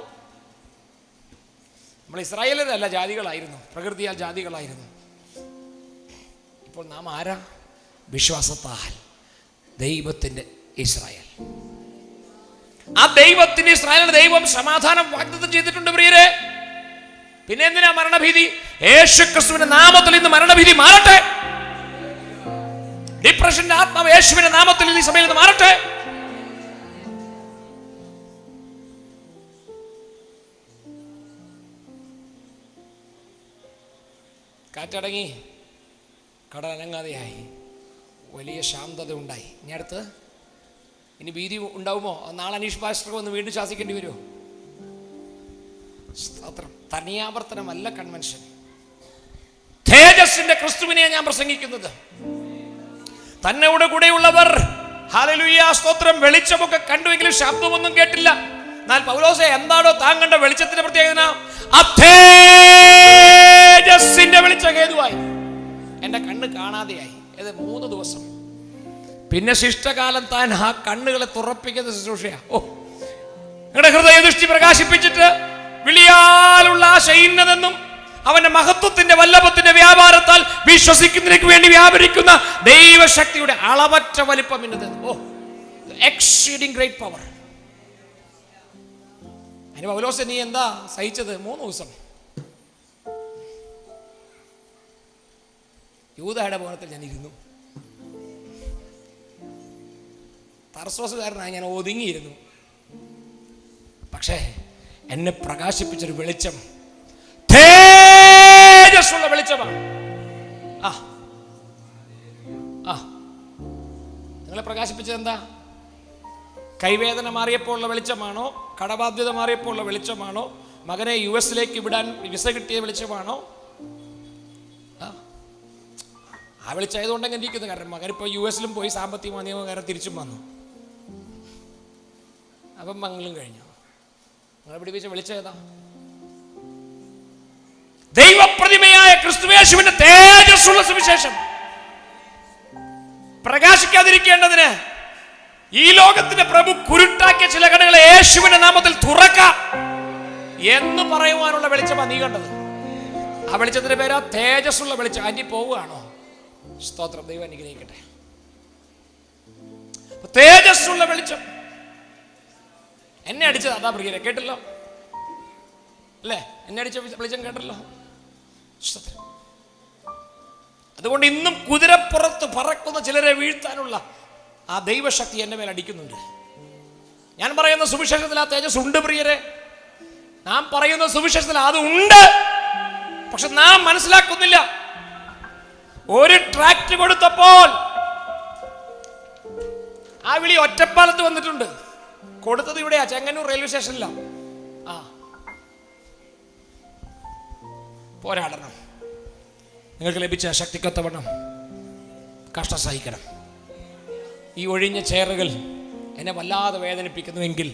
നമ്മൾ ഇസ്രായേലരല്ല, ജാതികളായിരുന്നു, പ്രകൃതിയാൽ ജാതികളായിരുന്നു. ഇപ്പോൾ നാം ആരാ? വിശ്വാസത്താൽ ദൈവത്തിന്റെ ഇസ്രായേൽ. ആ ദൈവത്തിന്റെ ഇസ്രായേലിന് ദൈവം സമാധാനം വാഗ്ദത്തം ചെയ്തിട്ടുണ്ട് പ്രിയരെ. പിന്നെ എന്തിനാ മരണഭീതി? യേശുക്രിസ്തുവിന്റെ നാമത്തിൽ ഇന്ന് മരണഭീതി മാറട്ടെ. ഡിപ്രഷന്റെ ആത്മാവ് യേശുവിന്റെ നാമത്തിൽ ഈ സഭയിൽ നിന്ന് മാറട്ടെ. കാറ്റടങ്ങി, കടൽ അനങ്ങാതെയായി, വലിയ ശാന്തത ഉണ്ടായി. ഇനി ഭീതി ഉണ്ടാവുമോ? നാളെ അനീഷ് പാസ്റ്റർ ഒന്ന് വീണ്ടും ശാസിക്കേണ്ടി വരുമോ? സ്തോത്രം. തനിയാവർത്തനമല്ല കൺവെൻഷൻ. തേജസ്സിന്റെ ക്രിസ്തുവിനെ ഞാൻ പ്രസംഗിക്കുന്നത്. തന്നോട് കൂടെയുള്ളവർ, ഹല്ലേലൂയ, സ്തോത്രം, വെളിച്ചമൊക്കെ കണ്ടുവെങ്കിലും ശബ്ദമൊന്നും കേട്ടില്ല. എന്നാൽ പൗലോസേ, എന്താണോ താൻ കണ്ട വെളിച്ചത്തിന്റെ പ്രത്യേകത? തേജസ്സിന്റെ വെളിച്ചം ഹേതുവായി എന്റെ കണ്ണ് കാണാതെയായി. ഇത് 3 ദിവസം. പിന്നെ ശിഷ്ടകാലം താൻ ആ കണ്ണുകളെ തുറപ്പിക്കുന്ന ശുശ്രൂഷയാ. നിങ്ങളുടെ ഹൃദയ ദൃഷ്ടി പ്രകാശിപ്പിച്ചിട്ട് വിളിയാലുള്ള ആശയിന്നതെന്നും അവന്റെ മഹത്വത്തിന്റെ വല്ലഭത്തിന്റെ വ്യാപാരത്താൽ വിശ്വസിക്കുന്നതിനു വേണ്ടി വ്യാപരിക്കുന്ന ദൈവശക്തിയുടെ അളവറ്റ വലിപ്പം ഇന്നതെന്ന്. Exceeding great power. അതിന് പൗലോസേ, നീ എന്താ സഹിച്ചത്? 3 ദിവസം. യൂദായുടെ ഭവനത്തിൽ ഞാൻ ഇരുന്നു. തർസോസുകാരനായി ഞാൻ ഒതുങ്ങിയിരുന്നു. പക്ഷേ എന്നെ പ്രകാശിപ്പിച്ചൊരു വെളിച്ചം, തേജസ്സുള്ള വെളിച്ചമാണ്. നിങ്ങളെ പ്രകാശിപ്പിച്ചത് എന്താ? കൈവേദന മാറിയപ്പോൾ ഉള്ള വെളിച്ചമാണോ? കടബാധ്യത മാറിയപ്പോൾ ഉള്ള വെളിച്ചമാണോ? മകനെ US വിടാൻ വിസ കിട്ടിയ വെളിച്ചമാണോ? ആ വെളിച്ചമായതുകൊണ്ടെങ്കിൽ ഇരിക്കുന്നത്. കാരണം മകനിപ്പോൾ US പോയി, സാമ്പത്തിക മാന്യമകാരം തിരിച്ചും വന്നു. അപ്പം മംഗളും കഴിഞ്ഞു. നിങ്ങളെ പിടിപ്പിച്ച വെളിച്ചം ഏതാ? ദൈവപ്രതിമയായ ക്രിസ്തുയേശുവിന്റെ തേജസ്സുള്ള സുവിശേഷം പ്രകാശിക്കാതിരിക്കേണ്ടതിന് ഈ ലോകത്തിന്റെ പ്രഭു കുരുട്ടാക്കിയ ചില കടകളെ യേശുവിന്റെ നാമത്തിൽ തുറക്കാം എന്ന് പറയുവാനുള്ള വെളിച്ചമാണ് നീ കണ്ടത്. ആ വെളിച്ചത്തിന്റെ പേരാ തേജസ്സുള്ള വെളിച്ചം. അന്റി പോവുകയാണോ? സ്തോത്രം. ദൈവം അനുഗ്രഹിക്കട്ടെ. തേജസ്സുള്ള വെളിച്ചം. എന്നെ അടിച്ചത് അതാ പ്രിയരെ, കേട്ടല്ലോ അല്ലേ? എന്നെ അടിച്ച വെളിച്ചം കേട്ടല്ലോ. അതുകൊണ്ട് ഇന്നും കുതിരപ്പുറത്ത് പറക്കുന്ന ചിലരെ വീഴ്ത്താനുള്ള ആ ദൈവശക്തി എൻ്റെ മേൽ അടിക്കുന്നുണ്ട്. ഞാൻ പറയുന്ന സുവിശേഷത്തിൽ ആ തേജസ് ഉണ്ട് പ്രിയരെ. നാം പറയുന്ന സുവിശേഷത്തിൽ അത് ഉണ്ട്. പക്ഷെ നാം മനസ്സിലാക്കുന്നില്ല. ഒരു ട്രാക്ട് കൊടുത്തപ്പോൾ ആ വിളി ഒറ്റപ്പാലത്ത് വന്നിട്ടുണ്ട്. കൊടുത്തത് ഇവിടെയാ, ചെങ്ങന്നൂർ റെയിൽവേ സ്റ്റേഷനിലാണ്. പോരാടണം. നിങ്ങൾക്ക് ലഭിച്ച ശക്തിക്കൊത്തവണ്ണം കഷ്ടം സഹിക്കണം. ഈ ഒഴിഞ്ഞ ചെയറുകൾ എന്നെ വല്ലാതെ വേദനിപ്പിക്കുന്നുവെങ്കിൽ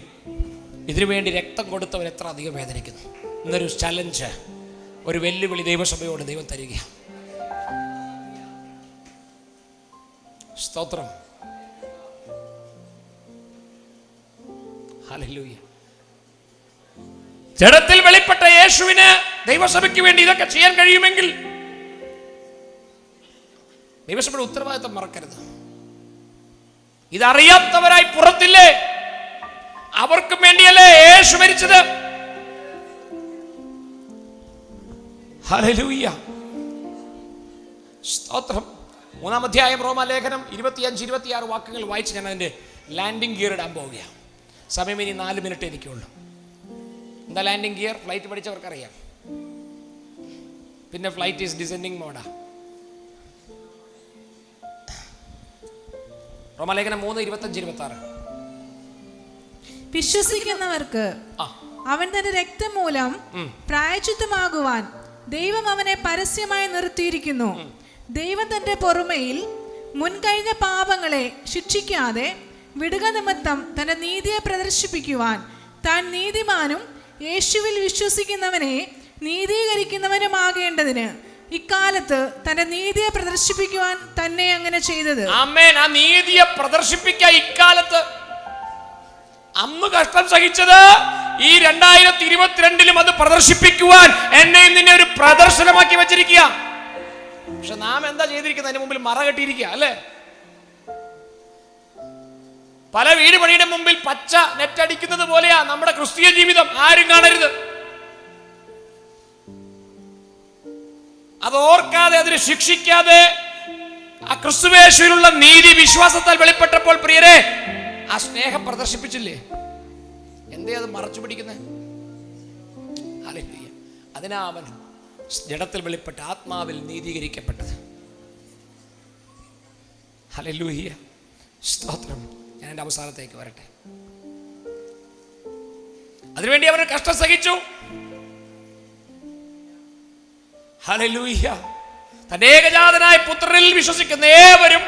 ഇതിനുവേണ്ടി രക്തം കൊടുത്തവർ എത്ര അധികം വേദനിക്കുന്നു. ഇന്നൊരു ചലഞ്ച്, ഒരു വെല്ലുവിളി ദൈവസഭയോട് ദൈവം തരിക. സ്തോത്രം. ഹല്ലേലൂയ. ജഡത്തിൽ വെളിപ്പെട്ട യേശുവിന് ദൈവസഭയ്ക്ക് വേണ്ടി ഇതൊക്കെ ചെയ്യാൻ കഴിയുമെങ്കിൽ ദൈവസഭയുടെ ഉത്തരവാദിത്വം മറക്കരുത്. ഇതറിയാത്തവരായി പുറത്തില്ലേ? അവർക്കും വേണ്ടിയല്ലേ യേശു മരിച്ചത്? ഹല്ലേലൂയ, സ്തോത്രം. 3-ാം അധ്യായം റോമാലേഖനം 25-26 വാക്യങ്ങൾ വായിച്ച് ഞാൻ അതിൻ്റെ ലാൻഡിംഗ് ഗിയർ ഇടാൻ പോവുകയാണ്. സമയം ഇനി 4 മിനിറ്റ് എനിക്കുള്ളൂ. എന്താ ലാൻഡിംഗ് ഗിയർ? ഫ്ലൈറ്റ് പഠിച്ചവർക്കറിയാം. പിന്നെ ഫ്ലൈറ്റ് ഈസ് ഡിസെൻഡിങ് മോഡാ. റോമാലേഖനം 3:25-26. വിശ്വസിക്കുന്നവർക്ക് അവൻ തന്റെ രക്തം മൂലം പ്രായശ്ചിത്തമാകുവാൻ ദൈവം അവനെ പരസ്യമായി നിർത്തിയിരിക്കുന്നു. ദൈവം തന്റെ പൊറുമയിൽ മുൻകഴിഞ്ഞ പാപങ്ങളെ ശിക്ഷിക്കാതെ വിടുക നിമിത്തം തന്റെ നീതിയെ പ്രദർശിപ്പിക്കുവാൻ താൻ നീതിമാനും യേശുവിൽ വിശ്വസിക്കുന്നവനെ നീതീകരിക്കുന്നവനുമാകേണ്ടതിന് ഇക്കാലത്ത് തന്റെ നീതിയെ പ്രദർശിപ്പിക്കുവാൻ തന്നെ അങ്ങനെ ചെയ്തത്. ആമേൻ. ആ നീതിയെ പ്രദർശിപ്പിക്കാൻ ഇക്കാലത്ത് അന്ന് കഷ്ടം സഹിച്ചത് ഈ 2022 അത് പ്രദർശിപ്പിക്കുവാൻ എന്നെയും നിന്നെ ഒരു പ്രദർശനമാക്കി വെച്ചിരിക്കുക. പക്ഷെ നാം എന്താ ചെയ്തിരിക്കുന്നത്? അതിന് മുമ്പിൽ മറ കെട്ടിയിരിക്കുക അല്ലേ? പല വീട് പണിയുടെ മുമ്പിൽ പച്ച നെറ്റടിക്കുന്നത് പോലെയാ നമ്മുടെ ക്രിസ്തീയ ജീവിതം. ആരും കാണരുത്. അത് ഓർക്കാതെ, അതിനെ ശിക്ഷിക്കാതെ, ആ ക്രിസ്തുവേശുവിലുള്ള നീതി വിശ്വാസത്താൽ വെളിപ്പെട്ടപ്പോൾ പ്രിയരെ ആ സ്നേഹം പ്രദർശിപ്പിച്ചില്ലേ? എന്തേ അത് മറച്ചു പിടിക്കുന്നത്? ഹല്ലേലൂയ. അതിനാ അവൻ ജഡത്തിൽ വെളിപ്പെട്ട ആത്മാവിൽ നീതീകരിക്കപ്പെട്ടത്. ഹല്ലേലൂയ, സ്തോത്രം. ഞാൻ എൻ്റെ അവസാനത്തേക്ക് വരട്ടെ. അതിനുവേണ്ടി അവർ കഷ്ടം സഹിച്ചു. ഹല്ലേലൂയ. തന്റെ ഏകജാതനായ പുത്രനിൽ വിശ്വസിക്കുന്ന ഏവരും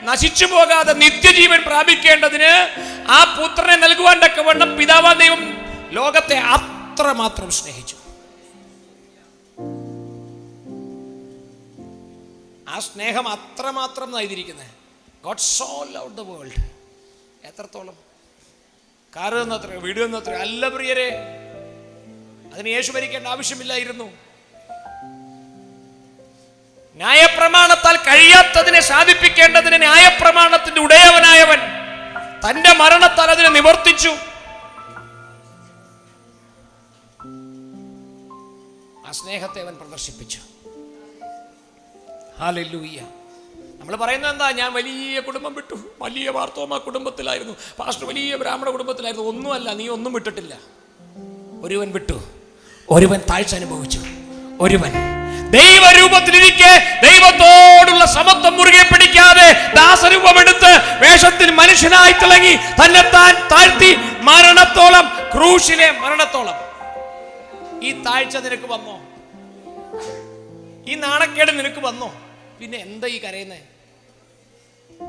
നശിച്ചു പോകാതെ നിത്യജീവൻ പ്രാപിക്കേണ്ടതിന് ആ പുത്രനെ നൽകുവാൻ തക്കവണ്ണം പിതാവാം ദൈവം ലോകത്തെ അത്രമാത്രം സ്നേഹിച്ചു. ആ സ്നേഹം അത്രമാത്രം നൽകിയിരിക്കുന്നത്. God so loved the world. എത്രത്തോളം? കാറ് തന്നത്രയോ, വീട് തന്നത്രയോ അല്ല പ്രിയരെ. അതിന് യേശു ഭരിക്കേണ്ട ആവശ്യമില്ലായിരുന്നു. ന്യായപ്രമാണത്താൽ കഴിയാത്തതിനെ സാധിപ്പിക്കേണ്ടതിന് ന്യായപ്രമാണത്തിന്റെ ഉടയവനായവൻ തന്റെ മരണത്താൽ അതിനെ നിവർത്തിച്ചു. ആ സ്നേഹത്തെ അവൻ പ്രദർശിപ്പിച്ചു. ഹല്ലേലൂയ. നമ്മൾ പറയുന്നത് എന്താ? ഞാൻ വലിയ കുടുംബം വിട്ടു, വലിയ മാർത്തോമാ കുടുംബത്തിലായിരുന്നു, പാസ്റ്റർ വലിയ ബ്രാഹ്മണ കുടുംബത്തിലായിരുന്നു. ഒന്നുമല്ല, നീ ഒന്നും വിട്ടിട്ടില്ല. ഒരുവൻ വിട്ടു, ഒരുവൻ താഴ്ച അനുഭവിച്ചു, ഒരുവൻ ദൈവരൂപത്തിലിരിക്കെ ദൈവത്തോടുള്ള സമത്വം മുറുകെ പിടിക്കാതെ ദാസരൂപമെടുത്ത് വേഷത്തിൽ മനുഷ്യനായി തിളങ്ങി തന്നെത്താൻ താഴ്ത്തി മരണത്തോളം, ക്രൂശിലെ മരണത്തോളം. ഈ താഴ്ച നിനക്ക് വന്നോ? ഈ നാണക്കേട് നിനക്ക് വന്നോ? പിന്നെ എന്താ ഈ കരയുന്നേ?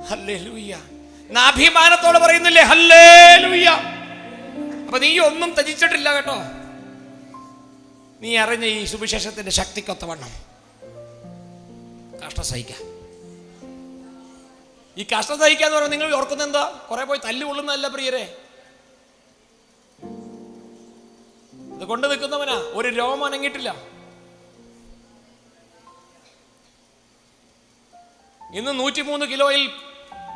ഹല്ലേലൂയ. അഭിമാനത്തോടെ പറയുന്നില്ലേ ഹല്ലേലൂയ? അപ്പൊ നീ ഒന്നും ത്യജിച്ചിട്ടില്ല കേട്ടോ. നീ അറിഞ്ഞ ഈ സുവിശേഷത്തിന്റെ ശക്തിക്കൊത്തവണ്ണം കഷ്ടം സഹിക്കാം. ഈ കഷ്ടം സഹിക്കാന്ന് പറഞ്ഞാൽ നിങ്ങൾ ഓർക്കുന്ന എന്താ? കുറെ പോയി തല്ലുകൊള്ളുന്നതല്ല പ്രിയരെ. ഇത് കൊണ്ട് നിൽക്കുന്നവനാ ഒരു രോമം അനങ്ങിയിട്ടില്ല. ഇന്ന് 103 കിലോയിൽ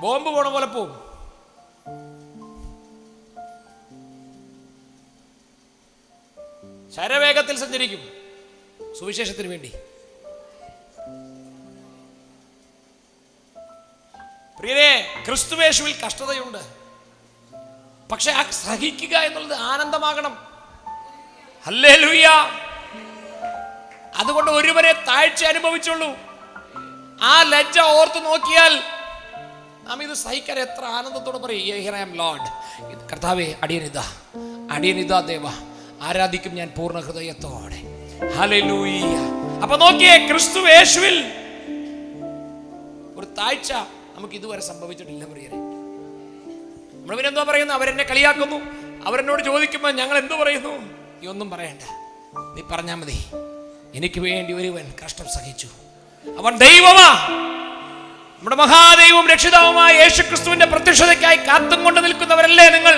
ബോംബ് പോണ പോലെ പോവും. ശരവേഗത്തിൽ സഞ്ചരിക്കും സുവിശേഷത്തിന് വേണ്ടി. പ്രിയരെ, ക്രിസ്തുവേശുവിൽ കഷ്ടതയുണ്ട്. പക്ഷെ ആ സഹിക്കുക എന്നുള്ളത് ആനന്ദമാകണം. ഹല്ലേലൂയ. അതുകൊണ്ട് ഒരുവരെ താഴ്ച അനുഭവിച്ചുള്ളൂ. ആ ലജ്ജ ഓർത്ത് നോക്കിയാൽ നാം ഇത് സഹിക്കാൻ എത്ര ആനന്ദത്തോടെ പറയും, ലോർഡ്, കർത്താവേ, അടിയനിതാ ദേവ, ആരാധിക്കും ഞാൻ പൂർണ്ണ ഹൃദയത്തോടെ. ഹല്ലേലൂയ. അപ്പൊ നോക്കിയേ, ക്രിസ്തുവേശുവിൽ ഒരു താഴ്ച നമുക്ക് ഇതുവരെ സംഭവിച്ചിട്ടില്ല പ്രിയരെ. നമ്മൾ പിന്നെ എന്തോ പറയുന്നു? അവരെന്നെ കളിയാക്കുന്നു. അവരെന്നോട് ചോദിക്കുമ്പോൾ ഞങ്ങൾ എന്തു പറയുന്നു? നീ ഒന്നും പറയണ്ട, നീ പറഞ്ഞാൽ മതി. എനിക്ക് വേണ്ടി ഒരുവൻ കഷ്ടം സഹിച്ചു, അവൻ ദൈവമാ. നമ്മുടെ മഹാദൈവവും രക്ഷിതാവുമായ യേശുക്രിസ്തുവിന്റെ പ്രത്യക്ഷതയ്ക്കായി കാത്തും കൊണ്ട് നിൽക്കുന്നവരല്ലേ നിങ്ങൾ?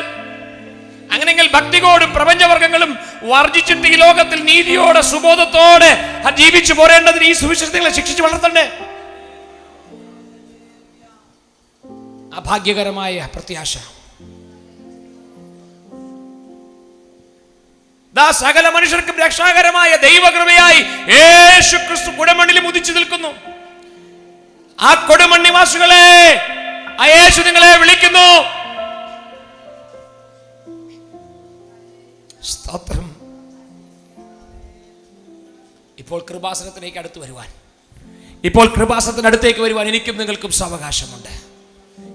അങ്ങനെയെങ്കിൽ ഭക്തികോടും പ്രപഞ്ചവർഗങ്ങളും വർജിച്ചിട്ട് ഈ ലോകത്തിൽ നീതിയോടെ സുബോധത്തോടെ ജീവിച്ചു പോരേണ്ടതിന് ഈ സുവിശേഷങ്ങളെ ശിക്ഷിച്ച് വളർത്തണ്ടേ? അഭാഗ്യകരമായ പ്രത്യാശ. സകല മനുഷ്യർക്കും രക്ഷാകരമായ ദൈവകൃപയായി യേശു ക്രിസ്തു കുടമണ്ണിലും ഉദിച്ചു നിൽക്കുന്നു. ആ കൊടുമണ്ണിവാസികളെ ആ യേശു നിങ്ങളെ വിളിക്കുന്നു. സ്തോത്രം. ഇപ്പോൾ കൃപാസനത്തിലേക്ക് അടുത്ത് വരുവാൻ, ഇപ്പോൾ കൃപാസനത്തിനടുത്തേക്ക് വരുവാൻ എനിക്കും നിങ്ങൾക്കും സാവകാശമുണ്ട്.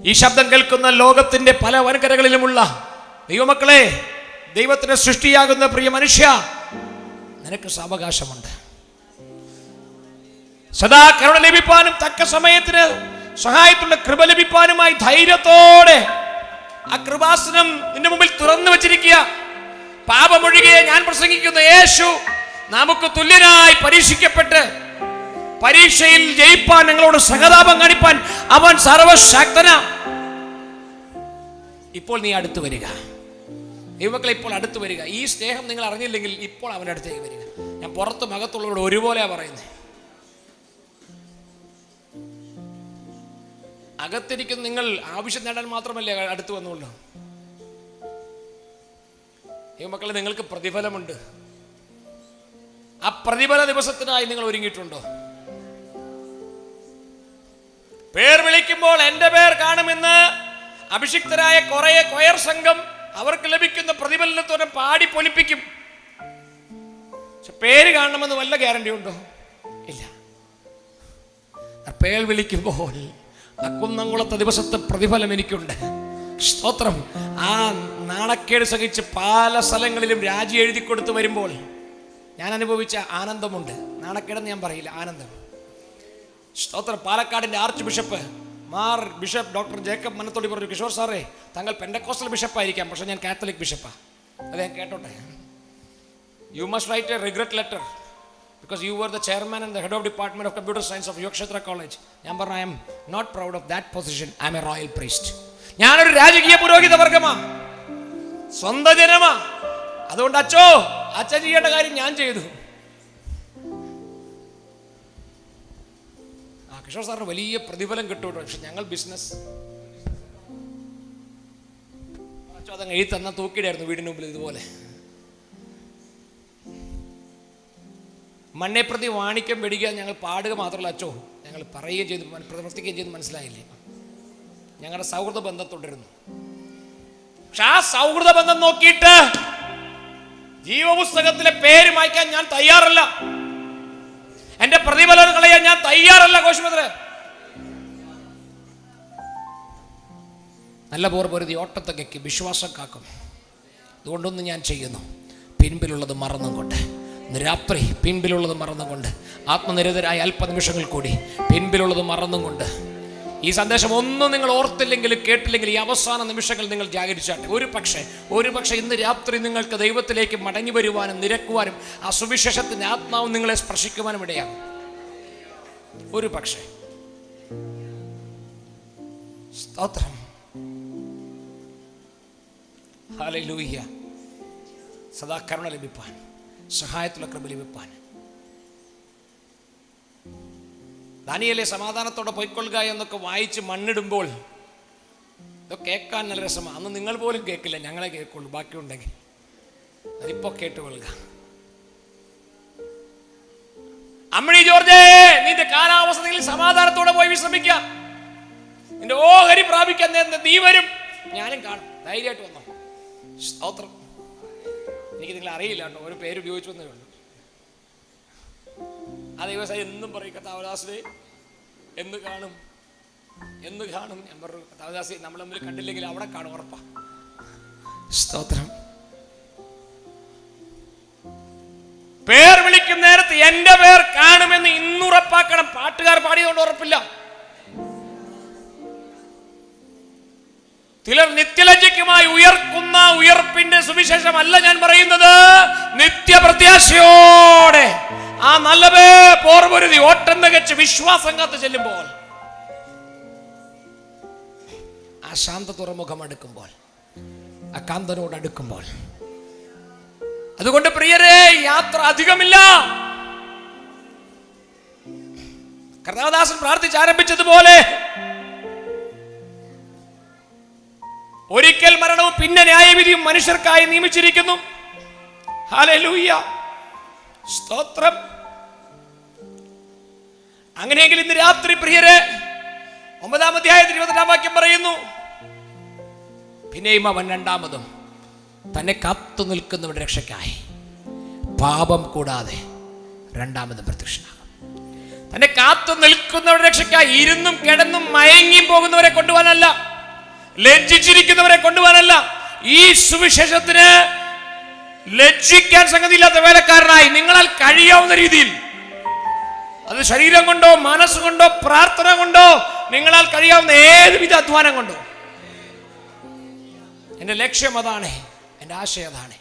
ഈ ശബ്ദം കേൾക്കുന്ന ലോകത്തിന്റെ പല വൻകരകളിലുമുള്ള ദൈവമക്കളെ, ദൈവത്തിന്റെ സൃഷ്ടിയാകുന്ന പ്രിയ മനുഷ്യ, നിനക്ക് സാവകാശമുണ്ട്. സദാ കരുണ ലഭിപ്പാനും തക്ക സമയത്തിന് സഹായത്തുള്ള കൃപ ലഭിപ്പാനുമായി ധൈര്യത്തോടെ ആ കൃപാസനം നിന്റെ മുമ്പിൽ തുറന്നു വച്ചിരിക്കുക. പാപമൊഴികെ ഞാൻ പ്രസംഗിക്കുന്ന യേശു നമുക്ക് തുല്യനായി പരീക്ഷിക്കപ്പെട്ട് പരീക്ഷയിൽ ജയിപ്പാൻ, ഞങ്ങളോട് സഹതാപം കാണിപ്പാൻ അവൻ സർവശക്തന. ഇപ്പോൾ നീ അടുത്ത് വരിക ദൈവമക്കളെ, ഇപ്പോൾ അടുത്ത് വരിക. ഈ സ്നേഹം നിങ്ങൾ അറിഞ്ഞില്ലെങ്കിൽ ഇപ്പോൾ അവൻ്റെ അടുത്തേക്ക് വരിക. ഞാൻ പുറത്തും അകത്തുള്ളവരോട് ഒരുപോലെയാ പറയുന്നത്. അകത്തിരിക്കുന്ന നിങ്ങൾ ആവശ്യം നേടാൻ മാത്രമല്ലേ അടുത്ത് വന്നുള്ളൂ. ദൈവമക്കളെ, നിങ്ങൾക്ക് പ്രതിഫലമുണ്ട്. ആ പ്രതിഫല ദിവസത്തിനായി നിങ്ങൾ ഒരുങ്ങിയിട്ടുണ്ടോ? പേർ വിളിക്കുമ്പോൾ എൻ്റെ പേർ കാണുമെന്ന് അഭിഷിക്തരായ കുറെ കൊയർ സംഘം അവർക്ക് ലഭിക്കുന്ന പ്രതിഫലത്തോടെ പാടി പൊലിപ്പിക്കും. പക്ഷെ പേര് കാണണമെന്ന് വല്ല ഗ്യാരണ്ടി ഉണ്ടോ? ഇല്ല. പേർ വിളിക്കുമ്പോൾ ആ കുന്നംകുളത്തെ ദിവസത്തെ പ്രതിഫലം എനിക്കുണ്ട്. സ്തോത്രം. ആ നാണക്കേട് സഹിച്ച് പല സ്ഥലങ്ങളിലും രാജി എഴുതി കൊടുത്ത് വരുമ്പോൾ ഞാൻ അനുഭവിച്ച ആനന്ദമുണ്ട്. നാണക്കേടെന്ന് ഞാൻ പറയില്ല, ആനന്ദം. സ്തോത്രം. പാലക്കാടിൻ്റെ archbishop bishop doctor Jacob Manathodath പറഞ്ഞു, കിഷോർ സാറേ, താങ്കൾ പെൻഡക്കോസ്റ്റൽ ബിഷപ്പായിരിക്കാം, പക്ഷെ ഞാൻ കാത്തലിക് ബിഷപ്പാണ്. അത് ഞാൻ കേട്ടോട്ടെ. You must write a regret letter because you were the chairman and the head of department of computer science of Yogakshetra college. ഞാൻ പറഞ്ഞു, I am not proud of that position, I am a royal priest. ഞാനൊരു രാജകീയ പുരോഹിത വർഗമാ, സ്വന്തം ജനമാ. അതുകൊണ്ട് അച്ഛൻ ചെയ്യേണ്ട കാര്യം ഞാൻ ചെയ്തു. കിഷോർ സാറിന് വലിയ പ്രതിഫലം കിട്ടും, പക്ഷെ ഞങ്ങൾ ബിസിനസ്. അച്ഛൻ അതങ്ങ് എഴുതി തന്നാൽ തൂക്കിയിടായിരുന്നു വീടിന് മുമ്പിൽ ഇതുപോലെ. മണ്ണെ പ്രതി വാണിക്യം വെടിക്കുക ഞങ്ങൾ പാടുക മാത്രമല്ല അച്ചോ, ഞങ്ങൾ പറയുകയും ചെയ്തു, പ്രവർത്തിക്കുകയും ചെയ്തു. മനസ്സിലായില്ലേ? ഞങ്ങളുടെ സൗഹൃദ ബന്ധം തുടരുന്നു. പക്ഷെ ആ സൗഹൃദ ബന്ധം നോക്കിയിട്ട് ജീവപുസ്തകത്തിലെ പേര് മായ്ക്കാൻ ഞാൻ തയ്യാറല്ല. എന്റെ പ്രതിഫലം കളയാൻ ഞാൻ തയ്യാറല്ല. കോശുമന്ത്രേ, നല്ല പോർപൊരുതി ഓട്ടത്തൊക്കെ വിശ്വാസം കാക്കും. അതുകൊണ്ടൊന്നും ഞാൻ ചെയ്യുന്നു, പിൻപിലുള്ളത് മറന്നും കൊണ്ട്, രാത്രി പിൻപിലുള്ളത് മറന്നും കൊണ്ട്, ആത്മനിരതരായ അല്പനിമിഷങ്ങൾ കൂടി പിൻപിലുള്ളത് മറന്നും കൊണ്ട്. ഈ സന്ദേശം ഒന്നും നിങ്ങൾ ഓർത്തില്ലെങ്കിലും കേട്ടില്ലെങ്കിൽ ഈ അവസാന നിമിഷങ്ങൾ നിങ്ങൾ ജാഗരിച്ചാട്ടെ. ഒരു പക്ഷേ ഇന്ന് രാത്രി നിങ്ങൾക്ക് ദൈവത്തിലേക്ക് മടങ്ങി വരുവാനും നിരക്കുവാനും ആ സുവിശേഷത്തിൻ്റെ ആത്മാവ് നിങ്ങളെ സ്പർശിക്കുവാനും ഇടയാകും. ഒരു പക്ഷേ. സ്തോത്രം. ഹല്ലേലൂയ. സദാ കരുണ ലഭിപ്പാൻ, സഹായത്തുള്ള കൃപ ലഭിപ്പാൻ. ദാനിയേലേ, സമാധാനത്തോടെ പൊയ്ക്കൊള്ളുക എന്നൊക്കെ വായിച്ച് മണ്ണിടുമ്പോൾ ഇതൊക്കെ കേൾക്കാൻ നല്ല രസമാണ്. അന്ന് നിങ്ങൾ പോലും കേൾക്കില്ല, ഞങ്ങളെ കേൾക്കുള്ളൂ. ബാക്കിയുണ്ടെങ്കിൽ അതിപ്പോ കേട്ടുകൊള്ളുക. അമ്മണി ജോർജേ, നിന്റെ കാലാവസ്ഥയിൽ സമാധാനത്തോടെ പോയി വിശ്രമിക്കുക. നിന്റെ ഓഹരി പ്രാപിക്കാൻ നീ വരും, ഞാനും കാണും. ധൈര്യമായിട്ട് വന്നോ. സ്തോത്രം. എനിക്ക് നിങ്ങളെ അറിയില്ല കേട്ടോ, ഒരു പേര് ഉപയോഗിച്ചു വന്നേ ഉള്ളൂ. ആ ദിവസം എന്നും പറയും, കർത്താവദാസേ എന്ന് കാണും, എന്ന് കാണും. ഞാൻ പറഞ്ഞു, കർത്താവദാസേ നമ്മൾ തമ്മിൽ കണ്ടില്ലെങ്കിൽ അവിടെ കാണും, ഉറപ്പാ. സ്തോത്രം. പേർ വിളിക്കും നേരത്ത് എന്റെ പേർ കാണുമെന്ന് ഇന്നുറപ്പാക്കണം. പാട്ടുകാർ പാടിയതുകൊണ്ട് ഉറപ്പില്ല. ചിലർ നിത്യലജ്ജയ്ക്കുമായി ഉയർക്കുന്ന ഉയർപ്പിന്റെ സുവിശേഷമല്ല ഞാൻ പറയുന്നത്. നിത്യപ്രത്യാശയോടെ ആ നല്ല പോർപൊരുതി ഓട്ടം തികച്ച് വിശ്വാസം കാത്ത് ചെല്ലുമ്പോൾ, ആ ശാന്ത തുറമുഖം അടുക്കുമ്പോൾ, ആ കാന്തനോട് അടുക്കുമ്പോൾ. അതുകൊണ്ട് പ്രിയരേ, യാത്ര അധികമില്ല. കർത്താവദാസൻ പ്രാർത്ഥിച്ചാരംഭിച്ചതുപോലെ ഒരിക്കൽ മരണവും പിന്നെ ന്യായവിധിയും മനുഷ്യർക്കായി നിയമിച്ചിരിക്കുന്നു. ഹല്ലേലൂയ, സ്തോത്രം. അങ്ങനെയെങ്കിൽ ഇന്ന് രാത്രി പ്രിയരെ 9-ാം അധ്യായത്തിൽ 22-ാം വാക്യം പറയുന്നു, പിന്നെയും അവൻ രണ്ടാമതും തന്നെ കാത്തു നിൽക്കുന്നവരുടെ രക്ഷയ്ക്കായി പാപം കൂടാതെ രണ്ടാമതും പ്രത്യക്ഷനാകും. തന്നെ കാത്തു നിൽക്കുന്നവരുടെ രക്ഷയ്ക്കായി ഇരുന്നും കിടന്നും മയങ്ങിയും പോകുന്നവരെ കൊണ്ടുപോകാനല്ല, ലജ്ജിച്ചിരിക്കുന്നവരെ കൊണ്ടുപോകാനല്ല, ഈ സുവിശേഷത്തിന് ലജ്ജിക്കാൻ സംഗതിയില്ലാത്ത വേലക്കാരനായി നിങ്ങളാൽ കഴിയാവുന്ന രീതിയിൽ, അത് ശരീരം കൊണ്ടോ മനസ്സുകൊണ്ടോ പ്രാർത്ഥന കൊണ്ടോ നിങ്ങളാൽ കഴിയാവുന്ന ഏതുവിധ അധ്വാനം കൊണ്ടോ. എൻ്റെ ലക്ഷ്യം അതാണ്, എൻ്റെ ആശയം അതാണ്.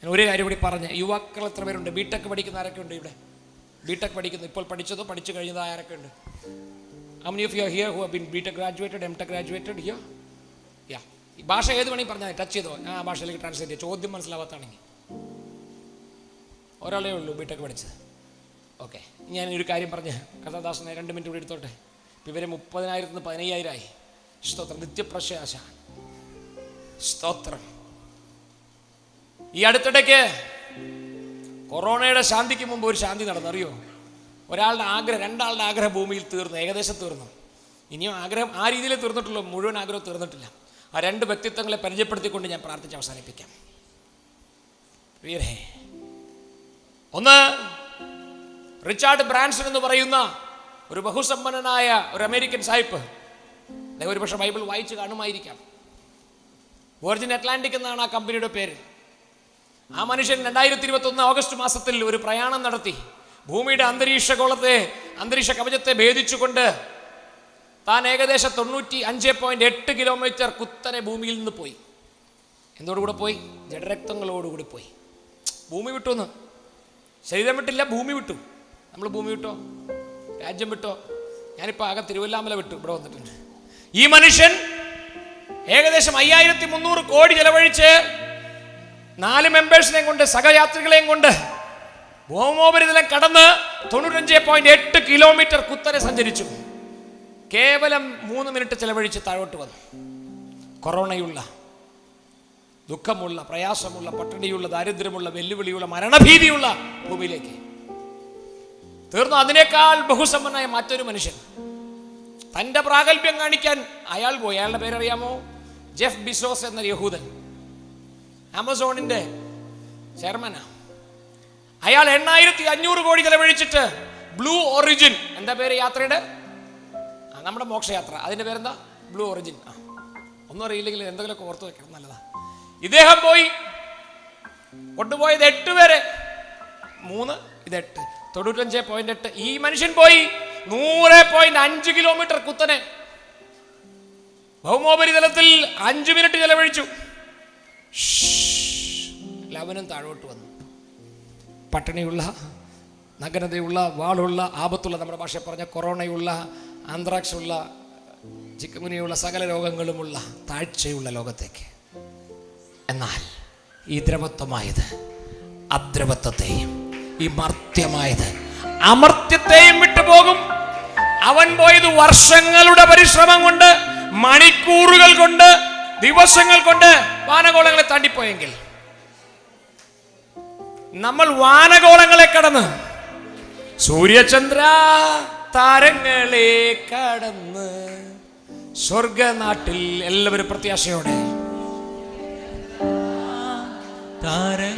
ഞാൻ ഒരു കാര്യം കൂടി പറഞ്ഞ്, യുവാക്കൾ എത്ര പേരുണ്ട്? ബിടെക് പഠിക്കുന്ന ആരൊക്കെ ഉണ്ട് ഇവിടെ? ബിടെക് പഠിക്കുന്നു, ഇപ്പോൾ പഠിച്ചതോ പഠിച്ചു കഴിഞ്ഞതോ ആരൊക്കെ ഉണ്ട്? How many of you are here who have been BTech graduated, MTech graduated here? Yeah. ഈ ഭാഷ ഏത് വേണമെങ്കിൽ പറഞ്ഞാൽ ടച്ച് ചെയ്തോ, ഞാൻ ആ ഭാഷയിലേക്ക് ട്രാൻസ്ലേറ്റ് ചെയ്യാം, ചോദ്യം മനസ്സിലാവാത്താണെങ്കിൽ. ഒരാളേ ഉള്ളൂ ബിടെക് പഠിച്ചത്. ഓക്കെ, ഞാൻ ഒരു കാര്യം പറഞ്ഞ് കഥാദാസനെ 2 മിനിറ്റ് കൂടി എടുത്തോട്ടെ. ഇപ്പം ഇവരെ 30,000 നിന്ന് 15,000 ആയി. സ്തോത്രം, നിത്യപ്രശാശ, സ്തോത്രം. ഈ അടുത്തിടയ്ക്ക് കൊറോണയുടെ ശാന്തിക്ക് മുമ്പ് ഒരു ശാന്തി നടന്നറിയോ? ഒരാളുടെ ആഗ്രഹം, 2 ആളുടെ ആഗ്രഹം ഭൂമിയിൽ തീർന്നു, ഏകദേശം തീർന്നു. ഇനിയും ആഗ്രഹം ആ രീതിയിൽ തീർന്നിട്ടുള്ളൂ, മുഴുവൻ ആഗ്രഹം തീർന്നിട്ടില്ല. ആ 2 വ്യക്തിത്വങ്ങളെ പരിചയപ്പെടുത്തിക്കൊണ്ട് ഞാൻ പ്രാർത്ഥിച്ച് അവസാനിപ്പിക്കാം. ഒന്ന്, റിച്ചാർഡ് ബ്രാൻസൺ എന്ന് പറയുന്ന ഒരു ബഹുസമ്പന്നനായ ഒരു അമേരിക്കൻ സായിപ്പ്. അദ്ദേഹം ഒരു പക്ഷേ ബൈബിൾ വായിച്ച് കാണുമായിരിക്കാം. വെർജിൻ അറ്റ്ലാന്റിക് എന്നാണ് ആ കമ്പനിയുടെ പേര്. ആ മനുഷ്യൻ 2021 ഓഗസ്റ്റ് മാസത്തിൽ ഒരു പ്രയാണം നടത്തി. ഭൂമിയുടെ അന്തരീക്ഷ കവചത്തെ ഭേദിച്ചുകൊണ്ട് താൻ ഏകദേശം 95.8 കിലോമീറ്റർ കുത്തനെ ഭൂമിയിൽ നിന്ന് പോയി. എന്തോടുകൂടെ പോയി? ജഡരക്തങ്ങളോടുകൂടി പോയി. ഭൂമി വിട്ടു. ശരീരം വിട്ടില്ല, ഭൂമി വിട്ടു. നമ്മൾ ഭൂമി വിട്ടോ? രാജ്യം വിട്ടോ? ഞാനിപ്പോൾ ആകെ തിരുവല്ലാമല വിട്ടു, ഇവിടെ വന്നിട്ടുണ്ട്. ഈ മനുഷ്യൻ ഏകദേശം 5300 കോടി ചെലവഴിച്ച് 4 മെമ്പേഴ്സിനെയും കൊണ്ട്, സഹയാത്രികളെയും കൊണ്ട് ഭൗമോപരിതലം കടന്ന് 95.8 കിലോമീറ്റർ കുത്തനെ സഞ്ചരിച്ചു. കേവലം 3 മിനിറ്റ് ചെലവഴിച്ച് താഴോട്ട് വന്നു. കൊറോണയുള്ള, ദുഃഖമുള്ള, പ്രയാസമുള്ള, പട്ടിണിയുള്ള, ദാരിദ്ര്യമുള്ള, വെല്ലുവിളിയുള്ള, മരണഭീതിയുള്ള ഭൂമിയിലേക്ക് തീർന്നു. അതിനേക്കാൾ ബഹുസമ്പന്നനായ മറ്റൊരു മനുഷ്യൻ തൻ്റെ പ്രാഗൽഭ്യം കാണിക്കാൻ അയാൾ പോയി. അയാളുടെ പേരറിയാമോ? ജെഫ് ബിസോസ് എന്ന യഹൂദൻ, ആമസോണിന്റെ ചെയർമാനാ. അയാൾ 8500 കോടി ചെലവഴിച്ചിട്ട് ബ്ലൂ ഒറിജിൻ, എന്താ പേര് യാത്രയുടെ? നമ്മുടെ മോക്ഷയാത്ര, അതിന്റെ പേരെന്താ? Blue origin. ഒന്നും അറിയില്ലെങ്കിൽ എന്തെങ്കിലുമൊക്കെ ഓർത്ത് വെക്കണം, നല്ലതാ. ഇദ്ദേഹം പോയി കൊണ്ടുപോയത് 8 പേരെ, 3 ഇത് 8, 95.8. ഈ മനുഷ്യൻ പോയി 100.5 കിലോമീറ്റർ കുത്തനെ ഭൗമോപരിതലത്തിൽ 5 മിനിറ്റ് ചെലവഴിച്ചു. ലവനും താഴോട്ട് വന്നു. പട്ടിണിയുള്ള, നഗ്നതയുള്ള, വാളുള്ള, ആപത്തുള്ള, നമ്മുടെ ഭാഷ പറഞ്ഞ കൊറോണയുള്ള, ആന്ത്രാക്സ് ഉള്ള, ചിക്കൻഗുനിയുള്ള, സകല രോഗങ്ങളുമുള്ള താഴ്ചയുള്ള ലോകത്തേക്ക്. എന്നാൽ ഈ ദ്രവത്വമായത് അദ്രവത്വത്തെയും ഈ മർത്യമായത് അമർത്യത്തെയും വിട്ടുപോകും. അവൻ പോയത് വർഷങ്ങളുടെ പരിശ്രമം കൊണ്ട്, മണിക്കൂറുകൾ കൊണ്ട്, ദിവസങ്ങൾ കൊണ്ട് വാനഗോളങ്ങളെ താണ്ടിപ്പോയെങ്കിൽ നമ്മൾ വാനഗോളങ്ങളെ കടന്ന്, സൂര്യചന്ദ്ര താരങ്ങളെ കടന്ന് സ്വർഗനാട്ടിൽ എല്ലാവരും പ്രത്യാശയോടെ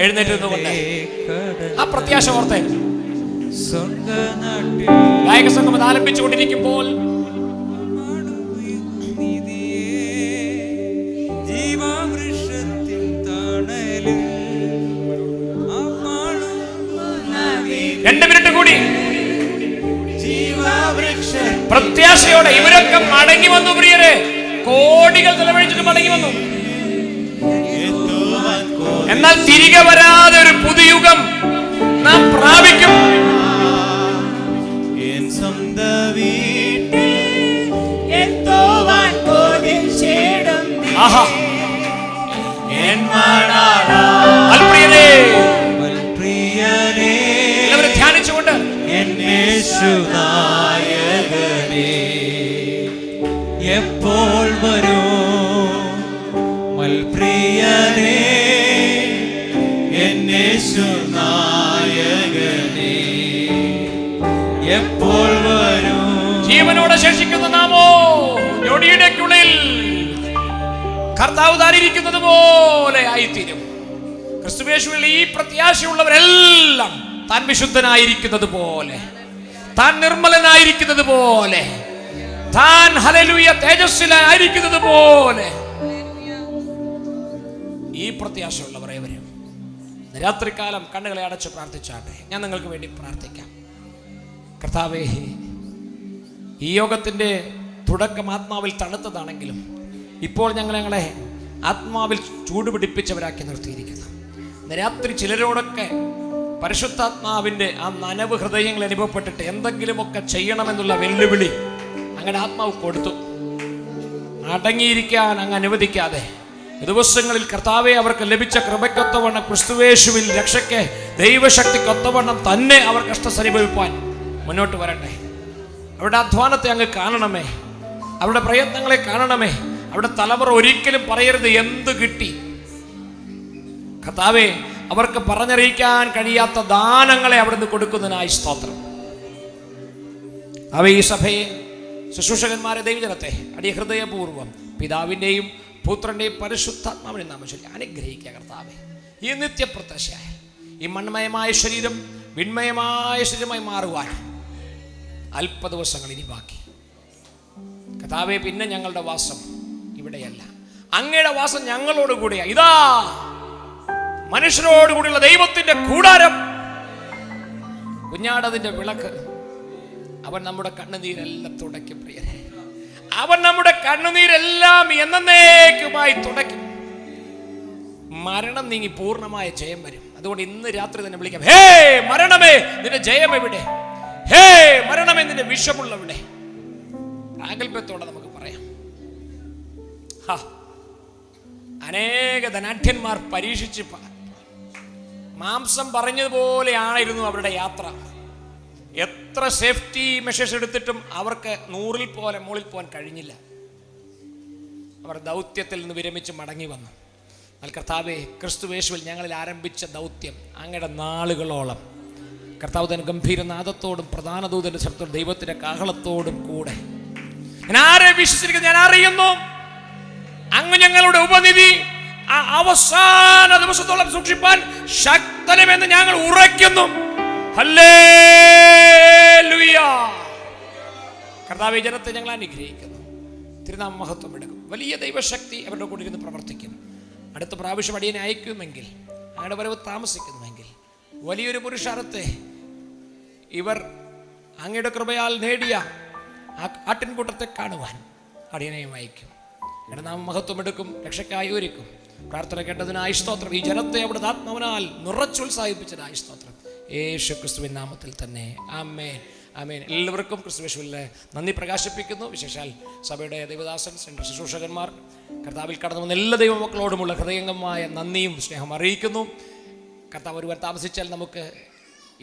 എഴുന്നേറ്റുകൊണ്ട് ആ പ്രത്യാശ ഓർത്തെ ഗായക സംഘം അത് ആലപിച്ചുകൊണ്ടിരിക്കുമ്പോൾ ജീവവൃക്ഷത്തിൽ തണലിൽ 2 മിനിറ്റ് കൂടി പ്രത്യാശയോടെ ഇവരൊക്കെ മടങ്ങി വന്നു. പ്രിയരെ, കോടികൾ ചെലവഴിച്ചിട്ട് മടങ്ങി വന്നു. എന്നാൽ തിരികെ വരാതെ ഒരു പുതുയുഗം നാം പ്രാപിക്കും. ആഹാ, എല്ലാവരും ധ്യാനിച്ചുകൊണ്ട് എപ്പോൾ വരും മൽപ്രിയനേ എന്നേശു നായകനേ എപ്പോൾ വരും. ജീവനോടെ ശേഷിക്കുന്ന നാമോ ഞൊടിയിടയ്ക്കുള്ളിൽ കർത്താവ് താനിരിക്കുന്നത് പോലെ ആയിത്തീരും. ക്രിസ്തുയേശുവിൽ ഈ പ്രത്യാശയുള്ളവരെല്ലാം താൻ വിശുദ്ധനായിരിക്കുന്നത് പോലെ, താൻ നിർമ്മലനായിരിക്കുന്നത് പോലെ, താൻ ഹല്ലേലൂയ തേജസ്സിലായിരിക്കുന്നത് പോലെ ഈ പ്രത്യാശയുള്ളവരെ വരും. രാത്രികാലം കണ്ണുകളെ അടച്ച് പ്രാർത്ഥിച്ചാട്ടെ. ഞാൻ നിങ്ങൾക്ക് വേണ്ടി പ്രാർത്ഥിക്കാം. കർത്താവേ, ഈ യോഗത്തിൻ്റെ തുടക്കം ആത്മാവിൽ തണുത്തതാണെങ്കിലും ഇപ്പോൾ ഞങ്ങളെ ആത്മാവിൽ ചൂടുപിടിപ്പിച്ചവരാക്കി നിർത്തിയിരിക്കുന്നു. രാത്രി ചിലരോടൊക്കെ പരിശുദ്ധാത്മാവിൻ്റെ ആ നനവ് ഹൃദയങ്ങൾ അനുഭവപ്പെട്ടിട്ട് എന്തെങ്കിലുമൊക്കെ ചെയ്യണമെന്നുള്ള വെല്ലുവിളി അങ്ങനെ ആത്മാവ് കൊടുത്തു. അടങ്ങിയിരിക്കാൻ അങ്ങ് അനുവദിക്കാതെ ദിവസങ്ങളിൽ കർത്താവെ അവർക്ക് ലഭിച്ച കൃപയ്ക്കൊത്തവണ്ണം ക്രിസ്തുയേശുവിൽ രക്ഷയ്ക്ക് ദൈവശക്തിക്കൊത്തവണ്ണം തന്നെ അവർ കഷ്ടസനുഭവിപ്പാൻ മുന്നോട്ട് വരട്ടെ. അവരുടെ അധ്വാനത്തെ അങ്ങ് കാണണമേ, അവരുടെ പ്രയത്നങ്ങളെ കാണണമേ. അവരുടെ തലമുറ ഒരിക്കലും പറയരുത് എന്ത് കിട്ടി. കർത്താവേ, അവർക്ക് പറഞ്ഞറിയിക്കാൻ കഴിയാത്ത ദാനങ്ങളെ അവിടുന്ന് കൊടുക്കുന്നതിനായി സ്തോത്രം. അവ ഈ സഭയെ, ശുശ്രൂഷകന്മാരെ, ദൈവജനത്തെ അടിഹൃദയപൂർവ്വം പിതാവിൻ്റെയും പുത്രൻ്റെയും പരിശുദ്ധാത്മാവിൻ്റെ നാമത്തിൽ അനുഗ്രഹിക്കുക. കർത്താവേ, ഈ നിത്യപ്രത്യാശയായ ഈ മൺമയമായ ശരീരം വിൺമയമായ ശരീരമായി മാറുവാൻ അല്പ ദിവസങ്ങൾ ഇനി ബാക്കി. കർത്താവേ, പിന്നെ ഞങ്ങളുടെ വാസം ഇവിടെയല്ല, അങ്ങയുടെ വാസം ഞങ്ങളോട് കൂടിയാ. ഇതാ മനുഷ്യരോടുകൂടിയുള്ള ദൈവത്തിന്റെ കൂടാരം, കുഞ്ഞാടതിന്റെ വിളക്ക്. അവൻ നമ്മുടെ കണ്ണുനീരെല്ലാം തുടയ്ക്കും പ്രിയരെ. അവൻ നമ്മുടെ കണ്ണുനീരെല്ലാം എന്നേക്കുമായി തുടയ്ക്കും. മരണം നീങ്ങി പൂർണ്ണമായ ജയം വരും. അതുകൊണ്ട് ഇന്ന് രാത്രി തന്നെ വിളിക്കാം, ഹേ മരണമേ, നിന്റെ ജയം എവിടെ? ഹേ മരണമേ, നിന്റെ വിഷമുള്ളവിടെ? പ്രാഗൽഭ്യത്തോടെ നമുക്ക് പറയാം. അനേക ധനാഢ്യന്മാർ പരീക്ഷിച്ച് മാംസം പറഞ്ഞതുപോലെയായിരുന്നു അവരുടെ യാത്ര. എത്ര സേഫ്റ്റി മെഷേഴ്സ് എടുത്തിട്ടും അവർക്ക് 100-ൽ പോലെ മുകളിൽ പോകാൻ കഴിഞ്ഞില്ല. അവർ ദൗത്യത്തിൽ നിന്ന് വിരമിച്ച് മടങ്ങി വന്നു. എന്നാൽ കർത്താവേ, ക്രിസ്തുയേശുവിൽ ഞങ്ങളിൽ ആരംഭിച്ച ദൗത്യം അങ്ങയുടെ നാളുകളോളം കർത്താവ് തന്നെ ഗംഭീരനാദത്തോടും പ്രധാന ദൂതന്റെ ശബ്ദത്തോടും ദൈവത്തിന്റെ കാഹളത്തോടും കൂടെ ഞാൻ ആരെ വിശ്വസിച്ചിരിക്കുന്നു, ഞാൻ അറിയുന്നു അങ്ങ് ഞങ്ങളുടെ ഉപനിധി അവസാന ദിവസത്തോളം സൂക്ഷിപ്പാൻ ശക്തനുമെന്ന് ഞങ്ങൾ ഉറയ്ക്കുന്നു. ഹല്ലേലൂയ. കർത്താവേ, ജനത്തെ ഞങ്ങൾ അനുഗ്രഹിക്കുന്നു. തിരുനാമ മഹത്വം എടുക്കും. വലിയ ദൈവശക്തി അവരുടെ കൂടെ ഇരുന്ന് പ്രവർത്തിക്കും. അടുത്ത പ്രാവശ്യം അടിയനെ അയക്കുമെങ്കിൽ, അങ്ങയുടെ വരവ് താമസിക്കുന്നുവെങ്കിൽ വലിയൊരു പുരുഷാരത്തെ ഇവർ അങ്ങയുടെ കൃപയാൽ നേടിയ ആ ആട്ടിൻകൂട്ടത്തെ കാണുവാൻ അടിയനെയും അയക്കും. അങ്ങയുടെ നാമം മഹത്വം എടുക്കും, രക്ഷയ്ക്കായി ഒരുക്കും. പ്രാർത്ഥന കേട്ടതിനായി സ്തോത്രം. ഈ ജനത്തെ അവിടുത്തെ ആത്മാവിനാൽ നിറച്ചുത്സാഹിപ്പിച്ചതിനായി സ്തോത്രം. യേശു ക്രിസ്തുവിൻ നാമത്തിൽ തന്നെ ആമേൻ, ആമേൻ. എല്ലാവർക്കും ക്രിസ്തുയേശുവിലെ നന്ദി പ്രകാശിപ്പിക്കുന്നു. വിശേഷാൽ സഭയുടെ ദൈവദാസൻ, സെൻട്രൽ ശുശ്രൂഷകന്മാർ, കർത്താവിൽ കടന്നു വന്ന എല്ലാ ദൈവമക്കളോടുമുള്ള ഹൃദയംഗമായ നന്ദിയും സ്നേഹം അറിയിക്കുന്നു. കർത്താവ് ഒരുവർ താമസിച്ചാൽ നമുക്ക്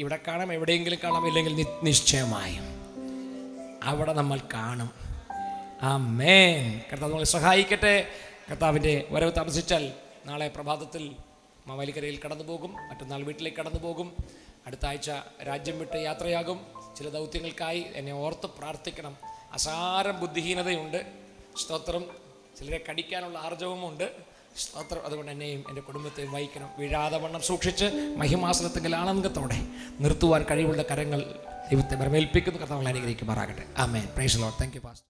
ഇവിടെ കാണാം, എവിടെയെങ്കിലും കാണാം, ഇല്ലെങ്കിൽ നിശ്ചയമായും അവിടെ നമ്മൾ കാണും. ആമേൻ. കർത്താവ് നമ്മളെ സഹായിക്കട്ടെ. കർത്താവിൻ്റെ വരവ് താമസിച്ചാൽ നാളെ പ്രഭാതത്തിൽ മാവേലിക്കരയിൽ കടന്നു പോകും, മറ്റന്നാൾ വീട്ടിലേക്ക് കടന്നു പോകും. അടുത്ത ആഴ്ച രാജ്യം വിട്ട് യാത്രയാകും. ചില ദൗത്യങ്ങൾക്കായി എന്നെ ഓർത്ത് പ്രാർത്ഥിക്കണം. അസാരം ബുദ്ധിഹീനതയുണ്ട്, സ്തോത്രം. ചിലരെ കടിക്കാനുള്ള ആർജവമുണ്ട്, സ്തോത്രം. അതുകൊണ്ട് എന്നെയും എൻ്റെ കുടുംബത്തെയും വഹിക്കണം. വീഴാതെ വണ്ണം സൂക്ഷിച്ച് മഹിമാസനത്തെങ്കിൽ ആനന്ദത്തോടെ നിർത്തുവാൻ കഴിവുള്ള കരങ്ങൾ ദൈവത്തെ ബലമേൽപ്പിക്കുന്നു. കർത്താവ് അനുഗ്രഹിക്കുമാറാകട്ടെ. ആമേൻ. Praise the Lord. Thank you pastor.